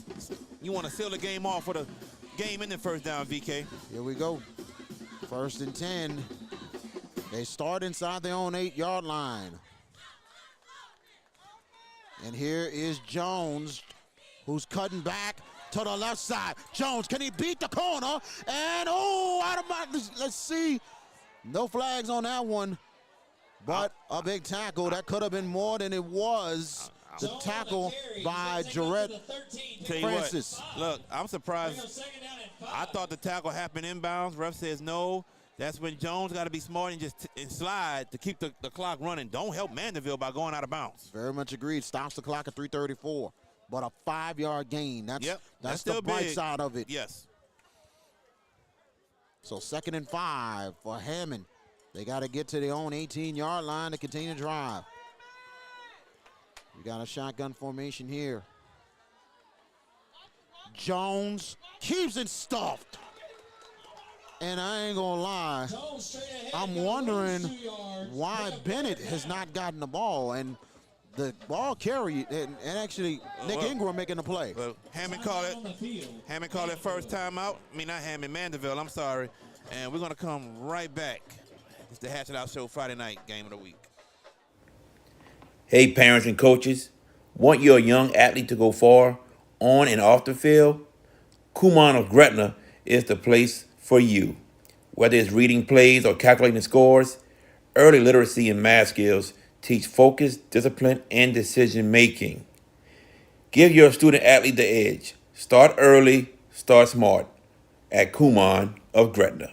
seal the game off with a game-ending first down, VK. Here we go. 1st and 10. They start inside their own 8-yard line. And here is Jones, who's cutting back to the left side. Jones, can he beat the corner? And, oh, out of my, let's see. No flags on that one. But a big tackle. That could have been more than it was. The tackle by Jarrett Francis. Look, I'm surprised. I thought the tackle happened inbounds. Ref says no. That's when Jones got to be smart and just slide to keep the clock running. Don't help Mandeville by going out of bounds. Very much agreed. Stops the clock at 3:34. But a 5-yard gain. That's the bright side of it. Yes. So 2nd and 5 for Hammond. They got to get to their own 18-yard line to continue to drive. We got a shotgun formation here. Jones keeps it stuffed. And I ain't gonna lie, I'm wondering why Bennett has not gotten the ball. And the ball carried, and actually Nick Ingram making the play. Well, Hammond called it first time out. I mean, not Hammond, Mandeville, I'm sorry. And we're gonna come right back. It's the Hatch It Out Show Friday night game of the week. Hey, parents and coaches, want your young athlete to go far on and off the field? Kumon of Gretna is the place for you. Whether it's reading plays or calculating scores, early literacy and math skills teach focus, discipline, and decision making. Give your student athlete the edge. Start early, start smart at Kumon of Gretna.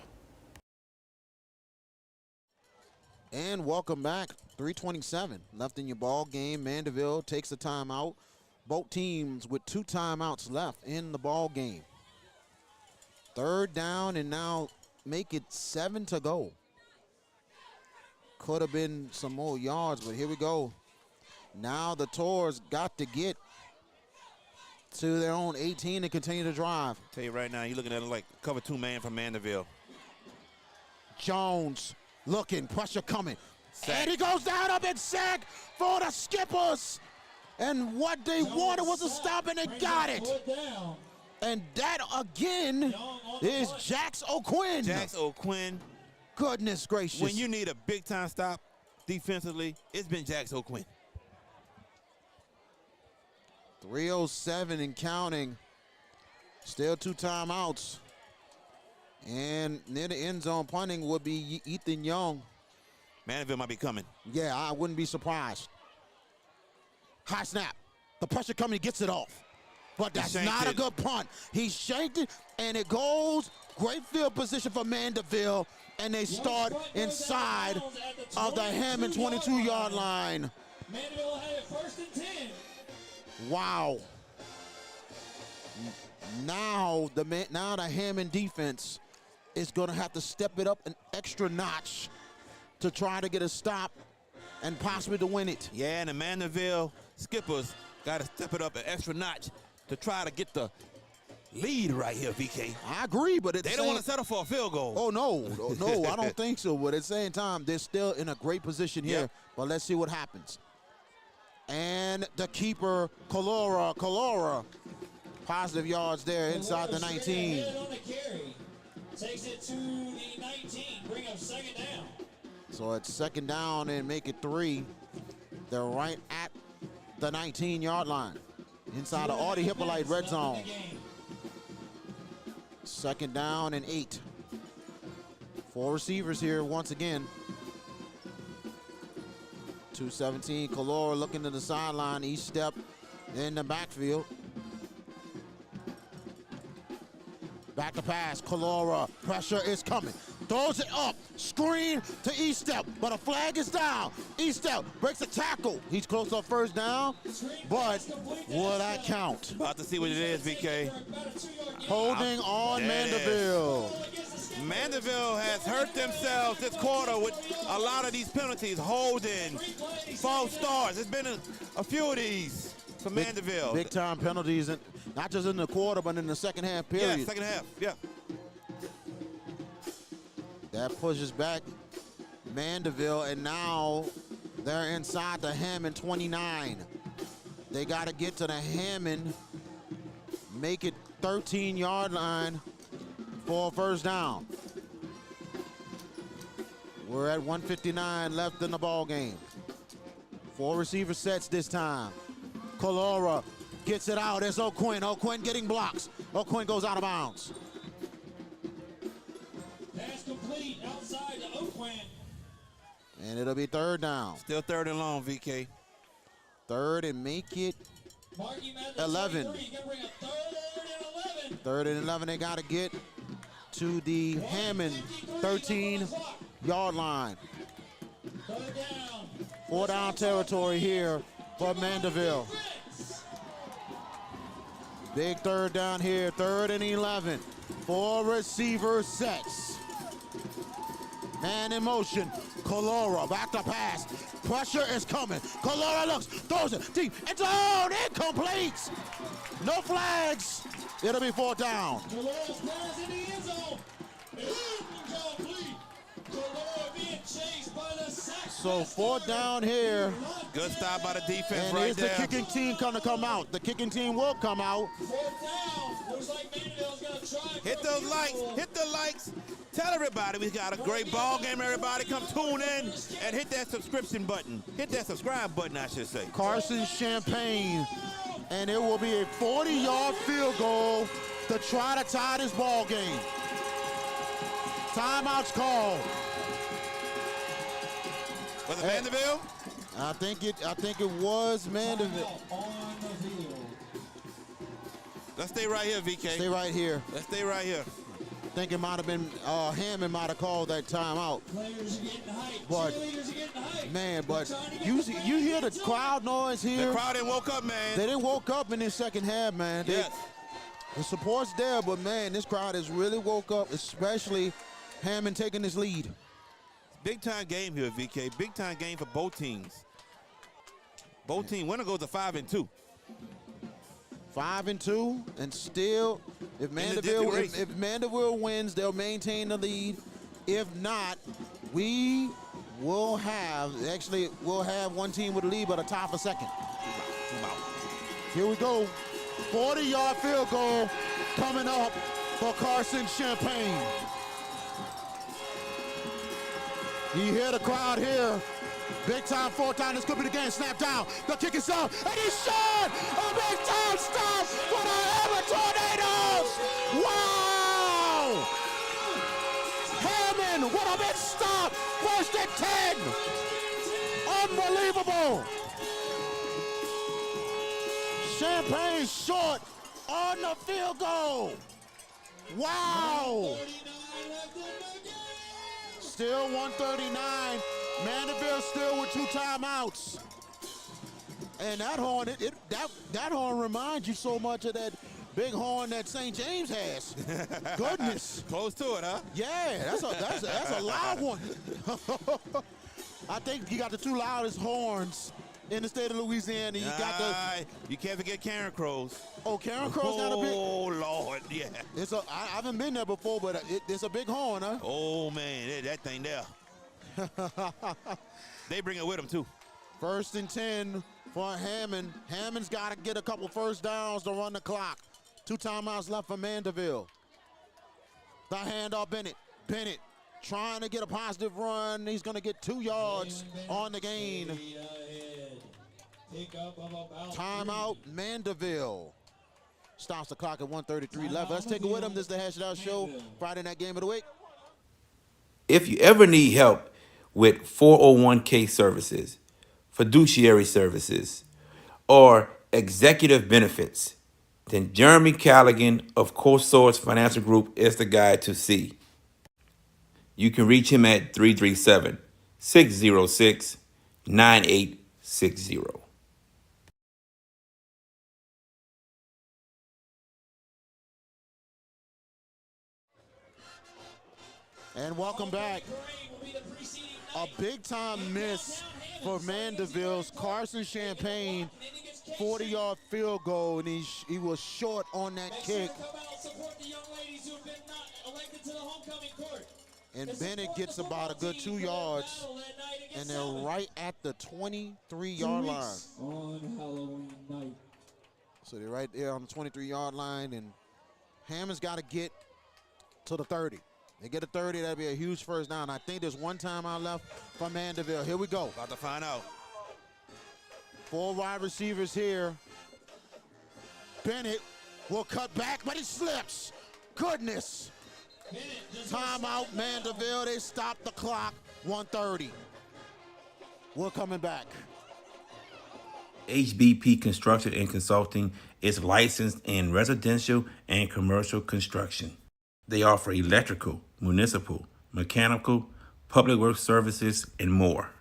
And welcome back. 3:27 left in your ball game. Mandeville takes a timeout. Both teams with 2 timeouts left in the ball game. 3rd down, and now make it 7 to go. Could have been some more yards, but here we go. Now the Tours got to get to their own 18 and continue to drive. Tell you right now, you're looking at it like cover 2 man from Mandeville. Jones looking, pressure coming. Sack. And he goes down, a big sack for the Skippers. And what they wanted was a stop, and they got it. And that, again, is Jax O'Quinn. Jax O'Quinn. Goodness gracious. When you need a big-time stop defensively, it's been Jax O'Quinn. 3:07 and counting. Still 2 timeouts. And near the end zone punting would be Ethan Young. Mandeville might be coming. Yeah, I wouldn't be surprised. High snap. The pressure coming, he gets it off. But that's not a good punt. He shanked it, and it goes. Great field position for Mandeville, and they start inside of the Hammond 22-yard line. Mandeville had it 1st and 10. Wow. Now the Hammond defense is going to have to step it up an extra notch to try to get a stop and possibly to win it. Yeah, and the Mandeville skippers got to step it up an extra notch to try to get the lead right here, VK. I agree, but They don't want to settle for a field goal. Oh, no, I don't think so. But at the same time, they're still in a great position here. Yep. But let's see what happens. And the keeper, Calora, positive yards there inside the 19. On the carry. Takes it to the 19. Bring up second down. So it's second down and make it 3. They're right at the 19-yard line. Inside the Audi Hippolyte red zone. Second down and 8. 4 receivers here once again. 217, Calora looking to the sideline, each step in the backfield. Back to pass, Calora, pressure is coming. Throws it up, screen to each step, but a flag is down. Each step breaks a tackle. He's close to first down, but will that count? About to see what it is, VK. Holding on There it is. Mandeville. Mandeville has hurt themselves this quarter with a lot of these penalties, holding, false starts. There's been a few of these for Mandeville. Big time penalties, not just in the quarter, but in the second half period. Yeah, second half, yeah. That pushes back Mandeville, and now they're inside the Hammond 29. They got to get to the Hammond, make it 13-yard line for a first down. We're at 1:59 left in the ball game. 4 receiver sets this time. Calora gets it out. It's O'Quinn. O'Quinn getting blocks. O'Quinn goes out of bounds. Pass complete outside to O'Quinn. And it'll be third down. Still third and long, VK. Third and make it Marky Mathis 11. 23. You got to bring up third and 11. Third and 11, they got to get to the Hammond 13-yard line. Third down. 4 down territory here for Mandeville. Big third down here, 3rd and 11. 4 receiver sets. Man in motion. Calora back to pass. Pressure is coming. Calora looks, throws it deep. It's on, incomplete. No flags. It'll be 4th down. Calora's pass in the end zone. Incomplete. Calora being chased by the sack. So 4th down here. Good stop by the defense And right is there. the kicking team going to come out? The kicking team will come out. 4th down. Looks like Mandeville's going to try. Hit those likes, hit the likes. Tell everybody we got a great ball game, everybody. Come tune in and hit that subscription button. Hit that subscribe button, I should say. Carson Champagne. And it will be a 40-yard field goal to try to tie this ball game. Timeout's called. Was it Mandeville? I think it was Mandeville. On the field. Let's stay right here, VK. Stay right here. Let's stay right here. I think it might have been Hammond might have called that timeout. Players are getting hyped. But Cheerleaders are getting hyped. man, but you hear the crowd noise here. The crowd didn't woke up, man. They didn't woke up in this second half, man. Yes. The support's there, but man, this crowd has really woke up, especially Hammond taking this lead. Big time game here, VK. Big time game for both teams. Both teams. Winner goes to 5-2. 5-2, and still, if Mandeville wins, they'll maintain the lead. If not, we'll have one team with a lead, but a tie for second. Here we go. 40-yard field goal coming up for Carson Champagne. You hear the crowd here. Big time, 4th down. This could be the game. Snap down. The kick is up, and he's shot. A big time stop for the Hammond Tornadoes. Wow! Hammond with a big stop. 1st and 10. Unbelievable. Champagne short on the field goal. Wow! Still 139. Mandeville still with 2 timeouts. And that horn, that horn reminds you so much of that big horn that St. James has. Goodness. Close to it, huh? Yeah, that's a loud one. I think you got the 2 loudest horns in the state of Louisiana. You got the. You can't forget Karen Crows. Oh, Karen Crow's got a big. Oh Lord, yeah. I haven't been there before, but it's a big horn, huh? Oh man, that thing there. They bring it with them too. 1st and 10 for Hammond. Hammond's got to get a couple first downs to run the clock. 2 timeouts left for Mandeville. The handoff, Bennett. Bennett trying to get a positive run. He's going to get 2 yards on the gain. Timeout, Mandeville. Stops the clock at 1:33 left. Let's take it with him. This is the Hash It Out Show. Friday Night Game of the Week. If you ever need help with 401k services, fiduciary services, or executive benefits, then Jeremy Callaghan of CoSource Financial Group is the guy to see. You can reach him at 337-606-9860. And welcome back. A big-time miss for Mandeville's Carson Champagne, 40-yard field goal, and he was short on that kick. And Bennett gets about a good 2 yards, and they're right at the 23-yard line. On Halloween night. So they're right there on the 23-yard line, and Hammond's got to get to the 30. They get a 30, that'd be a huge first down. I think there's 1 timeout left for Mandeville. Here we go. About to find out. 4 wide receivers here. Bennett will cut back, but he slips. Goodness. Timeout, Mandeville. They stop the clock. 1:30. We're coming back. HBP Construction and Consulting is licensed in residential and commercial construction. They offer electrical, municipal, mechanical, public works services, and more.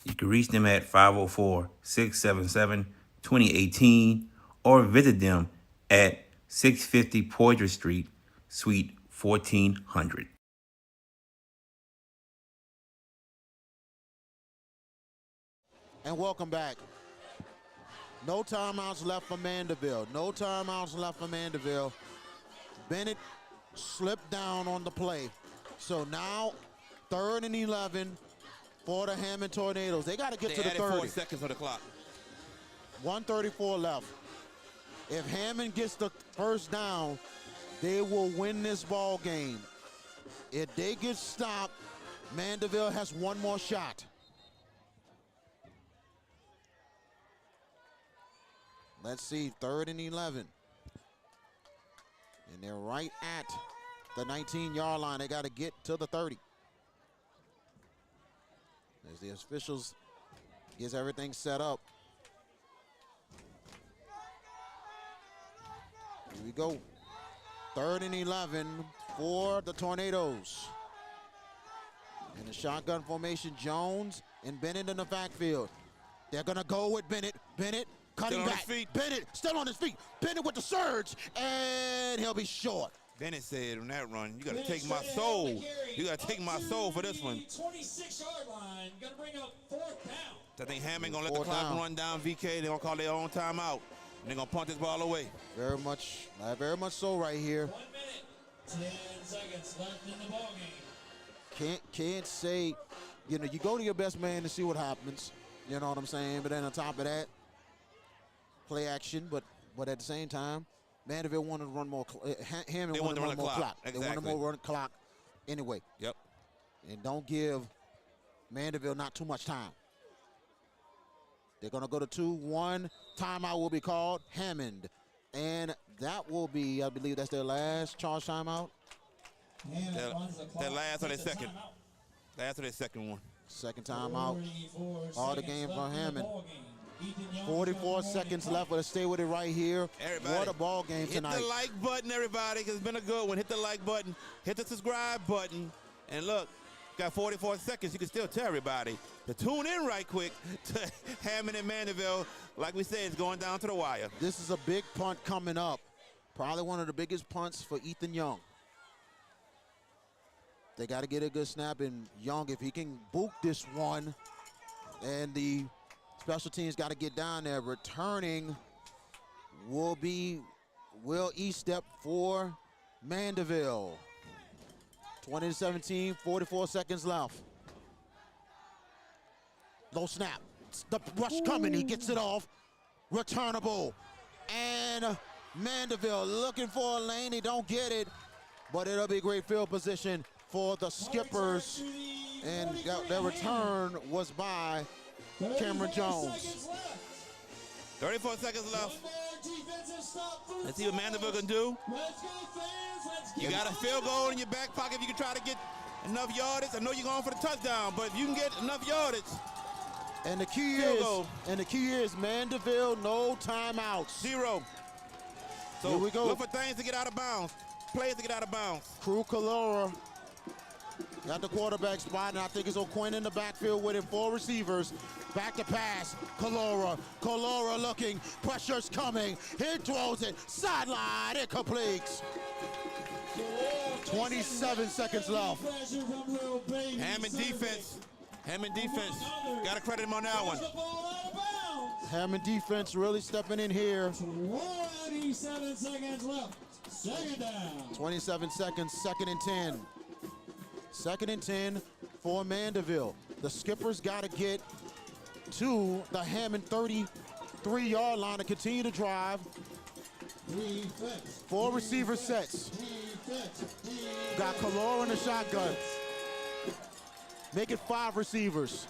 You can reach them at 504-677-2018 or visit them at 650 Poydras Street, Suite 1400. And welcome back. No timeouts left for Mandeville. No timeouts left for Mandeville. Bennett slipped down on the play. So now 3rd and 11 for the Hammond Tornadoes. They got to get to the 30. 4 seconds on the clock. 1:34 left. If Hammond gets the first down, they will win this ball game. If they get stopped, Mandeville has 1 more shot. Let's see, 3rd and 11. And they're right at the 19-yard line. They got to get to the 30. As the officials gets everything set up. Here we go. 3rd and 11 for the Tornadoes. In the shotgun formation, Jones and Bennett in the backfield. They're going to go with Bennett. Bennett cutting Still on back. his feet. Bennett still on his feet. Bennett with the surge, and he'll be short. Bennett said on that run, you got to take my soul. You got to take my soul for this one. 26-yard line, going to bring up 4th down. I think Hammond going to let the clock run down VK. They're going to call their own timeout. And they're going to punt this ball away. Very much so right here. 1 minute, 10 seconds left in the ball game. Can't say, you go to your best man to see what happens. You know what I'm saying? But then on top of that, play action. But at the same time, Mandeville wanted to run more. Hammond wanted to run more clock. Exactly. They wanted more run clock anyway. Yep. And don't give Mandeville not too much time. They're going to go to 2-1. Timeout will be called. Hammond. And that will be, I believe that's their last charge timeout. Their last or their second. Last or their second one. Second timeout. All the game for Hammond. 44 seconds left. Let's stay with it right here. Everybody, what a ball game tonight. Hit the like button, everybody, because it's been a good one. Hit the like button. Hit the subscribe button. And look, got 44 seconds. You can still tell everybody to tune in right quick to Hammond and Mandeville. Like we said, it's going down to the wire. This is a big punt coming up. Probably one of the biggest punts for Ethan Young. They got to get a good snap, and Young, if he can boot this one, And the special teams got to get down there. Returning will be Will Eastep for Mandeville. 20-17, 44 seconds left. Low snap. The rush coming. He gets it off. Returnable. And Mandeville looking for a lane. They don't get it. But it'll be great field position for the Skippers. And their return was by Cameron Jones. 34 seconds left. Let's see what Mandeville can do. You got a field goal in your back pocket if you can try to get enough yardage. I know you're going for the touchdown, but if you can get enough yardage. And the key is Mandeville, no timeouts. 0. So here we go. Look for things to get out of bounds. Plays to get out of bounds. Crew Calora got the quarterback spot, and I think it's O'Quinn in the backfield with him. 4 receivers. Back to pass. Calora looking. Pressure's coming. He throws it. Sideline. It completes. 27 seconds left. Hammond defense. Got to credit him on that one. Hammond defense really stepping in here. 27 seconds left. Second down. 27 seconds. 2nd and 10. 2nd and 10 for Mandeville. The Skippers got to get to the Hammond 33-yard line to continue to drive. 4 receiver sets. Got Calora in the shotgun. Make it 5 receivers.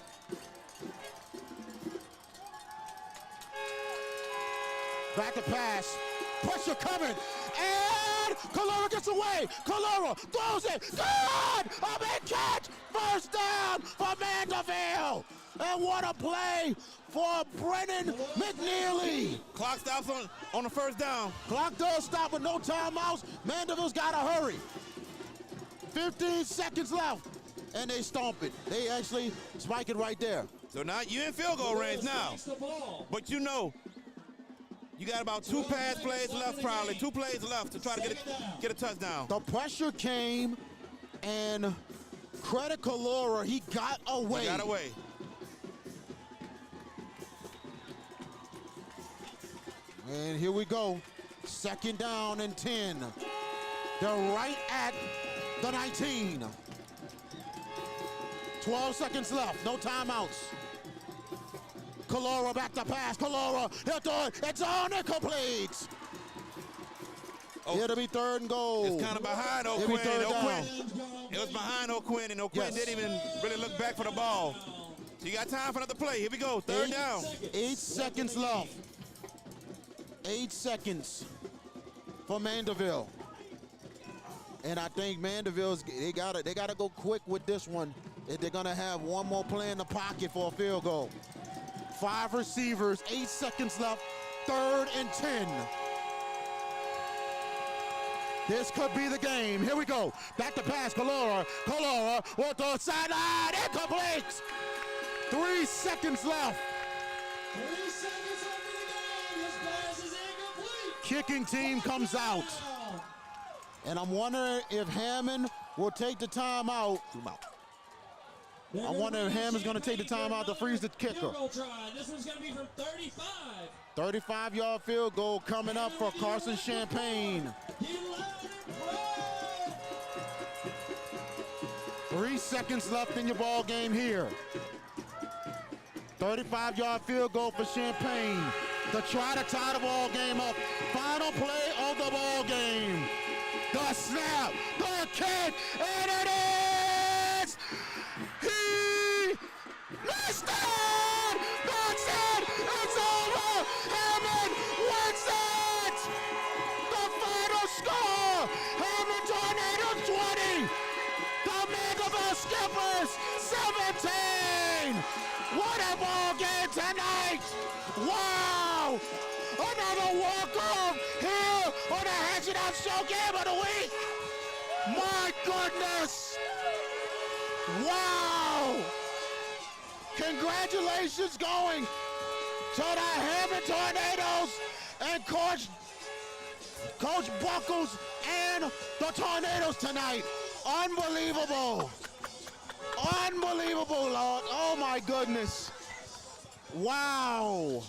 Back to pass. Pressure coming. And Calora gets away. Calora throws it. Good! A big catch. First down for Mandeville. And what a play for Brennan McNeely. Clock stops on the first down. Clock does stop with no timeouts. Mandeville's got to hurry. 15 seconds left. And they stomp it. They actually spike it right there. So now you're in field goal range now. But you know, you got about 2 pass plays left, probably 2 plays left to try to get a touchdown. The pressure came, and credit Calora, he got away. And here we go. 2nd down and 10. They're right at the 19. 12 seconds left, no timeouts. Calora back to pass. Calora, he'll throw it. It's on, it completes. It'll be 3rd and goal. It's kind of behind O'Quinn. It was behind O'Quinn, and O'Quinn didn't even really look back for the ball. So you got time for another play. Here we go, 3rd down. 8 seconds left. 8 seconds for Mandeville. And I think Mandeville's, they gotta go quick with this one. If they're gonna have one more play in the pocket for a field goal. 5 receivers, 8 seconds left, 3rd and 10. This could be the game. Here we go. Back to pass, Calora will throw it sideline, incomplete. 3 seconds left. 3 seconds left in the game. This pass is incomplete. Kicking team comes out. And I'm wondering if Hammond will take the timeout. I wonder if Hammond's going to take the timeout to freeze the kicker. This one's going to be from 35. 35-yard field goal coming up for Carson Champagne. 3 seconds left in your ball game here. 35-yard field goal for Champagne to try to tie the ball game up. Final play of the ball game. The snap, the kick, and it is! He missed it! That's it! It's over! Hammond wins it! The final score! Hammond Tornadoes 20! The Mandeville Skippers 17! What a ball game tonight! Wow! Another walk-off here on the Hatchet Out Show Game of the Week! My goodness! Wow! Congratulations going to the Hammond Tornadoes and Coach Buckles and the Tornadoes tonight. Unbelievable. Unbelievable, Lord. Oh, my goodness. Wow.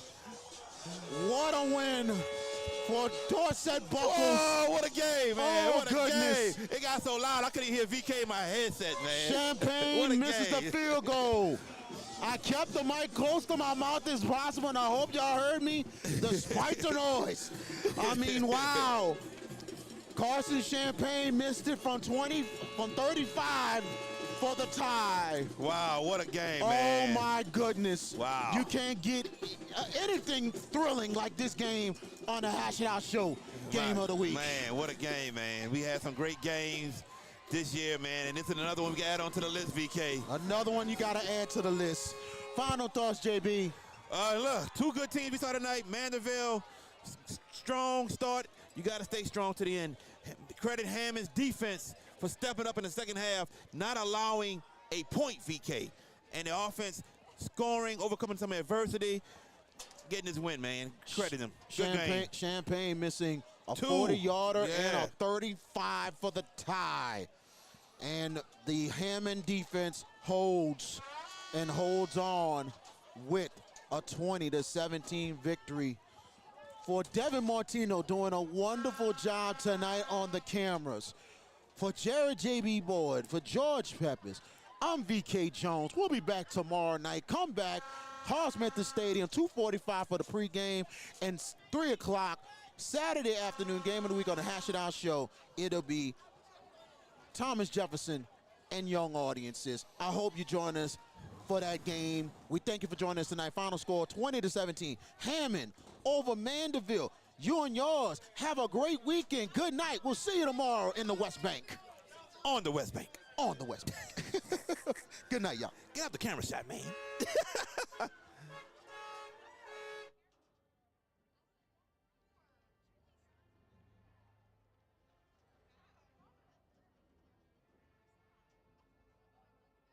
What a win for Dorset Buckles. Oh, what a game, man. Oh, what a goodness. game. It got so loud, I couldn't hear VK in my headset, man. Champagne What a misses game. the field goal. I kept the mic close to my mouth as possible, and I hope y'all heard me despite the noise. I mean, wow. Carson Champagne missed it from 35 for the tie. Wow, what a game, Oh, man. my goodness. Wow. You can't get anything thrilling like this game on the Hash It Out Show game of the week. Man, what a game, man. We had some great games this year, man, and this is another one we got to add on to the list, VK. Another one you got to add to the list. Final thoughts, JB. Look, two good teams we saw tonight. Mandeville, strong start. You got to stay strong to the end. Credit Hammond's defense for stepping up in the second half, not allowing a point, VK. And the offense scoring, overcoming some adversity, getting this win, man. Credit them. Good game. Champagne missing a Two. 40-yarder and Yeah. a 35 for the tie. And the Hammond defense holds on with a 20-17 victory. For Devin Martino doing a wonderful job tonight on the cameras. For Jared JB Boyd, for George Peppers, I'm VK Jones. We'll be back tomorrow night. Come back, Hosmetha Stadium, 2:45 for the pregame, and 3 o'clock Saturday afternoon game of the week on the Hash It Out Show. It'll be Thomas Jefferson and young audiences. I hope you join us for that game. We thank you for joining us tonight. Final score 20-17. Hammond over Mandeville. You and yours have a great weekend. Good night. We'll see you tomorrow in the West Bank. On the West Bank. On the West Bank. Good night, y'all. Get out the camera shot, man.